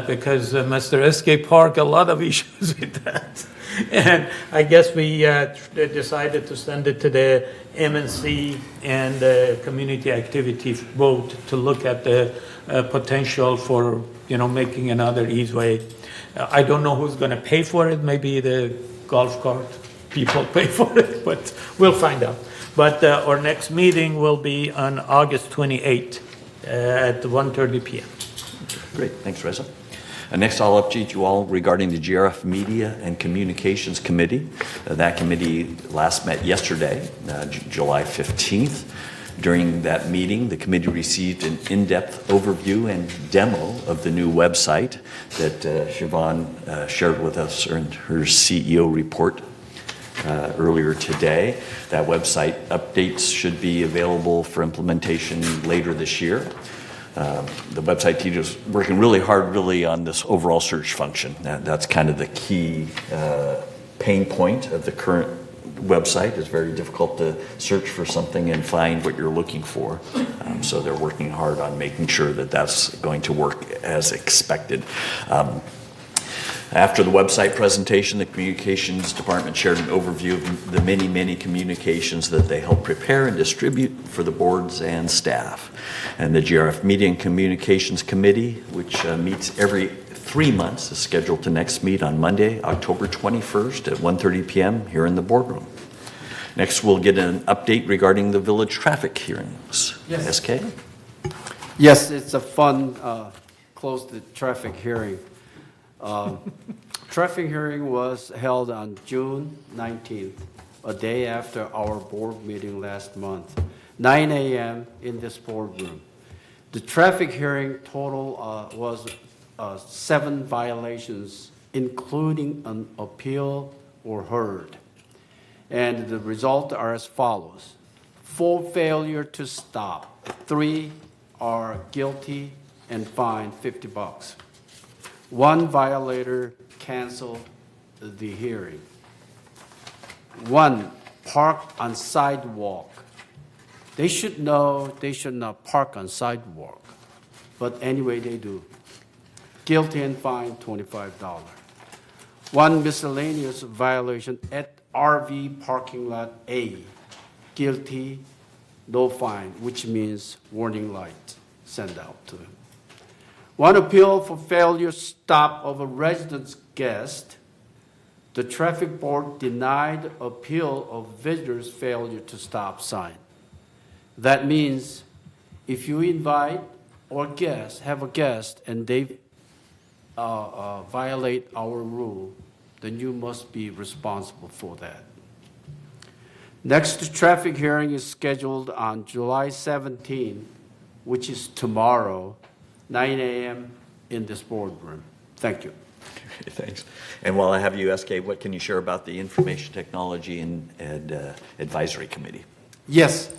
because Mr. SK Park, a lot of issues with that. And I guess we decided to send it to the MNC and the community activity both to look at the potential for, making another easeway. I don't know who's going to pay for it. Maybe the golf cart people pay for it, but we'll find out. But our next meeting will be on August 28th at 1:30 p.m. Great, thanks, Reza. Next, I'll update you all regarding the GRF Media and Communications Committee. That committee last met yesterday, July 15th. During that meeting, the committee received an in-depth overview and demo of the new website that Siobhan shared with us in her CEO report earlier today. That website updates should be available for implementation later this year. The website team is working really hard on this overall search function. That's kind of the key pain point of the current website. It's very difficult to search for something and find what you're looking for. So they're working hard on making sure that that's going to work as expected. After the website presentation, the Communications Department shared an overview of the many communications that they help prepare and distribute for the boards and staff. And the GRF Media and Communications Committee, which meets every 3 months, is scheduled to next meet on Monday, October 21st at 1:30 p.m. here in the boardroom. Next, we'll get an update regarding the village traffic hearings. Yes. SK? Yes, it's a fun, closed traffic hearing. Traffic hearing was held on June 19th, a day after our board meeting last month, 9 a.m. in this boardroom. The traffic hearing total was 7 violations, including an appeal or heard. And the results are as follows. 4 failure to stop, 3 are guilty and fined $50. 1 violator canceled the hearing. 1 parked on sidewalk. They should know they should not park on sidewalk, but anyway they do. Guilty and fined $25. 1 miscellaneous violation at RV parking lot A. Guilty, no fine, which means warning light sent out to him. 1 appeal for failure stop of a residence guest. The traffic board denied appeal of visitor's failure to stop sign. That means if you invite or have a guest and they violate our rule, then you must be responsible for that. Next traffic hearing is scheduled on July 17, which is tomorrow, 9 a.m. in this boardroom. Thank you. Thanks. And while I have you, SK, what can you share about the Information Technology and Advisory Committee? Yes,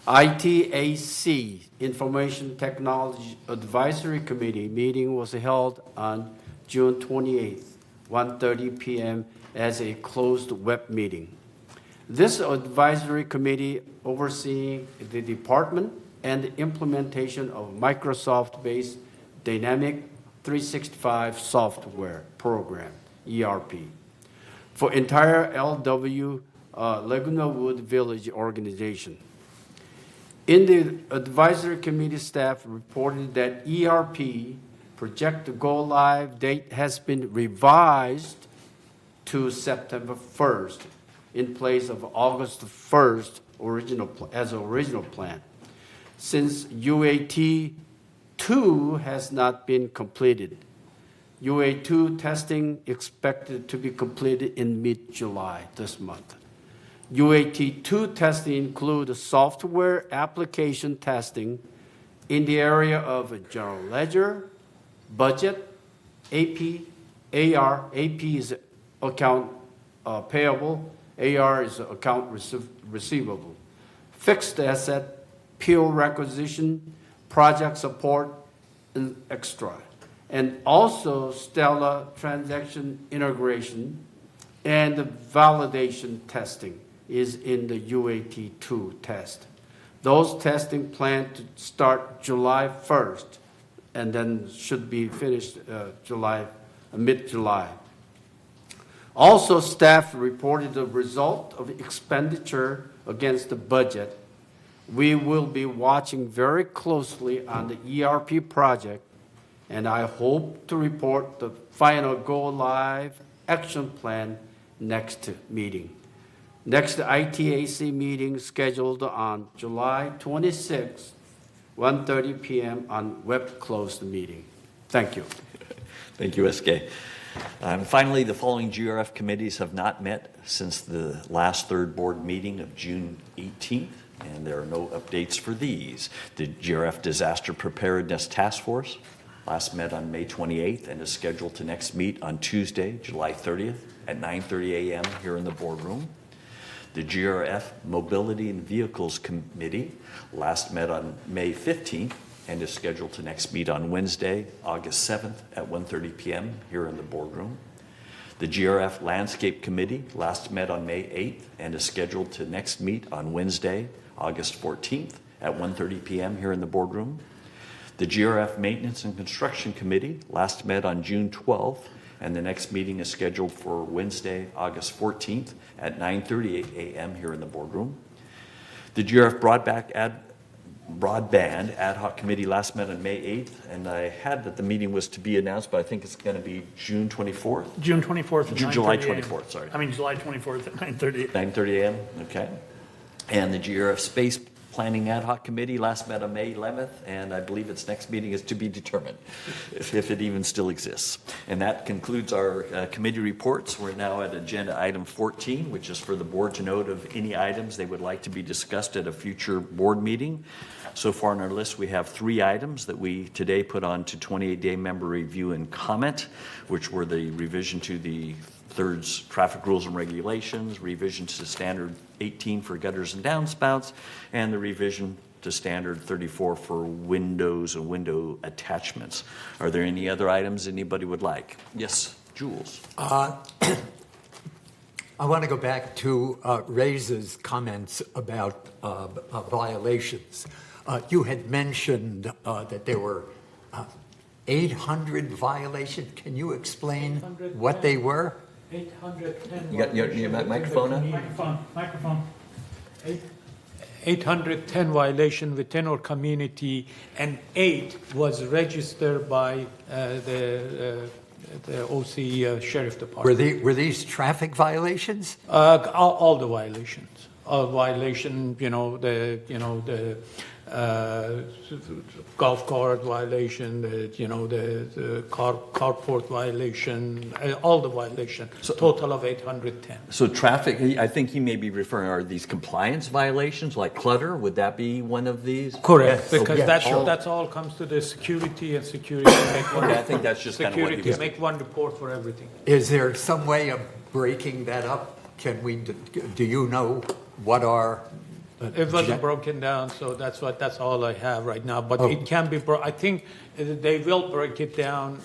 ITAC, Information Technology Advisory Committee meeting was held on June 28th, 1:30 p.m. as a closed web meeting. This advisory committee overseeing the department and the implementation of Microsoft-based Dynamic 365 software program, ERP, for entire LW Laguna Woods Village organization. In the advisory committee, staff reported that ERP projected go-live date has been revised to September 1st in place of August 1st as original plan. Since UAT 2 has not been completed, UAT 2 testing expected to be completed in mid-July this month. UAT 2 testing includes software application testing in the area of general ledger, budget, AP, AR. AP is account payable, AR is account receivable, fixed asset, PO requisition, project support, and extra. And also Stella transaction integration and validation testing is in the UAT 2 test. Those testing planned to start July 1st and then should be finished mid-July. Also, staff reported the result of expenditure against the budget. We will be watching very closely on the ERP project, and I hope to report the final go-live action plan next meeting. Next ITAC meeting scheduled on July 26th, 1:30 p.m. on web closed meeting. Thank you. Thank you, SK. Finally, the following GRF committees have not met since the last third board meeting of June 18th, and there are no updates for these. The GRF Disaster Preparedness Task Force last met on May 28th and is scheduled to next meet on Tuesday, July 30th at 9:30 a.m. here in the boardroom. The GRF Mobility and Vehicles Committee last met on May 15th and is scheduled to next meet on Wednesday, August 7th at 1:30 p.m. here in the boardroom. The GRF Landscape Committee last met on May 8th and is scheduled to next meet on Wednesday, August 14th at 1:30 p.m. here in the boardroom. The GRF Maintenance and Construction Committee last met on June 12th, and the next meeting is scheduled for Wednesday, August 14th at 9:30 a.m. here in the boardroom. The GRF Broadband Ad Hoc Committee last met on May 8th, and I had that the meeting was to be announced, but I think it's going to be June 24th? June 24th at 9:30 July a.m. 24th, sorry. I mean, July 24th at 9:30. 9:30 a.m., okay. And the GRF Space Planning Ad Hoc Committee last met on May 11th, and I believe its next meeting is to be determined, if it even still exists. And that concludes our committee reports. We're now at agenda item 14, which is for the board to note of any items they would like to be discussed at a future board meeting. So far on our list, we have 3 items that we today put on to 28-day member review and comment, which were the revision to the thirds traffic rules and regulations, revision to standard 18 for gutters and downspouts, and the revision to standard 34 for windows and window attachments. Are there any other items anybody would like? Yes, Jules. I want to go back to Ray's comments about violations. You had mentioned that there were 800 violations. Can you explain what they were? 810. You got your microphone on? Microphone. 810 violation within our community, and 8 was registered by the OC Sheriff Department. Were these traffic violations? All the violations. Violation, the golf cart violation, the carport violation, all the violation, total of 810. So traffic, I think he may be referring, are these compliance violations like clutter? Would that be one of these? Correct, Yes. because Okay. that's all comes to the security, and security make one. Okay, I think that's just kind of what he Security was- make one report for everything. Is there some way of breaking that up? Do you know what our... It wasn't broken down, so that's all I have right now. But Oh. it can be, I think they will break it down,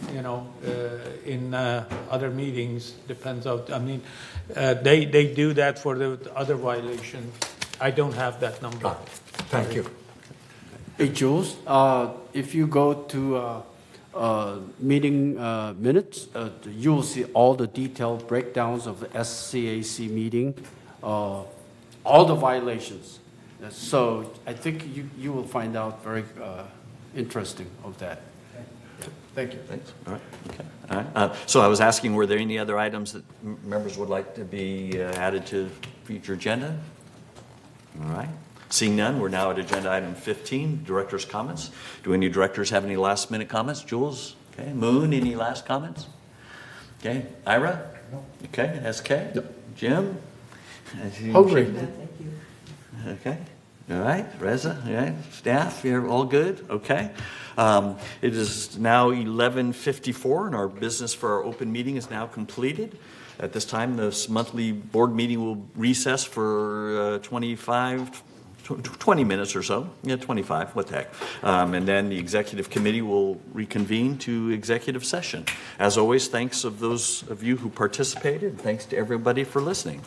in other meetings, depends on, they do that for the other violation. I don't have that number. Thank you. Hey, Jules, if you go to meeting minutes, you'll see all the detailed breakdowns of the SCAC meeting, all the violations. So I think you will find out very interesting of that. Thank you. Thanks. All right. Okay. All right. So I was asking, were there any other items that members would like to be added to future agenda? All right. Seeing none, we're now at agenda item 15, director's comments. Do any directors have any last minute comments? Jules? Okay. Moon, any last comments? Okay. Ira? No. Okay. SK? No. Jim? Hungry. Okay. All right. Reza? All right. Staff, you're all good? Okay. It is now 11:54 and our business for our open meeting is now completed. At this time, this monthly board meeting will recess for 20 minutes or so. Yeah, 25, what the heck. And then the executive committee will reconvene to executive session. As always, thanks of those of you who participated. Thanks to everybody for listening.